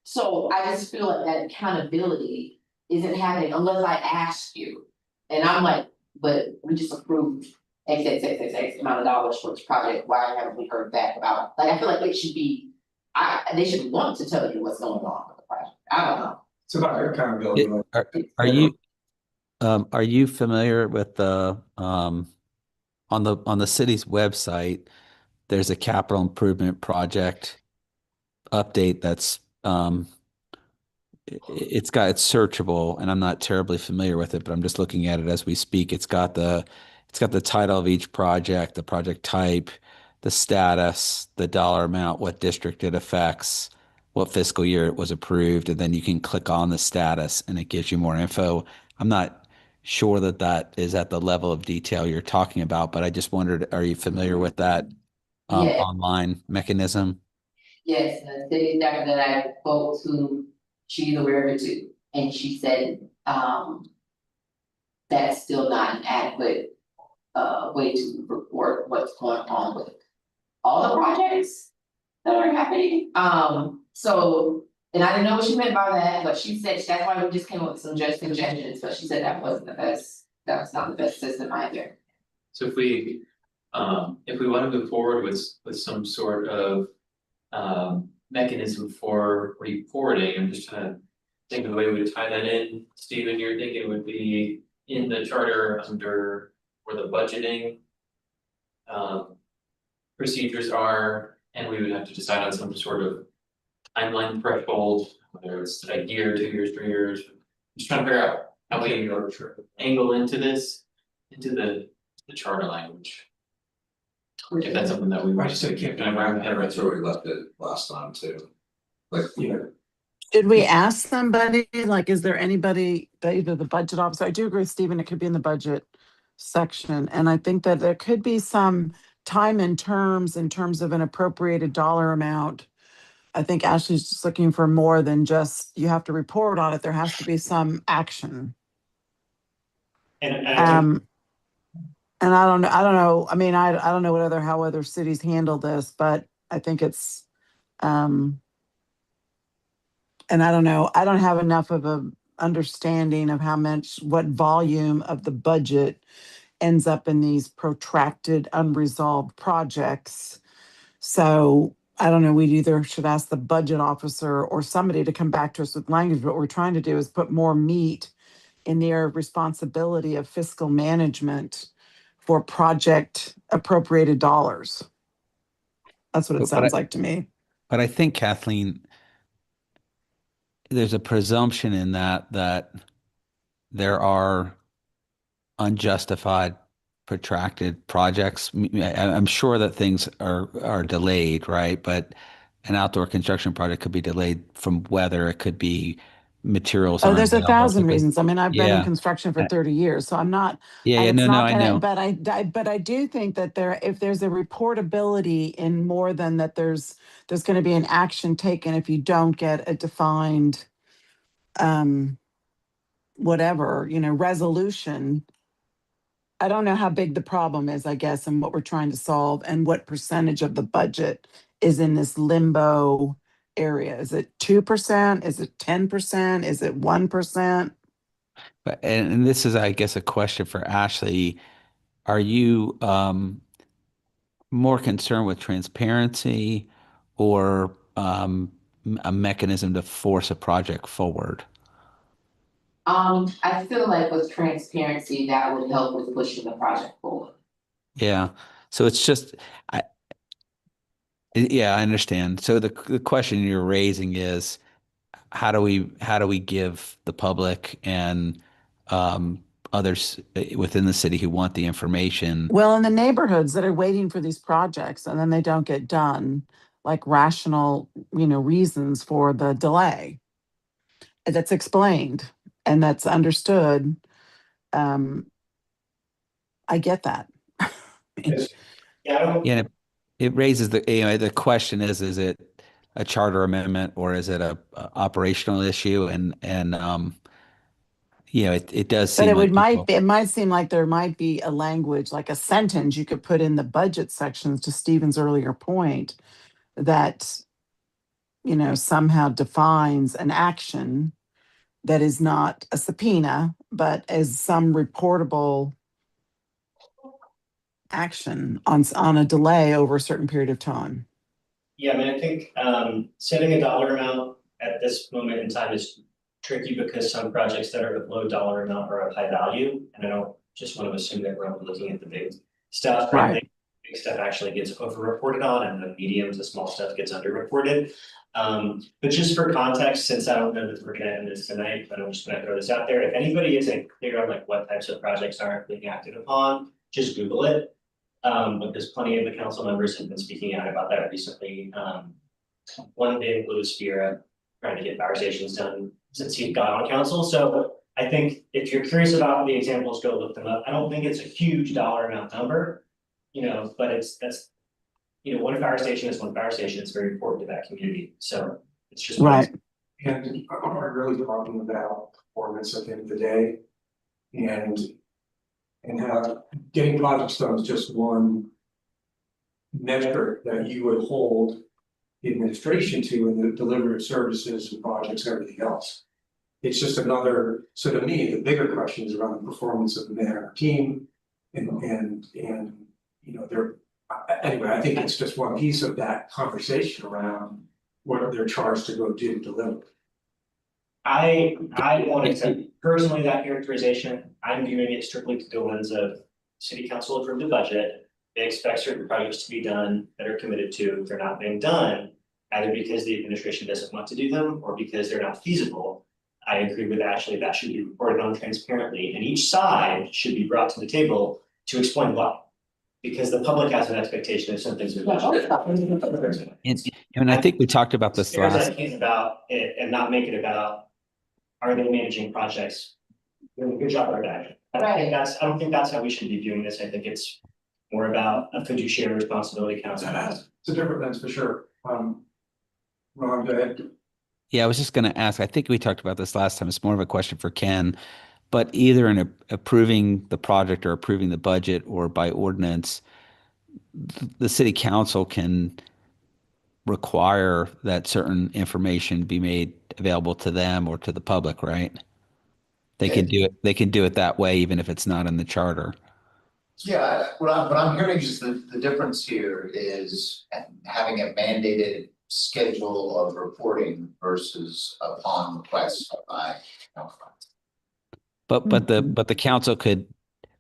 So I just feel like that accountability isn't happening unless I ask you. And I'm like, but we just approved X amount of dollars for this project, why haven't we heard back about it? Like, I feel like they should be, they should want to tell you what's going on with the project, I don't know. It's about accountability. Are you familiar with the on the city's website, there's a capital improvement project update that's it's searchable, and I'm not terribly familiar with it, but I'm just looking at it as we speak. It's got the title of each project, the project type, the status, the dollar amount, what district it affects, what fiscal year it was approved, and then you can click on the status and it gives you more info. I'm not sure that is at the level of detail you're talking about, but I just wondered, are you familiar with that Yes. online mechanism? Yes, the city staff that I spoke to, she's aware of it too, and she said, that's still not an adequate way to report what's going on with all the projects that are happening. So, and I didn't know what she meant by that, but she said that's why we just came up with some suggestions, but she said that wasn't the best, that was not the best system either. So if we want to move forward with some sort of mechanism for reporting, I'm just trying to think of the way we would tie that in. Stephen, you're thinking it would be in the charter under where the budgeting procedures are, and we would have to decide on some sort of timeline threshold, whether it's a year, 2 years, 3 years. Just trying to figure out how we angle into this, into the charter language. If that's something that we I just said it can't be around that. That's where we left it last time too. Like, Should we ask somebody, like, is there anybody, either the budget officer, I do agree with Stephen, it could be in the budget section. And I think that there could be some time and terms in terms of an appropriated dollar amount. I think Ashley's just looking for more than just, you have to report on it. There has to be some action. And And I don't know. I mean, I don't know how other cities handle this, but I think it's, and I don't know. I don't have enough of a understanding of what volume of the budget ends up in these protracted, unresolved projects. So I don't know. We either should ask the budget officer or somebody to come back to us with language. What we're trying to do is put more meat in their responsibility of fiscal management for project appropriated dollars. That's what it sounds like to me. But I think, Kathleen, there's a presumption in that there are unjustified, protracted projects. I'm sure that things are delayed, right? But an outdoor construction project could be delayed from weather. It could be materials. Oh, there's unavailable. 1,000 reasons. I mean, I've been in Yeah. construction for 30 years, so I'm not. Yeah, and yeah, it's no, not I know. But I do think that if there's a reportability in more than that, there's going to be an action taken if you don't get a defined, whatever, resolution. I don't know how big the problem is, I guess, and what we're trying to solve, and what percentage of the budget is in this limbo area. Is it 2%? Is it 10%? Is it 1%? And this is, I guess, a question for Ashley. Are you more concerned with transparency or a mechanism to force a project forward? I feel like with transparency, that would help with pushing the project forward. Yeah. So it's just, I understand. So the question you're raising is, how do we give the public and others within the city who want the information? Well, in the neighborhoods that are waiting for these projects and then they don't get done, like rational, reasons for the delay. That's explained and that's understood. I get that. Yeah, I don't, Yeah, it raises the question is it a charter amendment or is it a operational issue? And it does But seem like it might seem like there might be a language, like a sentence you could put in the budget sections, to Stephen's earlier point, that, somehow defines an action that is not a subpoena, but as some reportable action on a delay over a certain period of time. yeah, I mean, I think setting a dollar amount at this moment in time is tricky because some projects that are of low dollar amount are of high value. And I don't just want to assume that we're only looking at the big stuff. Right. I think big stuff actually gets over-reported on and the medium to small stuff gets under-reported. But just for context, since I don't know that we're gonna end this tonight, but I'm just gonna throw this out there. If anybody isn't clear on like what types of projects aren't being acted upon, just Google it. Because plenty of the council members have been speaking out about that recently. One big include Spira trying to get power stations done since he got on council. So I think if you're curious about the examples, go look them up. I don't think it's a huge dollar amount number, but that's one fire station is one fire station. It's very important to that community. So it's just right. And I'm really talking about performance at the end of the day. And how getting projects done is just one measure that you would hold the administration to in the delivery of services and projects and everything else. It's just another, so to me, the bigger question is around the performance of the mayor team and they're, anyway, I think it's just one piece of that conversation around what they're charged to go do deliver. I wanted to personally that characterization, I'm viewing it strictly through the lens of city council approved the budget. They expect certain projects to be done that are committed to, if they're not being done, either because the administration doesn't want to do them or because they're not feasible. I agree with Ashley, that should be reported on transparently and each side should be brought to the table to explain why. Because the public has an expectation of some things. And I think we talked about this last. It's about it and not make it about, are they managing projects? Doing a good job or not? I don't think that's how we should be viewing this. I think it's more about a fiduciary responsibility council. It's a different lens for sure. Ron, go ahead. Yeah, I was just going to ask, I think we talked about this last time. It's more of a question for Ken, but either in approving the project or approving the budget or by ordinance, the city council can require that certain information be made available to them or to the public, right? They can do it. They can do it that way, even if it's not in the charter. Yeah, what I'm hearing is the difference here is having a mandated schedule of reporting versus upon request by council. But the council could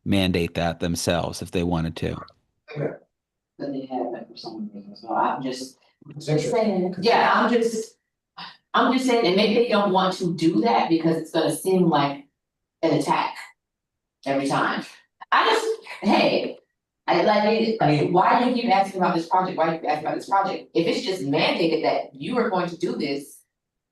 mandate that themselves if they wanted to. But they have it for some reason, so I'm just saying, yeah, I'm just saying, and maybe they don't want to do that because it's gonna seem like an attack every time. Hey, why do you keep asking about this project? Why do you keep asking about this project? If it's just mandated that you are going to do this,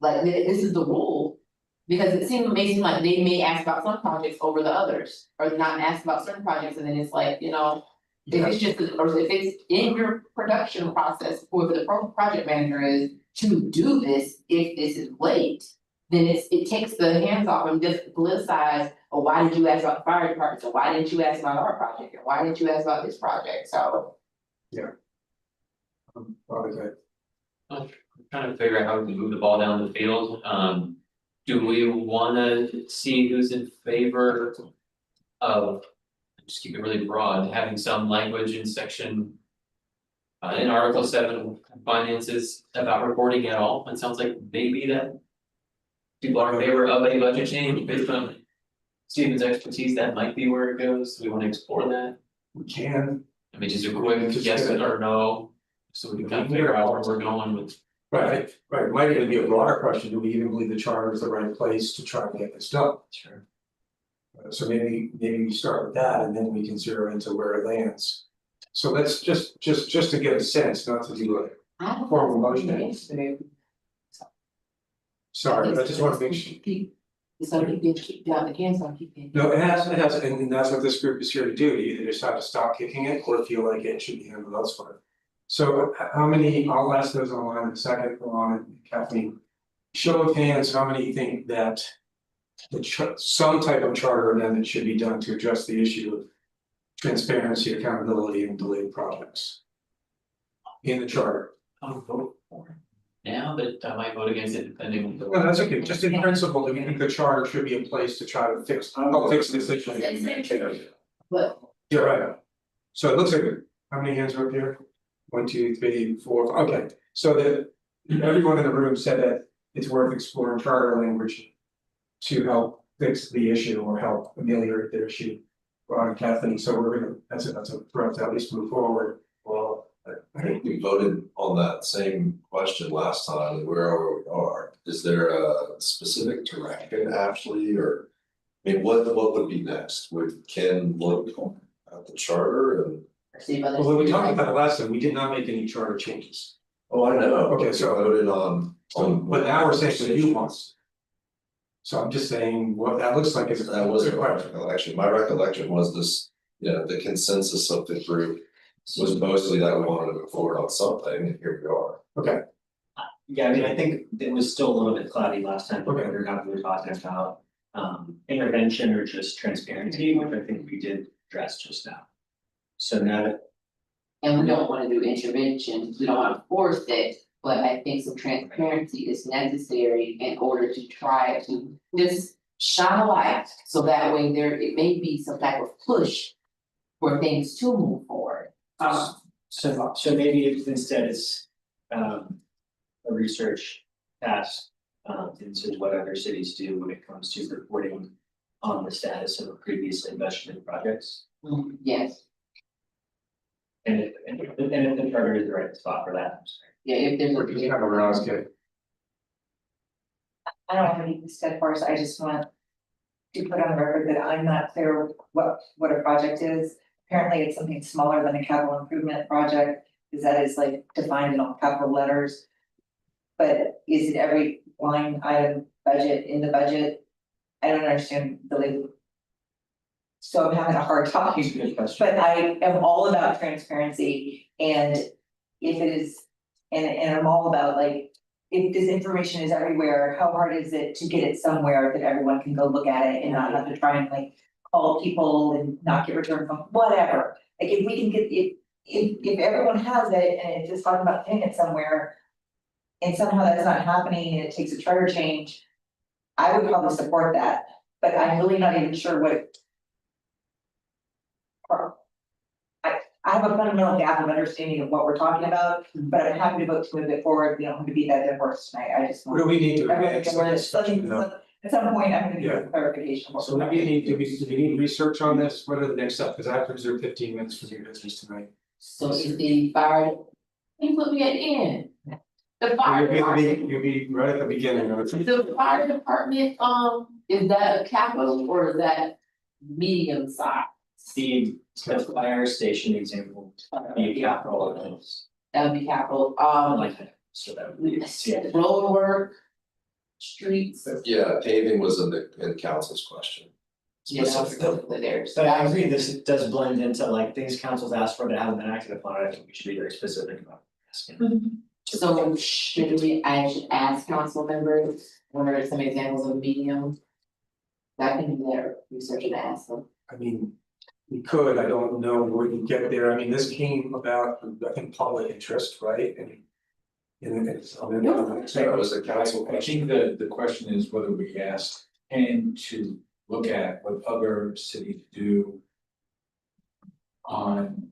like this is the rule. Because it may seem like they may ask about some projects over the others, or not ask about certain projects, and then it's like, if it's just, or if it's in your production process, whoever the project manager is to do this, if this is late, then it takes the hands off and just politicize, or why did you ask about the fire department, or why didn't you ask about our project, or why didn't you ask about this project, so. Yeah. I'm trying to figure out how we can move the ball down the field, do we wanna see who's in favor of, just keep it really broad, having some language in section in Article 7 finances about reporting at all? It sounds like maybe that people are in favor of a budget change based on Stephen's expertise. That might be where it goes. Do we want to explore that? We can. I mean, just a quick yes or no, so we can kind of figure out where we're going with Right, right, it might even be a broader question, do we even believe the charter is the right place to try to get this done? Sure. So maybe we start with that and then we can zero into where it lands. So let's just to get a sense, not to do a formal motion. Sorry, I just want to make sure. So you can keep down the cancer, keep it. No, it has, and that's what this group is here to do, to either decide to stop kicking it or feel like it should be handled elsewhere. So how many, I'll ask those online in a second, Ron and Kathleen. Show of hands, how many think that some type of charter amendment should be done to address the issue of transparency, accountability, and delayed projects in the charter? I'll vote for it now, but I might vote against it depending on the. No, that's okay, just in principle, do we think the charter should be a place to try to help fix this issue? But Yeah, right. So it looks like, how many hands are up here? 1, 2, 3, 4, okay, so that everyone in the room said that it's worth exploring charter language to help fix the issue or help ameliorate the issue. Ron and Kathleen, so we're gonna, that's a for us to at least move forward. Well, I think we voted on that same question last time, and where are, is there a specific direction actually, or? I mean, what would be next? Would Ken look at the charter and? see about Well, when we talked about it last time, we did not make any charter changes. Oh, I know. Okay, so- Voted on. But now we're saying the new ones. So I'm just saying what that looks like is. That wasn't my recollection. My recollection was this, you know, the consensus of the group was mostly that we wanted to move forward on something, and here we are. Okay, Yeah, I mean, I think it was still a little bit cloudy last time, Okay. whether or not we were talking about intervention or just transparency, which I think we did address just now. So now that, And we don't wanna do intervention, we don't wanna force it, but I think some transparency is necessary in order to try to just shine a light. So that way it may be some type of push for things to move forward. so maybe if instead it's a research task into what other cities do when it comes to reporting on the status of previously budgeted projects. Yes, And if the charter is the right spot for that, I'm sorry. yeah, if there's we're just kind of where I was getting. I don't have anything said for us, I just want to put on record that I'm not clear what a project is. Apparently, it's something smaller than a capital improvement project, because that is like defined in all capital letters. But is it every line item budget in the budget? I don't understand the legal. So I'm having a hard time. It's a good question. But I am all about transparency, and if it is, and I'm all about like, if this information is everywhere, how hard is it to get it somewhere that everyone can go look at it and not have to try and like call people and not get return from, whatever. Like if we can get, if everyone has it and it's just talking about putting it somewhere, and somehow that's not happening and it takes a charter change, I would probably support that, but I'm really not even sure what. I have a fundamental gap of understanding of what we're talking about, but I'm happy to vote to move it forward, we don't have to beat that dead horse tonight, I just What do want. we need to Everyone advance? can learn this, at some point, I'm gonna Yeah. get clarification. So maybe you need, do we need research on this? What are the next steps? Because I have to reserve 15 minutes for your business tonight. So is the fire, you put me at the end. The fire department, You'll be right at the beginning of it. the fire department, is that a capital or is that medium size? The fire station example, the capital items, That would be capital, like that, so that would be. Yeah. road work, streets. Yeah, paving was in council's question. You know, Specifically. so there's. But I agree, this does blend into like things councils asked for that haven't been acted upon, I think we should be very specific about asking. So I should ask council members, what are some examples of medium? That can be their research and ask them. I mean, we could, I don't know where you get there. I mean, this came about, I think, public interest, right? And it's. So it was a council I question. think the question is whether we ask Ken to look at what other cities do on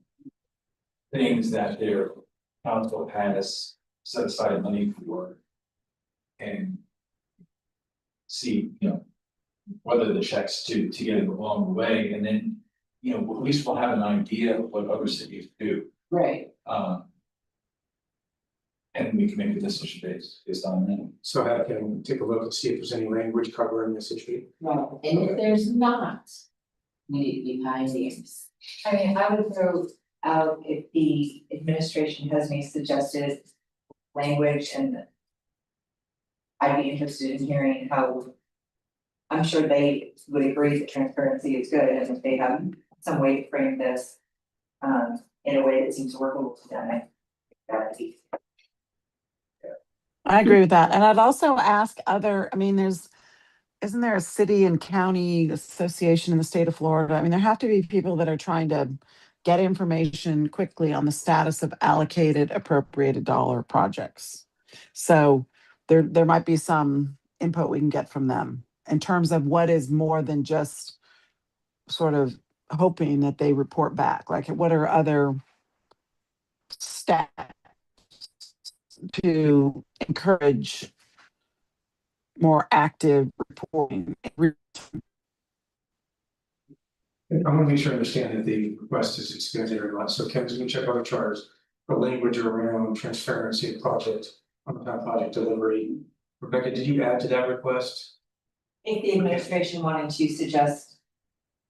things that their council has set aside money for. And see, you know, whether the checks to get it along the way, and then, you know, at least we'll have an idea of what other cities do. Right. And we can make a decision based on that. So I can take a look and see if there's any language covering this issue. Right, and if there's not, we need to be pioneers. I mean, I would throw out if the administration has any suggested language and I'd be interested in hearing how. I'm sure they would agree that transparency is good, and if they have some way to frame this in a way that seems workable to them, that'd be. I agree with that. And I'd also ask isn't there a city and county association in the state of Florida? I mean, there have to be people that are trying to get information quickly on the status of allocated appropriated dollar projects. So there might be some input we can get from them in terms of what is more than just sort of hoping that they report back. Like, what are other steps to encourage more active reporting? I want to make sure I understand that the request is expanded or not. So Ken's gonna check other charters, the language around transparency of project, on time project delivery. Rebecca, did you add to that request? If the administration wanted to suggest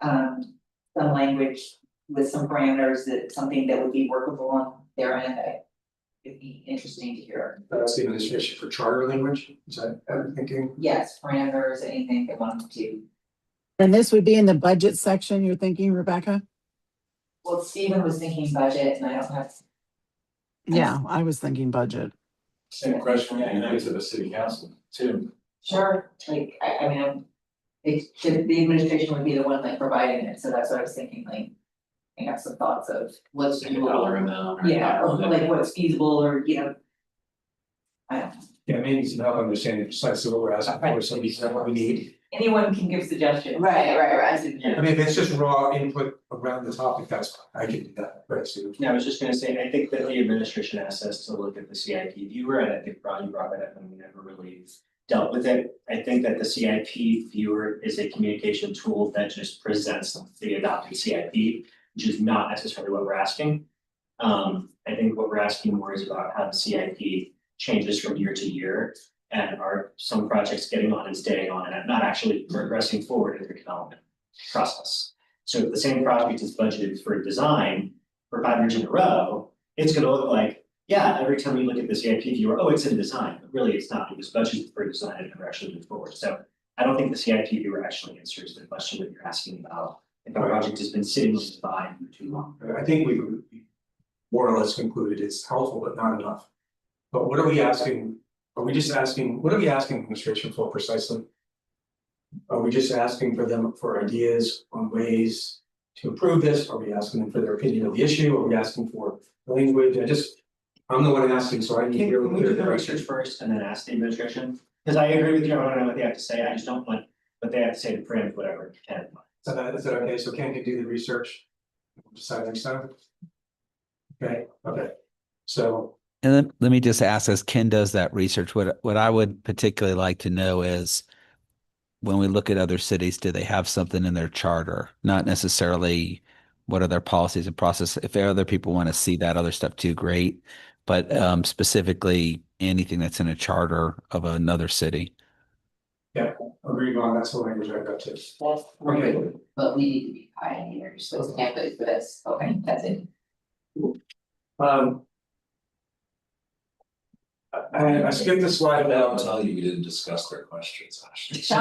some language with some parameters, that something that would be workable on their end, it'd be interesting to hear. That's the administration for charter language, is that I'm thinking? Yes, parameters, anything they wanted to. And this would be in the budget section, you're thinking, Rebecca? Well, Stephen was thinking budget and I don't have. Yeah, I was thinking budget. Same question, to the city council too. Sure, like, I mean, the administration would be the one like providing it, so that's what I was thinking, like. I have some thoughts of what's Like a dollar amount. or- yeah, or like what's feasible or, you know. I don't know, Yeah, maybe some help understanding precisely what we're asking for, so we know what we need. anyone can give suggestions. Right. I mean, if it's just raw input around the topic, that's fine, I can do that, right, Steve? Yeah, I was just gonna say, I think that the administration asked us to look at the CIP viewer, and I think Ron, you brought that up and we never really dealt with it. I think that the CIP viewer is a communication tool that just presents the adopted CIP, which is not necessarily what we're asking. I think what we're asking more is about how the CIP changes from year to year. And are some projects getting on and staying on and not actually progressing forward in their development process. So if the same project is budgeted for design for 5 years in a row, it's gonna look like, yeah, every time you look at the CIP viewer, oh, it's in design, but really it's not, because budgeted for design and never actually moved forward. So I don't think the CIP viewer actually answers the question that you're asking about if a project has been sitting on design for too long. I think we more or less concluded it's helpful, but not enough. But what are we asking? Are we just asking, what are we asking administration for precisely? Are we just asking for them for ideas on ways to improve this? Are we asking them for their opinion of the issue? Are we asking for language? I'm the one asking, so I need to Can hear. we do the research first and then ask the administration? Because I agree with you, I wanna know what they have to say, I just don't want what they have to say to print whatever Ken wants. Is that okay? So Ken can do the research? We'll decide next time? Okay, so. And then let me just ask, as Ken does that research, what I would particularly like to know is when we look at other cities, do they have something in their charter? Not necessarily what are their policies and process. If other people want to see that other stuff too, great. But specifically anything that's in a charter of another city. Yeah, agree on that's the language I got to. That's Okay. But we need to be pioneers, so we can't wait for this, okay, that's it. I skipped the slide I'll about. tell you, we didn't discuss their questions, actually. So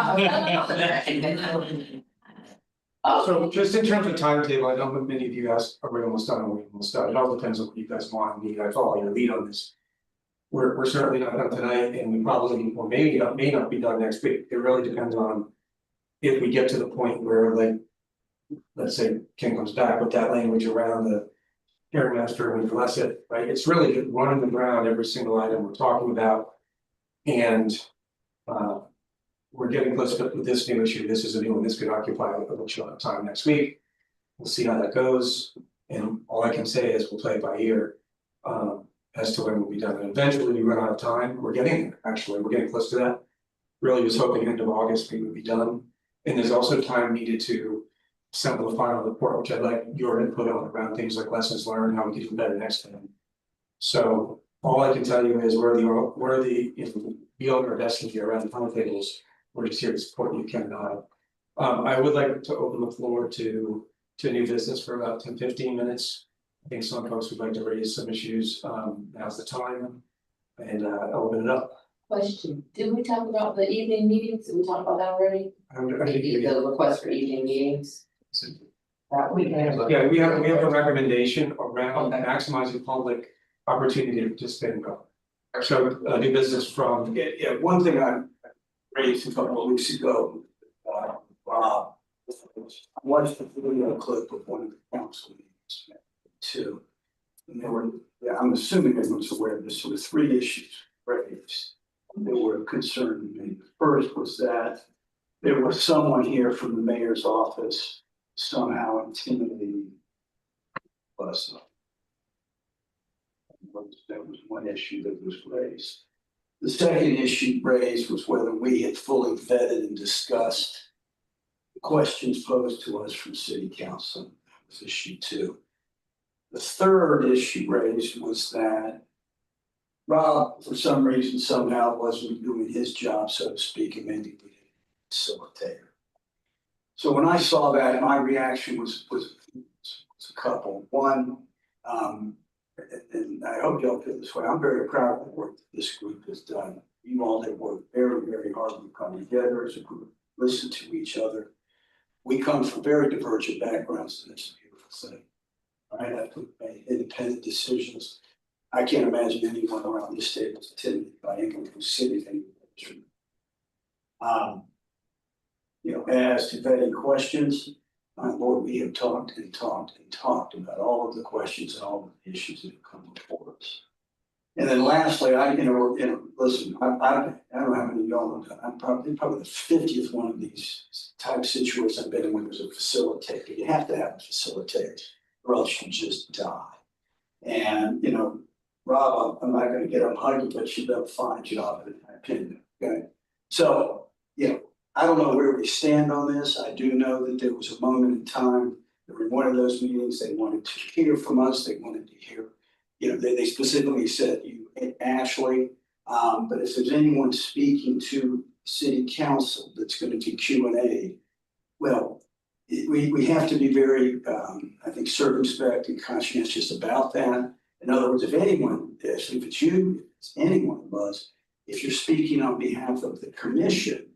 just in terms of timetable, I know many of you asked, are we almost done, are we almost done? It all depends on what you guys want, and I follow your lead on this. We're certainly not done tonight, and we probably, or maybe may not be done next week. It really depends on if we get to the point where, like, let's say Ken comes back with that language around the hearing master and we bless it, right? It's really running the ground every single item we're talking about. And we're getting close to with this new issue. This is a new one. This could occupy a bunch of time next week. We'll see how that goes. And all I can say is we'll play it by ear as to when we'll be done. And eventually we run out of time. We're getting there, actually. We're getting close to that. Really was hoping end of August we would be done. And there's also time needed to assemble the final report, which I'd like your input on around things like lessons learned, how we can do better next time. So All I can tell you is the owner destined here around the phone tables, we're just here to support you, Ken and I. I would like to open the floor to new business for about 10-15 minutes. I think some folks would like to raise some issues, now's the time, and open it up. Question, did we talk about the evening meetings? Did we talk about that already? The request for evening meetings? We can. Yeah, we have a recommendation around maximizing public opportunity to participate in government. So new business from, Yeah, one thing I raised a couple of weeks ago, Rob, I watched the video clip of one of the council meetings too. And there were, I'm assuming everyone's aware of this, there were 3 issues raised that were concerning me. The first was that there was someone here from the mayor's office somehow intimidating us. That was one issue that was raised. The second issue raised was whether we had fully vetted and discussed the questions posed to us from city council. That was issue 2. The third issue raised was that Rob, for some reason, somehow wasn't doing his job, so to speak, and maybe we didn't facilitate her. So when I saw that, my reaction was a couple. One, and I hope y'all feel this way, I'm very proud of the work that this group has done. You all have worked very, very hard to come together as a group, listen to each other. We come from very divergent backgrounds, and it's a beautiful thing. Right, I made independent decisions. I can't imagine anyone around this table is intimidated by anyone who's sitting in the as to vetting questions, my Lord, we have talked and talked and talked about all of the questions and all of the issues that have come before us. And then lastly, listen, I don't know how many of y'all have done. I'm probably the 50th one of these type situations I've been in when there's a facilitator. You have to have a facilitator, or else you just die. And Rob, I'm not going to get up hugging, but you've done a fine job in my opinion. Okay, so I don't know where we stand on this. I do know that there was a moment in time that in one of those meetings they wanted to hear from us. They wanted to hear, they specifically said you and Ashley. But if there's anyone speaking to city council that's going to be Q&A, well, we have to be very, I think, circumspect and conscientious about that. In other words, if anyone, if it's you, if it's anyone of us, if you're speaking on behalf of the commission,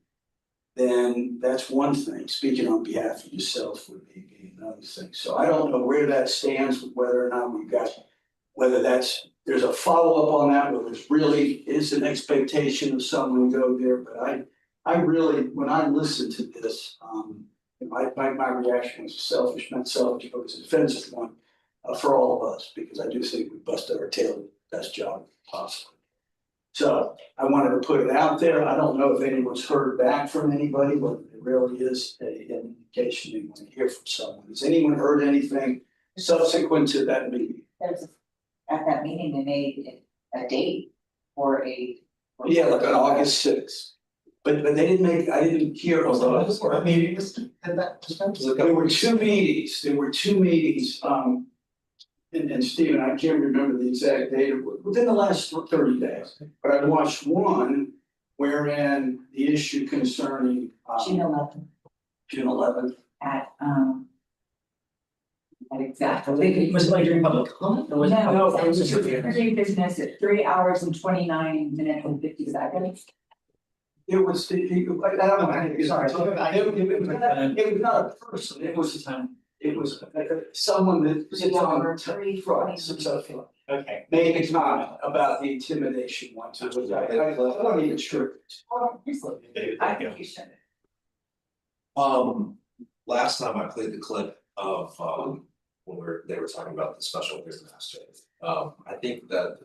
then that's one thing. Speaking on behalf of yourself would be another thing. So I don't know where that stands, whether or not there's a follow-up on that, whether there's really is an expectation of someone to go there. But I really, when I listened to this, my reaction was selfish, not selfish, but it was a defensive one for all of us, because I do think we busted our tail the best job possible. So I wanted to put it out there. I don't know if anyone's heard back from anybody, but it really is an indication they want to hear from someone. Has anyone heard anything subsequent to that meeting? At that meeting, they made a date for a. Yeah, like on August 6th. But they didn't make, I didn't hear. There were 2 meetings. And Stephen, I can't remember the exact date, within the last 30 days, but I watched one wherein the issue concerning. June 11th. June 11th. At exactly. Was it like during public comment? Or was it? No, it was during business at 3 hours and 29 minutes and 50 seconds. It was, I don't know, sorry, it was not a person, it was someone that was on front, Okay. made a comment about the intimidation one time. I don't even sure. I think you should. Last time I played the clip of when they were talking about the special master. I think that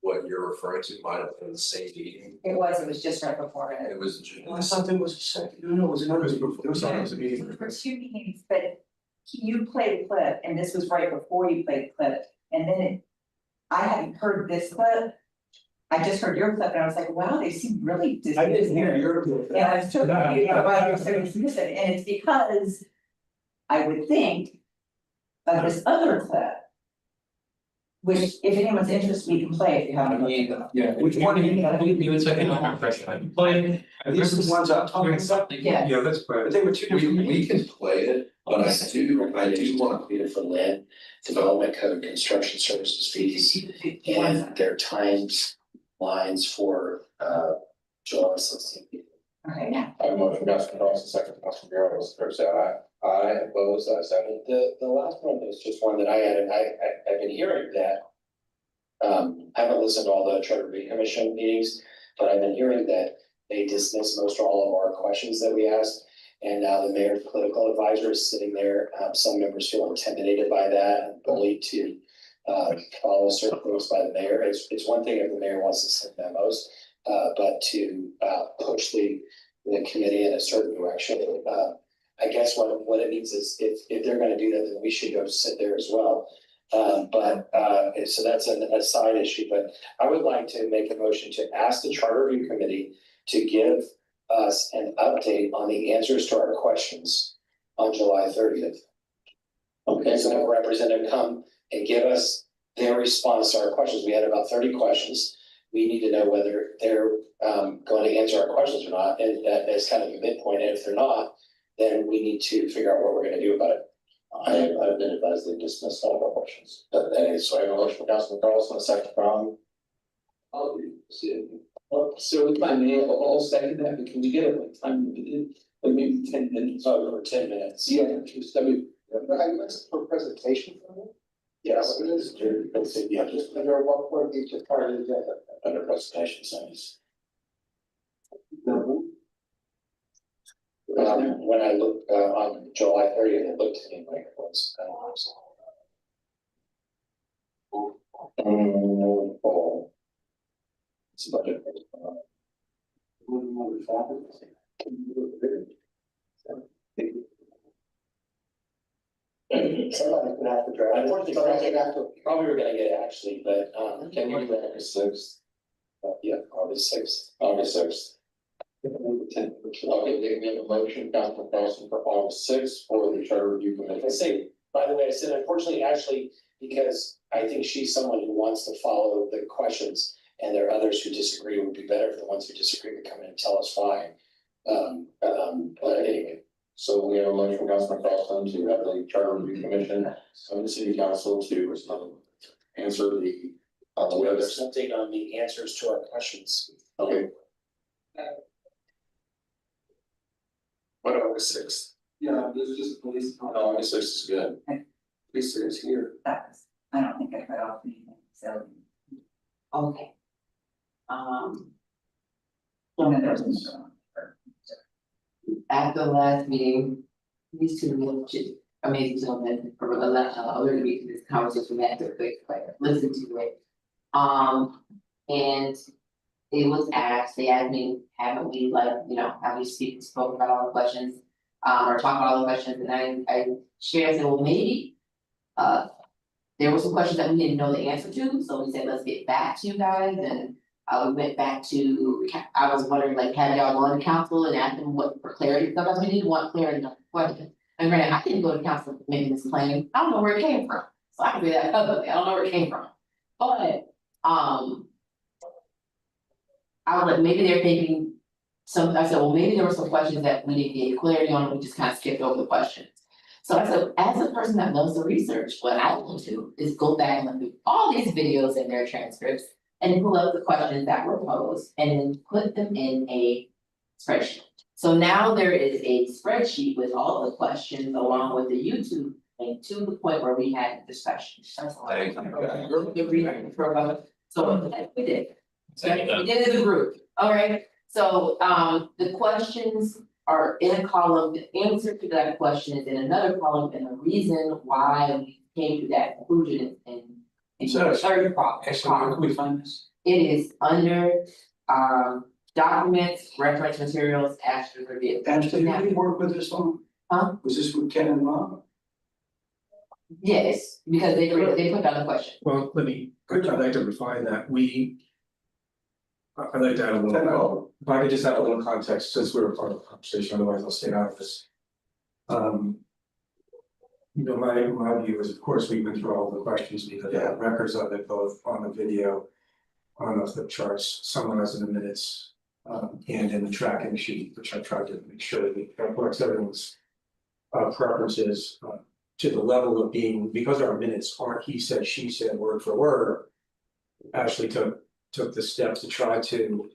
what you're referring to might have been the same meeting. It was just right before it. It was June. I thought there was a second, no, it was another. There was a meeting. There were 2 meetings, but you played a clip, and this was right before you played the clip, and then I hadn't heard this clip. I just heard your clip, and I was like, wow, they seem really dismissive. I didn't hear your clip. And I was so confused about you're so dismissive, and it's because I would think of this other clip Which, if anyone's interested, we can play if you have. Yeah, which one do you would second on impression? Play. These are the ones I'm talking about, Yeah. Yeah, that's fair. but they were two different. We can play it, but I do want to Be it for land development code, construction services fees, and their times lines for July 16th. Okay, yeah. I have a motion, Councilman Cross, second, Councilman Bureau, all those in favor say aye. Aye, opposed, ayes have it. The last one is just one that I had, and I've been hearing that. I haven't listened to all the charter review commission meetings, but I've been hearing that they dismiss most or all of our questions that we asked. And now the mayor's political advisor is sitting there. Some members feel intimidated by that and bullied to follow certain things by the mayor. It's one thing if the mayor wants to send memos, but to push the committee in a certain direction. I guess what it means is if they're gonna do that, then we should go sit there as well. So that's a side issue, but I would like to make a motion to ask the charter review committee to give us an update on the answers to our questions on July 30th. Okay, so have a representative come and give us their response to our questions. We had about 30 questions. We need to know whether they're going to answer our questions or not, and that is kind of a midpoint, and if they're not, then we need to figure out what we're gonna do about it. I've been advised they dismissed all of our questions, but so I have a motion from Councilman Carlson, a second from. So if I may, I'll second that, but can we get it like time, maybe 10 minutes, or 10 minutes? Yeah, just, I mean, I missed for presentation from you. Yes, it is, yeah, just under what point each part of the under presentation sentence. When I looked on July 30th, it looked to me like it was. It's a budget. Somebody could have to draft. Unfortunately, probably we're gonna get it actually, but can we do that August 6th? Yeah, August 6th. August 6th. Okay, they make a motion, Councilman Carlson, for August 6th for the charter review committee. I say, by the way, I said unfortunately, actually, because I think she's someone who wants to follow the questions. And there are others who disagree. It would be better if the ones who disagree would come in and tell us why. But anyway. So we have a motion from Councilman Carlson to have the charter review commission come to city council to answer the. There's something on the answers to our questions. Okay. What August 6th? Yeah, this is just police. August 6th is good. Police is here. I don't think I cut off anything, so. Okay. And then there's. At the last meeting, these two amazing gentlemen alerted me to this conversation, we had to listen to it. And it was asked, they asked me, haven't we have we spoken about all the questions? Or talked about all the questions, and I shared, I said, well, maybe. There were some questions that we didn't know the answer to, so we said, let's get back to you guys, and we went back to, I was wondering, like, have y'all gone to council and asked them what for clarity, sometimes we didn't want clarity on the question. And granted, I didn't go to council making this claim, I don't know where it came from, so I can say that publicly, I don't know where it came from. But, I was like, maybe they're thinking, I said, well, maybe there were some questions that we didn't get clarity on, and we just kind of skipped over the questions. So I said, as a person that loves the research, what I will do is go back and look through all these videos and their transcripts and pull up the questions that were posed and then put them in a spreadsheet. So now there is a spreadsheet with all the questions along with the YouTube link to the point where we had a discussion. So what we did. We did as a group, all right? So the questions are in a column, the answer to that question is in another column, and the reason why we came to that conclusion in So, third column. Actually, where can we find this? It is under documents, reference materials, Ashton review. And did you work with this one? Huh? Was this with Ken and Rob? Yes, because they put down the question. Well, I'd like to refine that, I'd like to add a little, if I could just add a little context, since we were part of the conversation, otherwise I'll stay out of this. You know, my view is, of course, we've been through all the questions because I have records of it, both on the video, on the flip charts, some of us in the minutes, and in the tracking sheet, which I tried to make sure that we reflects everyone's preferences, to the level of being, because our minutes aren't he said, she said, word for word. Actually took the steps to try to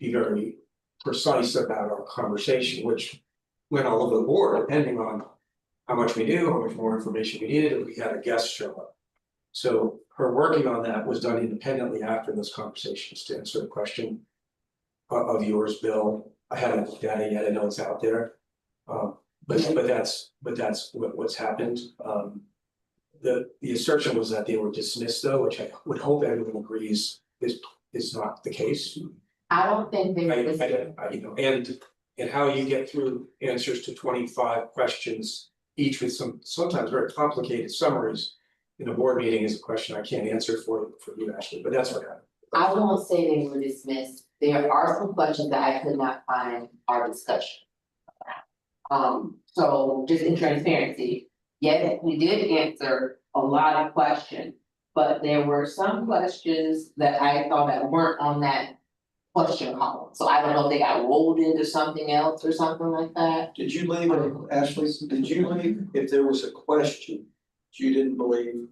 be very precise about our conversation, which went all over the board, depending on how much we knew, how much more information we needed, if we had a guest show up. So her working on that was done independently after those conversations to answer the question of yours, Bill. I haven't looked at it yet, I know it's out there. But that's what's happened. The assertion was that they were dismissed though, which I would hope everyone agrees is not the case. I don't think they were You know, and how you get through answers to 25 questions, each with some sometimes very complicated summaries in a board meeting is a question I can't answer for you, Ashley, but that's what happened. I won't say they were dismissed. There are some questions that I could not find our discussion. So just in transparency, yes, we did answer a lot of questions, but there were some questions that I thought that weren't on that question column. So I don't know if they got rolled into something else or something like that. Did you leave, Ashley, did you leave if there was a question you didn't believe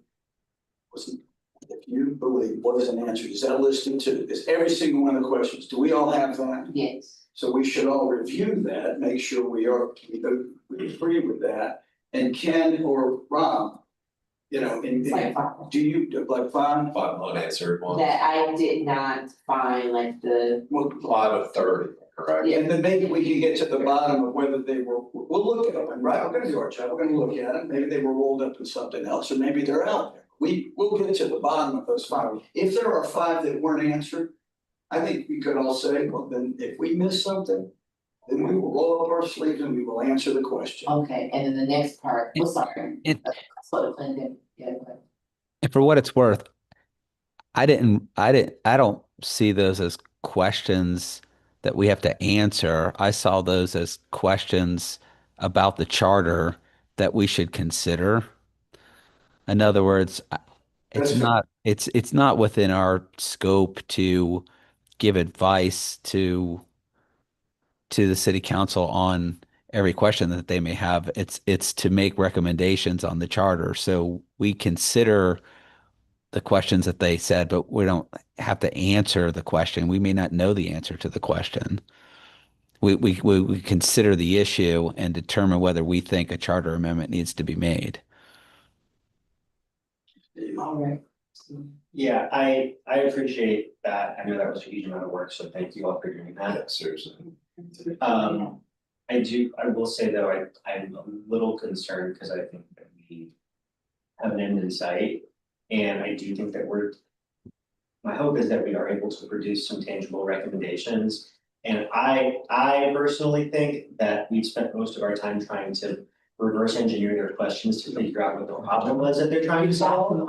wasn't, if you believe wasn't answered, is that listed too? Is every single one of the questions, do we all have that? Yes. So we should all review that, make sure we agree with that. And Ken or Rob, you know, do you, like five? Five unanswered ones. That I did not find like the. 5 of 30, correct? And then maybe we can get to the bottom of whether they were, we'll look at them, right? We're gonna do our job, we're gonna look at them, maybe they were rolled up in something else, or maybe they're out there. We'll get to the bottom of those 5. If there are 5 that weren't answered, I think we could all say, well, then if we miss something, then we will roll up our sleeves and we will answer the question. Okay, and then the next part, sorry. Yeah, And for what it's worth, I don't see those as questions that we have to answer. I saw those as questions about the charter that we should consider. In other words, it's not within our scope to give advice to the city council on every question that they may have. It's to make recommendations on the charter. So we consider the questions that they said, but we don't have to answer the question. We may not know the answer to the question. We consider the issue and determine whether we think a charter amendment needs to be made. all right. Yeah, I appreciate that. I know that was a huge amount of work, so thank you all for doing that. Seriously. I will say though, I'm a little concerned because I think that we have an end in sight. And I do think that my hope is that we are able to produce some tangible recommendations. And I personally think that we've spent most of our time trying to reverse engineer their questions to figure out what the problem was that they're trying to solve.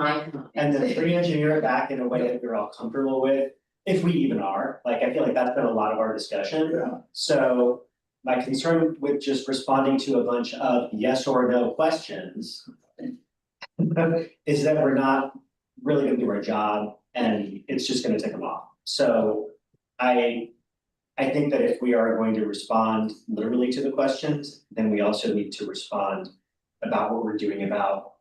And then re-engineer it back in a way that we're all comfortable with, if we even are. Like, I feel like that's been a lot of our discussion. Yeah. So my concern with just responding to a bunch of yes or no questions is that we're not really gonna do our job and it's just gonna take them off. So I think that if we are going to respond literally to the questions, then we also need to respond about what we're doing about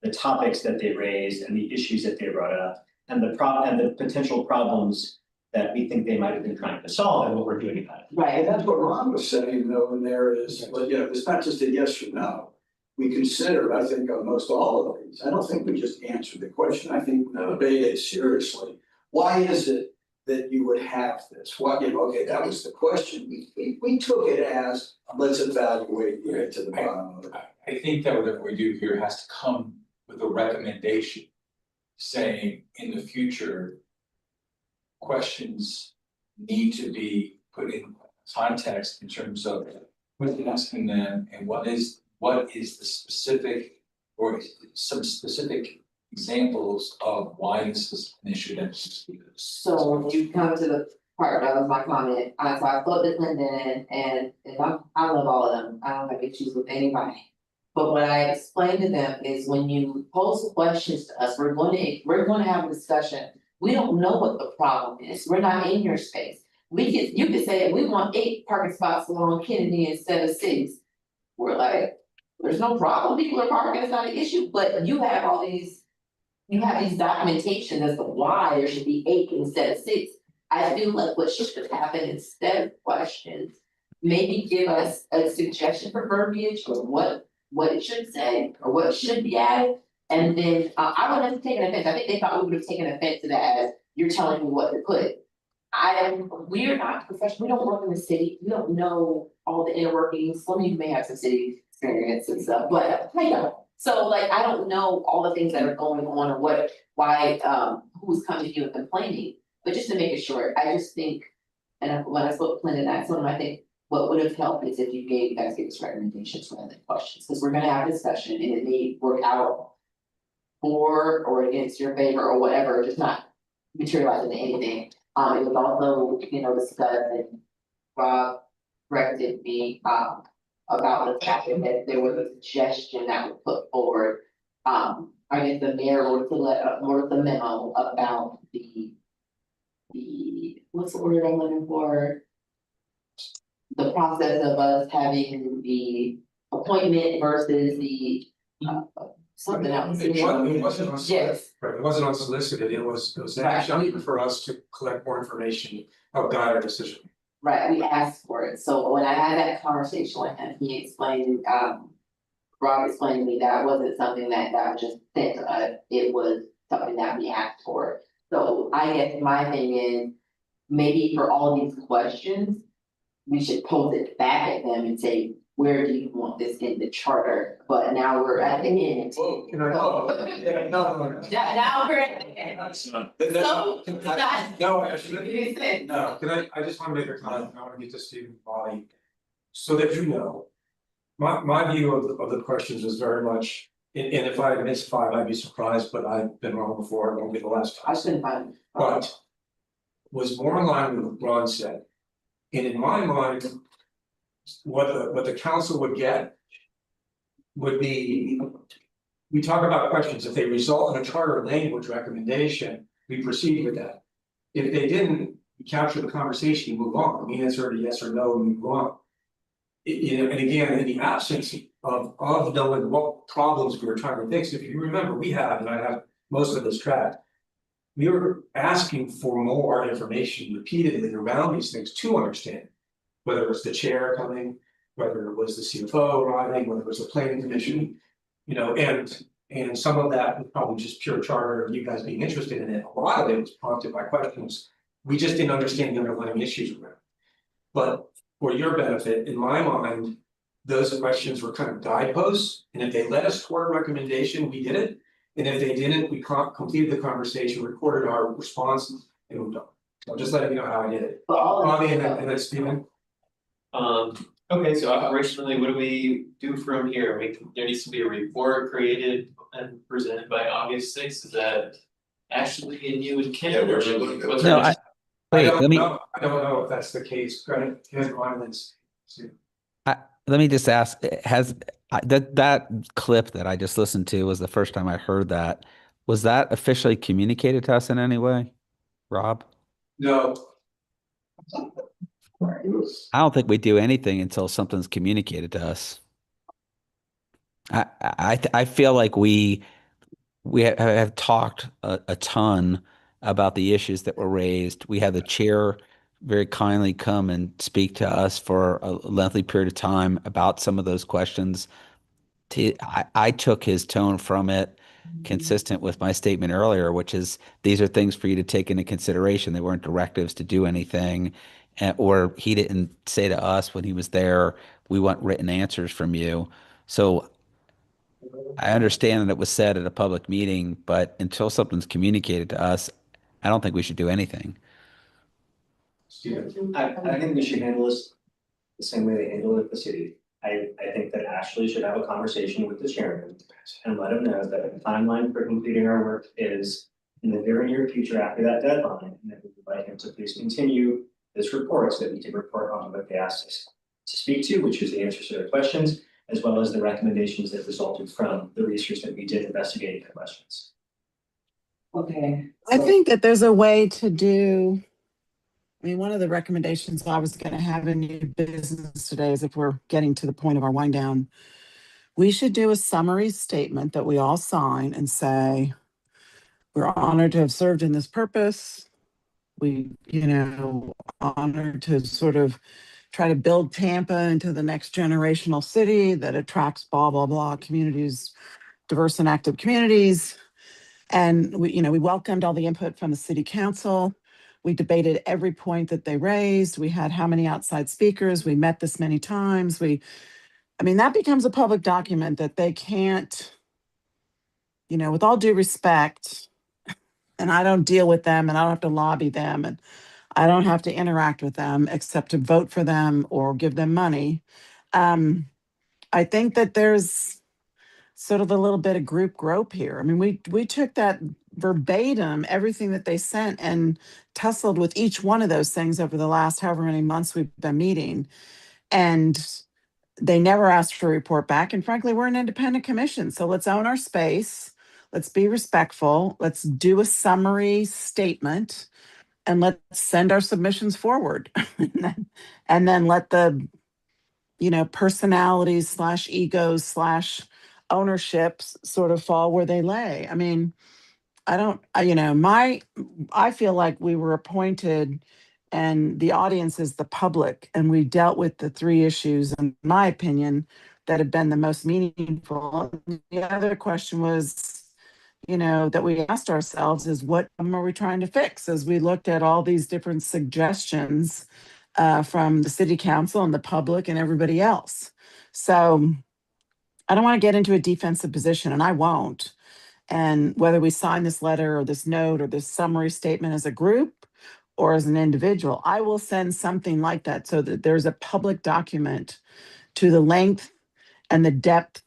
the topics that they raised and the issues that they brought up and the potential problems that we think they might have been trying to solve and what we're doing about it. Right, and that's what Ron was saying, though, and there is, but you know, it's not just a yes or no. We consider, I think, on most all of these, I don't think we just answer the question, I think we debate it seriously. Why is it that you would have this? What, you know, okay, that was the question, we took it as, let's evaluate, get to the bottom of it. I think that whatever we do here has to come with a recommendation saying in the future, questions need to be put in context in terms of who's asking them and what is the specific or some specific examples of why this is an issue that's. So you come to the part that was my comment, so I spoke to Clinton and I love all of them, I don't have issues with anybody. But what I explained to them is when you pose questions to us, we're gonna have a discussion. We don't know what the problem is. We're not in your space. You could say, we want 8 parking spots along Kennedy instead of 6. We're like, there's no problem. People are parking, it's not an issue, but you have all these. You have these documentation as to why there should be 8 instead of 6. I feel like what should happen instead of questions, maybe give us a suggestion for verbiage or what it should say or what should be added. And then I wouldn't have taken offense. I think they thought we would have taken offense to that as you're telling me what to put. We're not professional. We don't work in the city. We don't know all the inner workings. Some of you may have some city experience and stuff, but I don't. So like, I don't know all the things that are going on or why, who's coming to you and complaining. But just to make it short, I just think, and when I spoke to Clinton, I told him, I think what would have helped is if you guys gave us recommendations rather than questions, because we're gonna have a discussion and it may work out for or against your favor or whatever, just not materializing into anything. It was also, discussed and Rob corrected me, about the fact that there was a suggestion that was put forward. I guess the mayor wrote the memo about the what's the word I'm looking for? The process of us having the appointment versus the something else. It wasn't unsolicited. Yes. Right, it wasn't unsolicited, it was an action for us to collect more information about our decision. Right, we asked for it, so when I had that conversation with him, he explained, Rob explained to me that wasn't something that was just sent to us, it was something that we asked for. So I guess my thing is, maybe for all of these questions, we should pose it back at them and say, where do you want this in the charter? But now we're at the end. Whoa, can I? No. Now we're at the end. So, No, actually, no, I just wanna make a comment, I wanna get to Stephen's body. So that you know, my view of the questions is very much, and if I missed 5, I'd be surprised, but I've been wrong before, it won't be the last time. I shouldn't find. But was more in line with what Ron said. And in my mind, what the council would get would be, we talk about questions, if they result in a charter language recommendation, we proceed with that. If they didn't, we capture the conversation, move on, we answer a yes or no, and move on. And again, in the absence of knowing what problems we were trying to fix, if you remember, we have, and I have most of this tracked. We were asking for more information repeatedly around these things to understand. Whether it was the chair coming, whether it was the CFO arriving, whether it was the planning commission, and some of that was probably just pure charter of you guys being interested in it. A lot of it was prompted by questions. We just didn't understand the underlying issues around. But for your benefit, in my mind, those questions were kind of guideposts, and if they led us toward a recommendation, we did it. And if they didn't, we completed the conversation, recorded our response, and moved on. So just letting you know how I did it. Bobby and then Stephen. Okay, so operationally, what do we do from here? There needs to be a report created and presented by August 6th, is that Ashley and you and Ken? Yeah, where's it looking? What's No, our- I don't know if that's the case, Grant, Let me just ask, that clip that I just listened to was the first time I heard that. Was that officially communicated to us in any way, Rob? No. I don't think we do anything until something's communicated to us. I feel like we have talked a ton about the issues that were raised. We had the chair very kindly come and speak to us for a lengthy period of time about some of those questions. I took his tone from it consistent with my statement earlier, which is these are things for you to take into consideration. They weren't directives to do anything, or he didn't say to us when he was there, we want written answers from you. So I understand that it was said at a public meeting, but until something's communicated to us, I don't think we should do anything. I think we should handle this the same way they handle it at the city. I think that Ashley should have a conversation with the chairman and let him know that the timeline for completing our work is in the very near future after that deadline, and that we would like him to please continue this report so that we can report on what they asked us to speak to, which is the answers to their questions, as well as the recommendations that resulted from the research that we did investigating the questions. Okay. I think that there's a way to do. I mean, one of the recommendations I was going to have in new business today is if we're getting to the point of our wind down, we should do a summary statement that we all sign and say, we're honored to have served in this purpose. We, honored to sort of try to build Tampa into the next generational city that attracts blah, blah, blah, communities, diverse and active communities. And we welcomed all the input from the city council. We debated every point that they raised. We had how many outside speakers. We met this many times. That becomes a public document that they can't, with all due respect, and I don't deal with them and I don't have to lobby them and I don't have to interact with them except to vote for them or give them money. I think that there's sort of a little bit of group grope here. I mean, we took that verbatim, everything that they sent, and tussled with each one of those things over the last however many months we've been meeting. And they never asked for a report back. And frankly, we're an independent commission. So let's own our space. Let's be respectful. Let's do a summary statement and let's send our submissions forward. And then let the, personalities / egos / ownerships sort of fall where they lay. I mean, I feel like we were appointed and the audience is the public, and we dealt with the 3 issues, in my opinion, that have been the most meaningful. The other question was, that we asked ourselves is what are we trying to fix as we looked at all these different suggestions from the city council and the public and everybody else. So I don't want to get into a defensive position, and I won't. And whether we sign this letter or this note or this summary statement as a group or as an individual, I will send something like that so that there's a public document to the length and the depth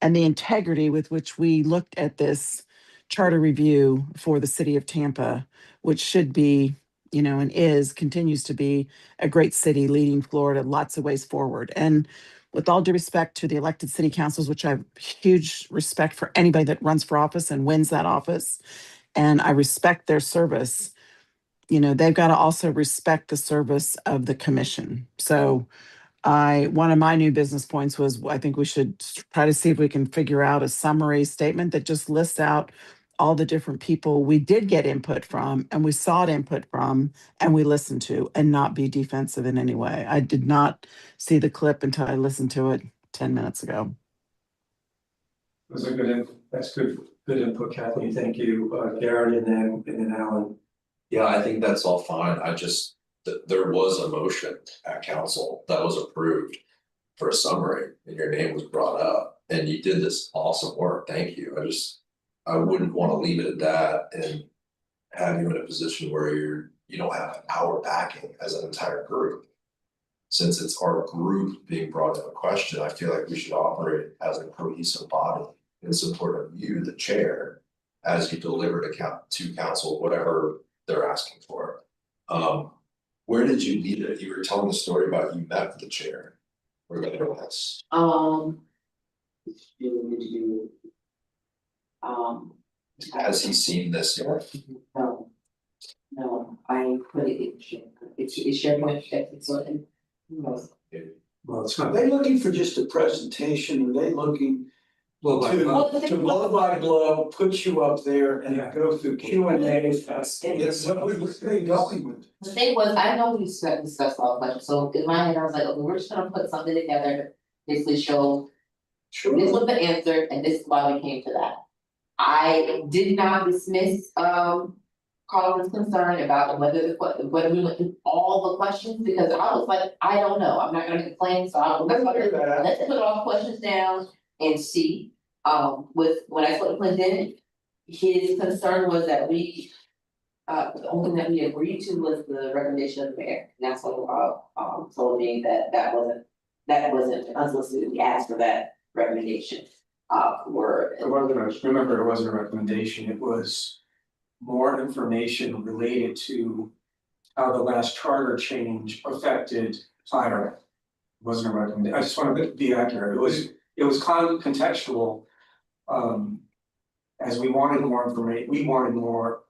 and the integrity with which we looked at this charter review for the city of Tampa, which should be, and continues to be a great city leading Florida lots of ways forward. And with all due respect to the elected city councils, which I have huge respect for anybody that runs for office and wins that office, and I respect their service, they've got to also respect the service of the commission. So one of my new business points was I think we should try to see if we can figure out a summary statement that just lists out all the different people we did get input from and we sought input from and we listened to, and not be defensive in any way. I did not see the clip until I listened to it 10 minutes ago. That's good input, Kathleen. Thank you, Gary, and then Alan. Yeah, I think that's all fine. There was a motion at council that was approved for a summary and your name was brought up and you did this awesome work. Thank you. I wouldn't want to leave it at that and have you in a position where you don't have our backing as an entire group. Since it's our group being brought to a question, I feel like we should operate as a cohesive body in support of you, the chair, as you deliver to council whatever they're asking for. Where did you leave it? You were telling the story about you met with the chair. Where did it was? Has he seen this yet? No, I put it in share. It's SharePoint, it's on. Well, it's Are not. they looking for just a presentation? Are they looking Blow by blow. to blow by blow, put you up there and go through Q&A? Yes, what are they going with? The thing was, I know we discussed all the questions, so in my head, I was like, okay, we're just gonna put something together to basically show. This was the answer and this is why we came to that. I did not dismiss Carlin's concern about whether we went through all the questions, because I was like, I don't know, I'm not gonna complain, so let's put all the questions down and see. When I spoke to Clinton, his concern was that the only thing that we agreed to was the recommendation of the mayor, and that's what told me that wasn't unsolicited. We asked for that recommendation. Remember, it wasn't a recommendation, it was more information related to how the last charter change affected fire. wasn't a recommendation, I just wanted to be accurate, it was contextual. As we wanted more information, we wanted more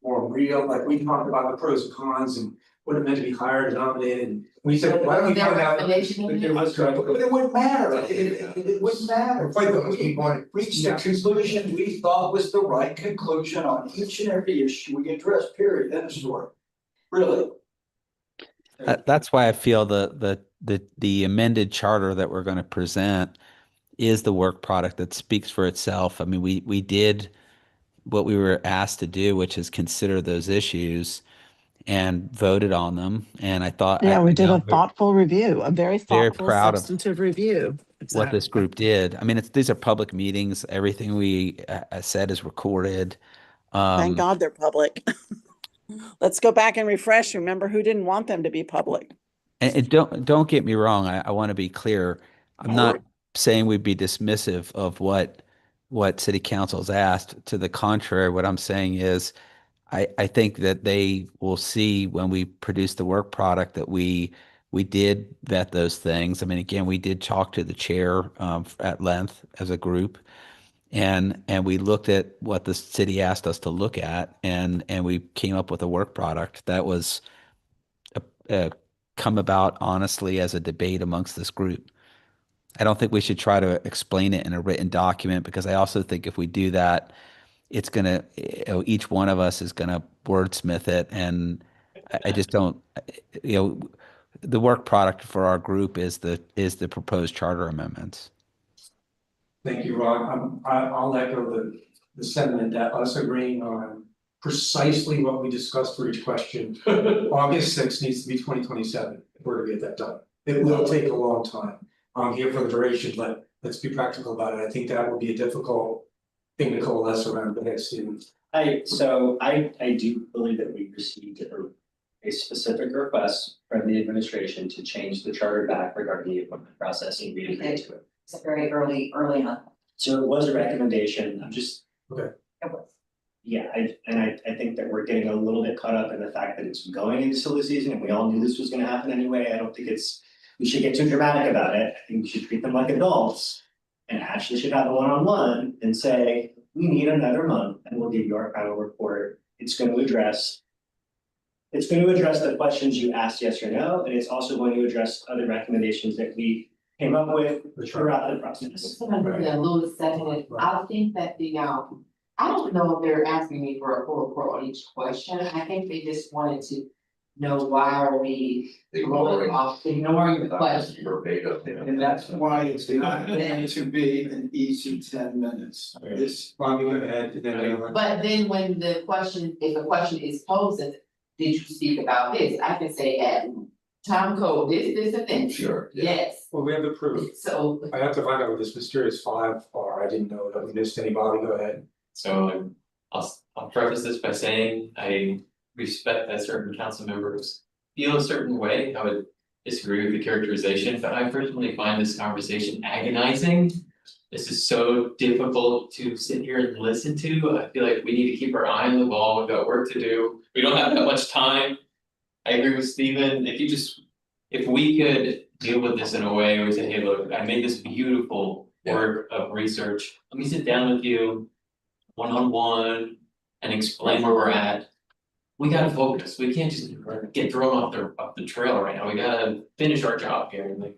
real, like we talked about the pros and cons and what it meant to be hired and nominated, and we said, why don't we find out? But it wouldn't matter, it wouldn't matter. Quite the- We reached the conclusion we thought was the right conclusion on each and every issue we addressed, period, end of story. Really. That's why I feel the amended charter that we're going to present is the work product that speaks for itself. I mean, we did what we were asked to do, which is consider those issues and voted on them. And I thought, Yeah, we did a we're thoughtful review, a very very thoughtful, proud of substantive review. what this group did. I mean, these are public meetings. Everything we said is recorded. Thank God they're public. Let's go back and refresh. Remember who didn't want them to be public. And don't get me wrong. I want to be clear. I'm not saying we'd be dismissive of what city council's asked. To the contrary, what I'm saying is I think that they will see when we produce the work product that we did vet those things. I mean, again, we did talk to the chair at length as a group, and we looked at what the city asked us to look at, and we came up with a work product that was come about honestly as a debate amongst this group. I don't think we should try to explain it in a written document, because I also think if we do that, it's gonna, each one of us is gonna wordsmith it, and I just don't, the work product for our group is the proposed charter amendments. Thank you, Ron. I'll echo the sentiment that us agreeing on precisely what we discussed for each question. August 6th needs to be 2027 if we're to get that done. It will take a long time. I'm here for the duration, but let's be practical about it. I think that will be a difficult thing to coalesce around the next student. I do believe that we received a specific request from the administration to change the charter back regarding the appointment process, and we agreed to it. It's very early on. So it was a recommendation, I'm just. Okay. It was. Yeah, I think that we're getting a little bit caught up in the fact that it's going into silly season and we all knew this was gonna happen anyway. I don't think we should get too dramatic about it. I think we should treat them like adults. And Ashley should have a one-on-one and say, we need another month and we'll give you our final report. It's going to address the questions you asked yes or no, and it's also going to address other recommendations that we came up with throughout the process. Somebody a little second, I think that I don't know if they're asking me for a full report on each question. I think they just wanted to know why are we ignoring the question. And that's why it's not going to be an easy 10 minutes. Bobby, go ahead. But then when if a question is posed, did you speak about this? I can say at time code, this and this. Sure. Yes, Well, we have the proof. so. I have to find out what this mysterious 5 are. I didn't know that we missed any. Bobby, go ahead. So I'll preface this by saying I respect that certain council members feel a certain way. I would disagree with the characterization, but I personally find this conversation agonizing. This is so difficult to sit here and listen to. I feel like we need to keep our eye on the ball. We've got work to do. We don't have that much time. I agree with Stephen. If we could deal with this in a way where we say, hey, look, I made this beautiful work of research. Let me sit down with you one-on-one and explain where we're at. We gotta focus. We can't just get thrown off the trail right now. We gotta finish our job here. Like,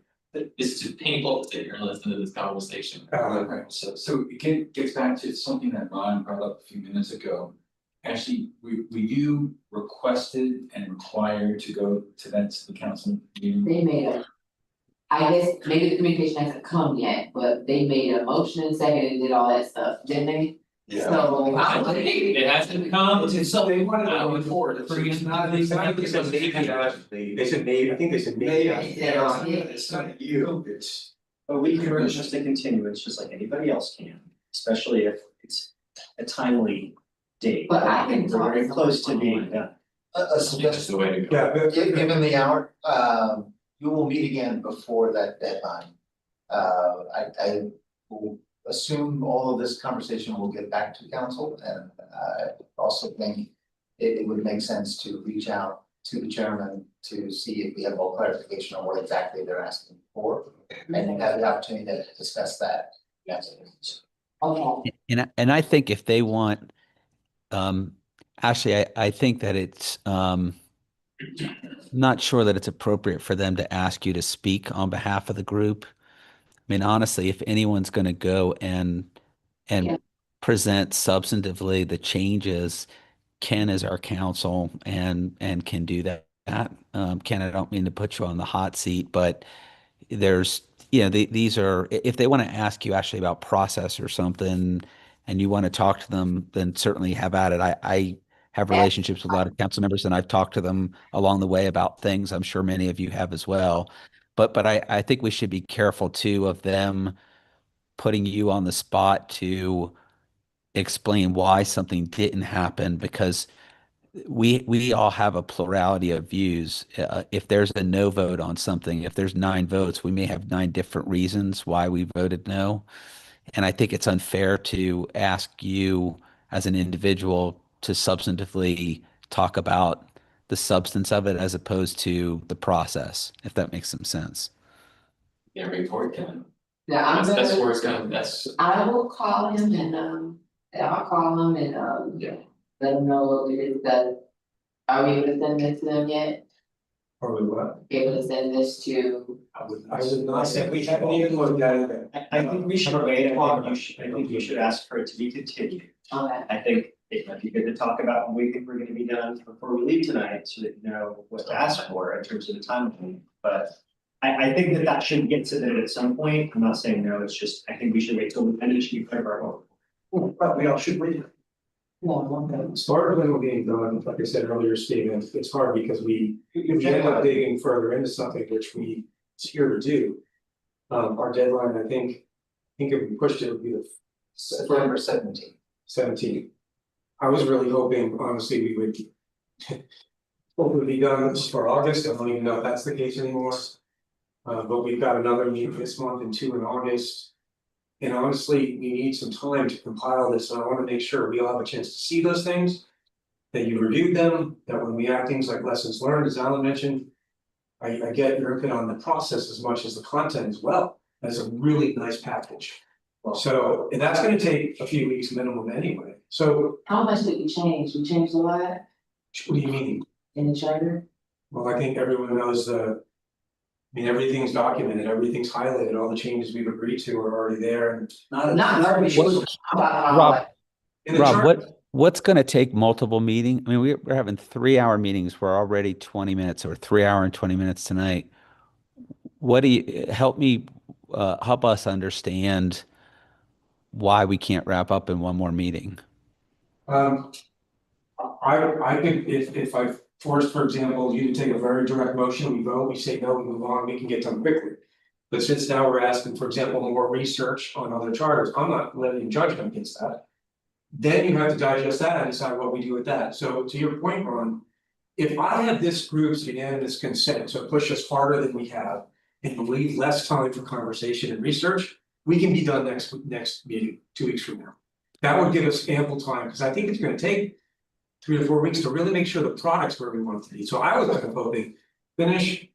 this is just painful to sit here and listen to this conversation. Right, so it gets back to something that Ron brought up a few minutes ago. Actually, were you requested and required to go to the council meeting? They made I guess maybe the communication hasn't come yet, but they made a motion and second and did all that stuff, didn't they? Yeah. So It hasn't come. It's something they wanted to report. It's not. They said maybe. They said maybe. I think they said maybe. It's not you, it's. But we can request a continuance just like anybody else can, especially if it's a timely date. But I can We're very talk close to being done. A That's the way to go. Yeah, Given the hour, you will meet again before that deadline. I will assume all of this conversation will get back to council, and I also think it would make sense to reach out to the chairman to see if we have more clarification on what exactly they're asking for. And have the opportunity to discuss that. Yes. Okay, And I think if they want, actually, I think that it's, not sure that it's appropriate for them to ask you to speak on behalf of the group. I mean, honestly, if anyone's going to go and Yeah. present substantively the changes, Ken is our counsel and can do that. Ken, I don't mean to put you on the hot seat, but there's, these are, if they want to ask you actually about process or something and you want to talk to them, then certainly have at it. I have relationships with a lot of council members and I've talked to them along the way about things. I'm sure many of you have as well. But I think we should be careful too of them putting you on the spot to explain why something didn't happen, because we all have a plurality of views. If there's a no vote on something, if there's 9 votes, we may have 9 different reasons why we voted no. And I think it's unfair to ask you as an individual to substantively talk about the substance of it as opposed to the process, if that makes some sense. Yeah, report Ken. yeah, I'm That's gonna, where it's gonna, that's, I will call him and, I'll call him and, yeah. let him know what we discussed. Are we able to send this to them yet? Probably what? Able to send this to, I would not say, we haven't even looked at it. I think we should wait, I think you should ask for it to be continued. okay, I think it might be good to talk about when we think we're gonna be done before we leave tonight, so that you know what to ask for in terms of the timeline. But I think that should get submitted at some point. I'm not saying no, it's just, I think we should wait till we finish, you clear our vote. But we all should read it. no, okay. Start of them being done, like I said earlier, Stephen, it's hard because we end up digging further into something which we it's here to do. Our deadline, I think if we pushed it, would be the September 17th. I was really hoping, honestly, we would hopefully be done for August. I don't even know if that's the case anymore. But we've got another meeting this month and 2 in August. And honestly, we need some time to compile this, and I want to make sure we all have a chance to see those things. That you reviewed them, that when we add things like lessons learned, as Alan mentioned. I get your input on the process as much as the content as well. That's a really nice package. So, and that's gonna take a few weeks minimum anyway. So, How much did we change? We changed a lot what do you mean? in the charter? Well, I think everyone knows everything's documented, everything's highlighted, all the changes we've agreed to are already there and. Not verbiage. Rob, In the Rob, chart- what's going to take multiple meetings? I mean, we're having 3-hour meetings. We're already 20 minutes or 3 hour and 20 minutes tonight. What do you help me help us understand why we can't wrap up in one more meeting? I think if I forced, for example, you to take a very direct motion, we vote, we say no, we move on, we can get done quickly. But since now we're asking, for example, more research on other charters, I'm not levying judgment against that. Then you have to digest that and decide what we do with that. So to your point, Ron, if I have this group's unanimous consent to push us harder than we have and leave less time for conversation and research, we can be done next meeting, 2 weeks from now. That would give us ample time, because I think it's gonna take 3 to 4 weeks to really make sure the product's where we want it to be. So I was kind of hoping, finish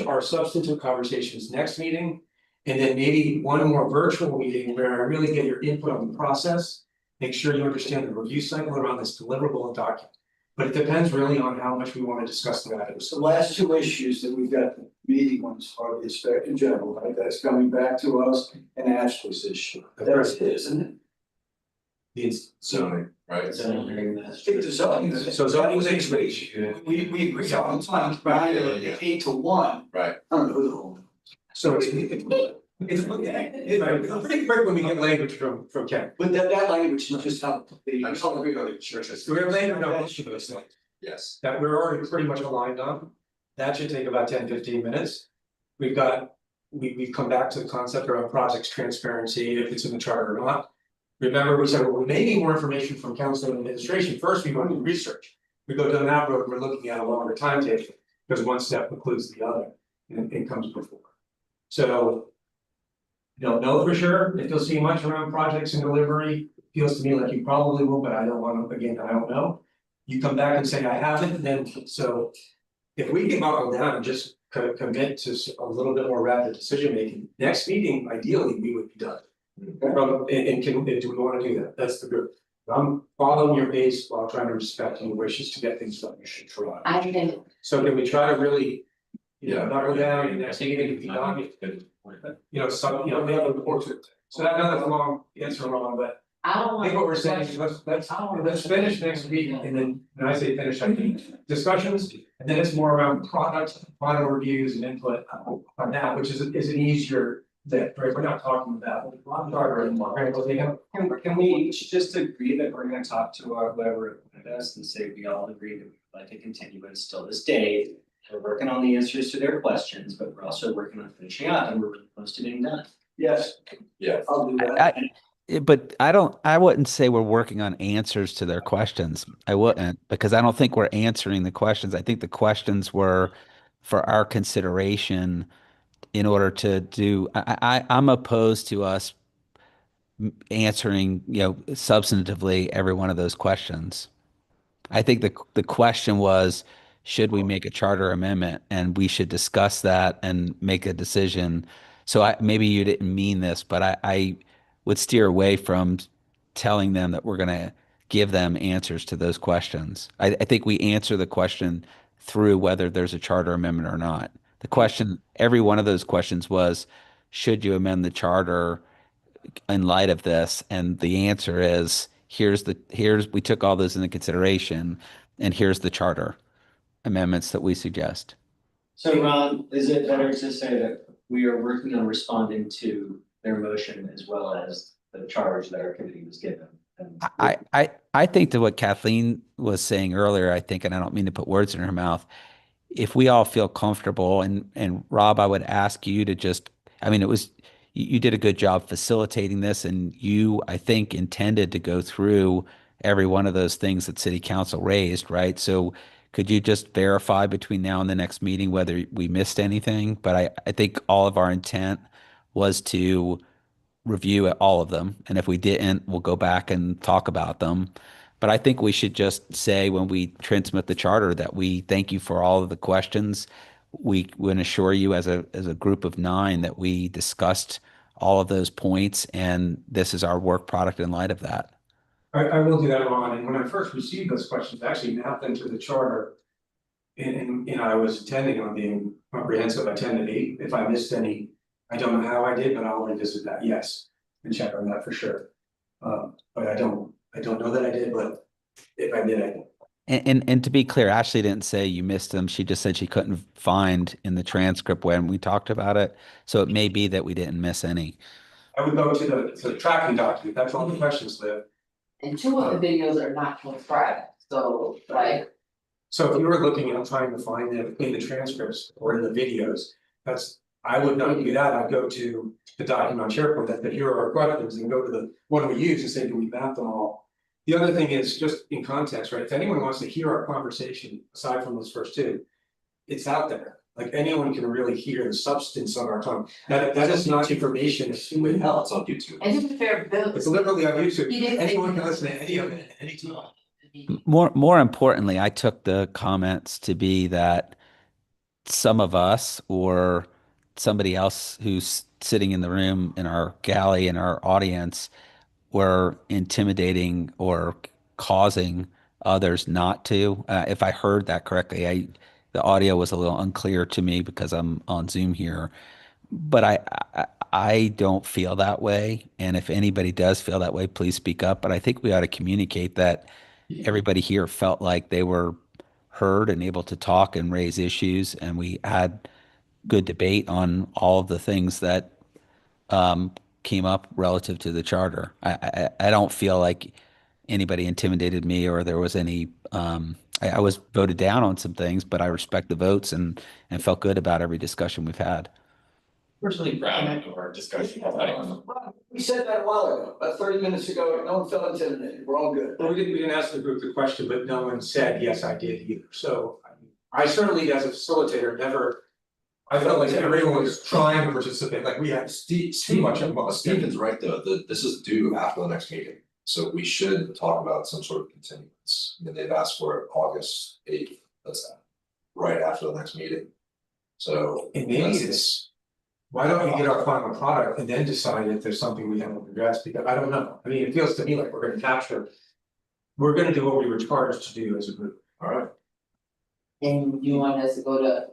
our substantive conversations next meeting. And then maybe one more virtual meeting where I really get your input on the process. Make sure you understand the review cycle around this deliverable document. But it depends really on how much we want to discuss the items. The last 2 issues that we've got meeting ones are the inspector in general, right? That's coming back to us, and Ashley's issue. That's it, isn't it? It's Zoning, right? Stick to zoning. So zoning was HVAC. We agree all the time, right, 8 to 1. Right. I don't know who the whole. So it's pretty quick when we get language from Ken. But that language is just how the. I'm just agree on the church. So we have language on most of those things Yes. that we're already pretty much aligned on. That should take about 10-15 minutes. We've come back to the concept around projects transparency, if it's in the charter or not. Remember, we said, well, we may need more information from council and administration. First, we want to do research. We go down that road, we're looking at a longer timetable, because one step includes the other, and it comes before. So. Don't know for sure if you'll see much around projects and delivery. Feels to me like you probably will, but I don't want to, again, I don't know. you come back and say, I haven't, then, so. If we can buckle down and just commit to a little bit more rapid decision making, next meeting, ideally, we would be done. And do we wanna do that? That's the good. I'm following your pace while trying to respect your wishes to get things done. You should try. I think So can we try to really, knuckle down and next meeting, be done? We have a report to. So that's a long answer, Ron, but I don't I want. think what we're saying is let's finish next week, and then, when I say finish, I mean discussions, and then it's more around product, final reviews and input on that, which is an easier thing, right? We're not talking about. Charter anymore, right? Well, they have- Can we just agree that we're gonna talk to our whoever appointed us and say we all agree that we'd like to continue, but still this day. We're working on the answers to their questions, but we're also working on finishing up and we're really close to being done. Yes, Yeah. I'll do that. But I wouldn't say we're working on answers to their questions. I wouldn't, because I don't think we're answering the questions. I think the questions were for our consideration in order to do, I'm opposed to us answering, substantively every one of those questions. I think the question was, should we make a charter amendment? And we should discuss that and make a decision. So maybe you didn't mean this, but I would steer away from telling them that we're going to give them answers to those questions. I think we answer the question through whether there's a charter amendment or not. The question, every one of those questions was, should you amend the charter in light of this? And the answer is, we took all those into consideration, and here's the charter amendments that we suggest. So Ron, is it better to say that we are working on responding to their motion as well as the charge that our committee was given? And I think to what Kathleen was saying earlier, I think, and I don't mean to put words in her mouth, if we all feel comfortable, and Rob, I would ask you to just, you did a good job facilitating this, and you, I think, intended to go through every one of those things that City Council raised, right? So could you just verify between now and the next meeting whether we missed anything? But I think all of our intent was to review all of them, and if we didn't, we'll go back and talk about them. But I think we should just say when we transmit the charter that we thank you for all of the questions. We would assure you as a group of 9 that we discussed all of those points, and this is our work product in light of that. I will do that, Ron, and when I first received those questions, I actually mapped them to the charter. And I was intending on being comprehensive, I tended 8, if I missed any, I don't know how I did, but I'll revisit that, yes, and check on that for sure. But I don't know that I did, but if I did, I did. And to be clear, Ashley didn't say you missed them. She just said she couldn't find in the transcript when we talked about it. So it may be that we didn't miss any. I would go to the tracking document, that's all the questions live. And 2 of the videos are not transcribed, so like. So if you were looking and trying to find them in the transcripts or in the videos, I would not do that, I'd go to the document on SharePoint that here are our questions and go to the one we use and say, do we map them all? The other thing is just in context, right? If anyone wants to hear our conversation, aside from those first 2, it's out there. Like anyone can really hear the substance of our tongue. That is not information with help. It's on YouTube. And to be fair, Bill. It's literally on YouTube. He didn't say- Anyone can listen to any of it at any time. More importantly, I took the comments to be that some of us or somebody else who's sitting in the room in our galley in our audience were intimidating or causing others not to. If I heard that correctly, the audio was a little unclear to me because I'm on Zoom here, but I don't feel that way. And if anybody does feel that way, please speak up. But I think we ought to communicate that everybody here felt like they were heard and able to talk and raise issues, and we had good debate on all of the things that came up relative to the charter. I don't feel like anybody intimidated me or there was any. I was voted down on some things, but I respect the votes and felt good about every discussion we've had. We're really proud of our discussion. We said that a while ago, about 30 minutes ago, no one felt intimidated, we're all good. Well, we didn't ask the group the question, but no one said, yes, I did either. So I certainly, as a facilitator, I felt like everyone was trying to participate, like we had too much involved. Stephen's right, though, this is due after the next meeting. So we should talk about some sort of continuance. I mean, they've asked for it August 8th, that's right after the next meeting. So. And maybe that's- it's, why don't we get our final product and then decide if there's something we haven't addressed, because I don't know, I mean, it feels to me like we're gonna capture. We're gonna do what we were charged to do as a group, alright? And you want us to go to,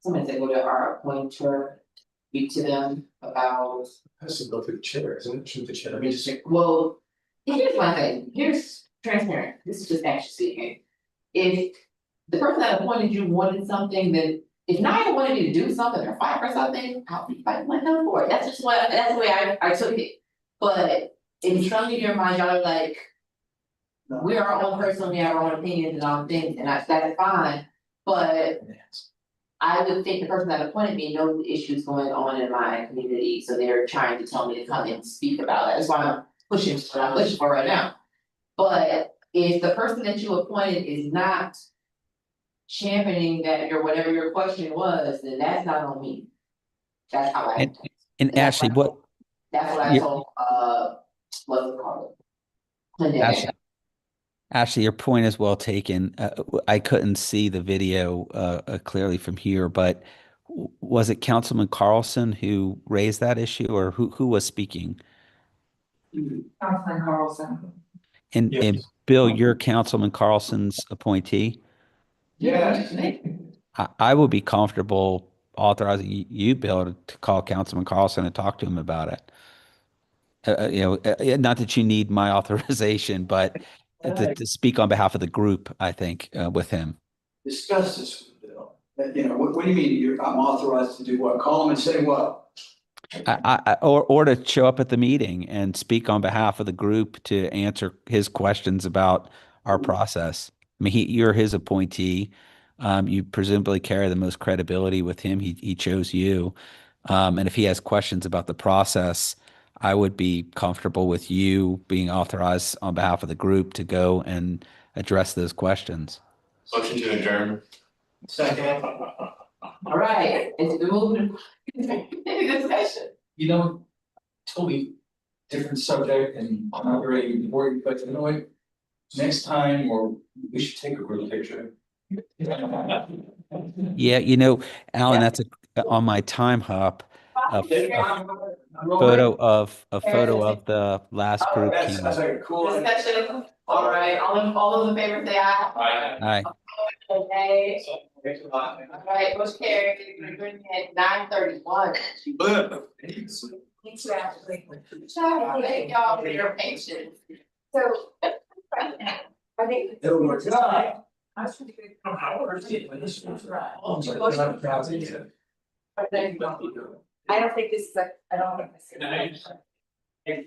someone said go to our appointer, speak to them about, Has to go through the chair, isn't it, should the chair, I mean, just. well, here's my thing, here's transparent, this is just actually speaking. If the person that appointed you wanted something, then if Naya wanted me to do something or fight for something, I'll be fighting my hell for it, that's just what, that's the way I took it. But in some of your mind, y'all are like, we're our own person, we have our own opinions and all things, and that's fine, but. I would think the person that appointed me knows the issues going on in my community, so they're trying to tell me to come and speak about it, that's why I'm pushing what I'm pushing for right now. But if the person that you appointed is not championing that or whatever your question was, then that's not on me. That's how I. And Ashley, what, That's what I Yeah. told, what's it called? Clinton. Ashley, your point is well taken. I couldn't see the video clearly from here, but was it Councilman Carlson who raised that issue, or who was speaking? Councilman Carlson. And Bill, you're Councilman Carlson's appointee. Yeah. I would be comfortable authorizing you, Bill, to call Councilman Carlson and talk to him about it. Not that you need my authorization, but to speak on behalf of the group, I think, with him. Discuss this with Bill. What do you mean, I'm authorized to do what? Call him and say what? Or to show up at the meeting and speak on behalf of the group to answer his questions about our process. I mean, you're his appointee. You presumably carry the most credibility with him. He chose you. And if he has questions about the process, I would be comfortable with you being authorized on behalf of the group to go and address those questions. Motion to adjourn. Second. All right, it's been moving. Any discussion? Totally different subject and not very important, but you know what? Next time, or we should take a group picture. Yeah, Alan, that's on my time hop. A photo of the last group. That's like a cool. Discussion, all right, all those in favor say aye. Aye. Okay. All right, motion carried, we're adjourning at 9:31. Thanks, Ashley. Thank y'all for your patience. So. I think. Oh my God. I should be. I don't think this is I don't think this is.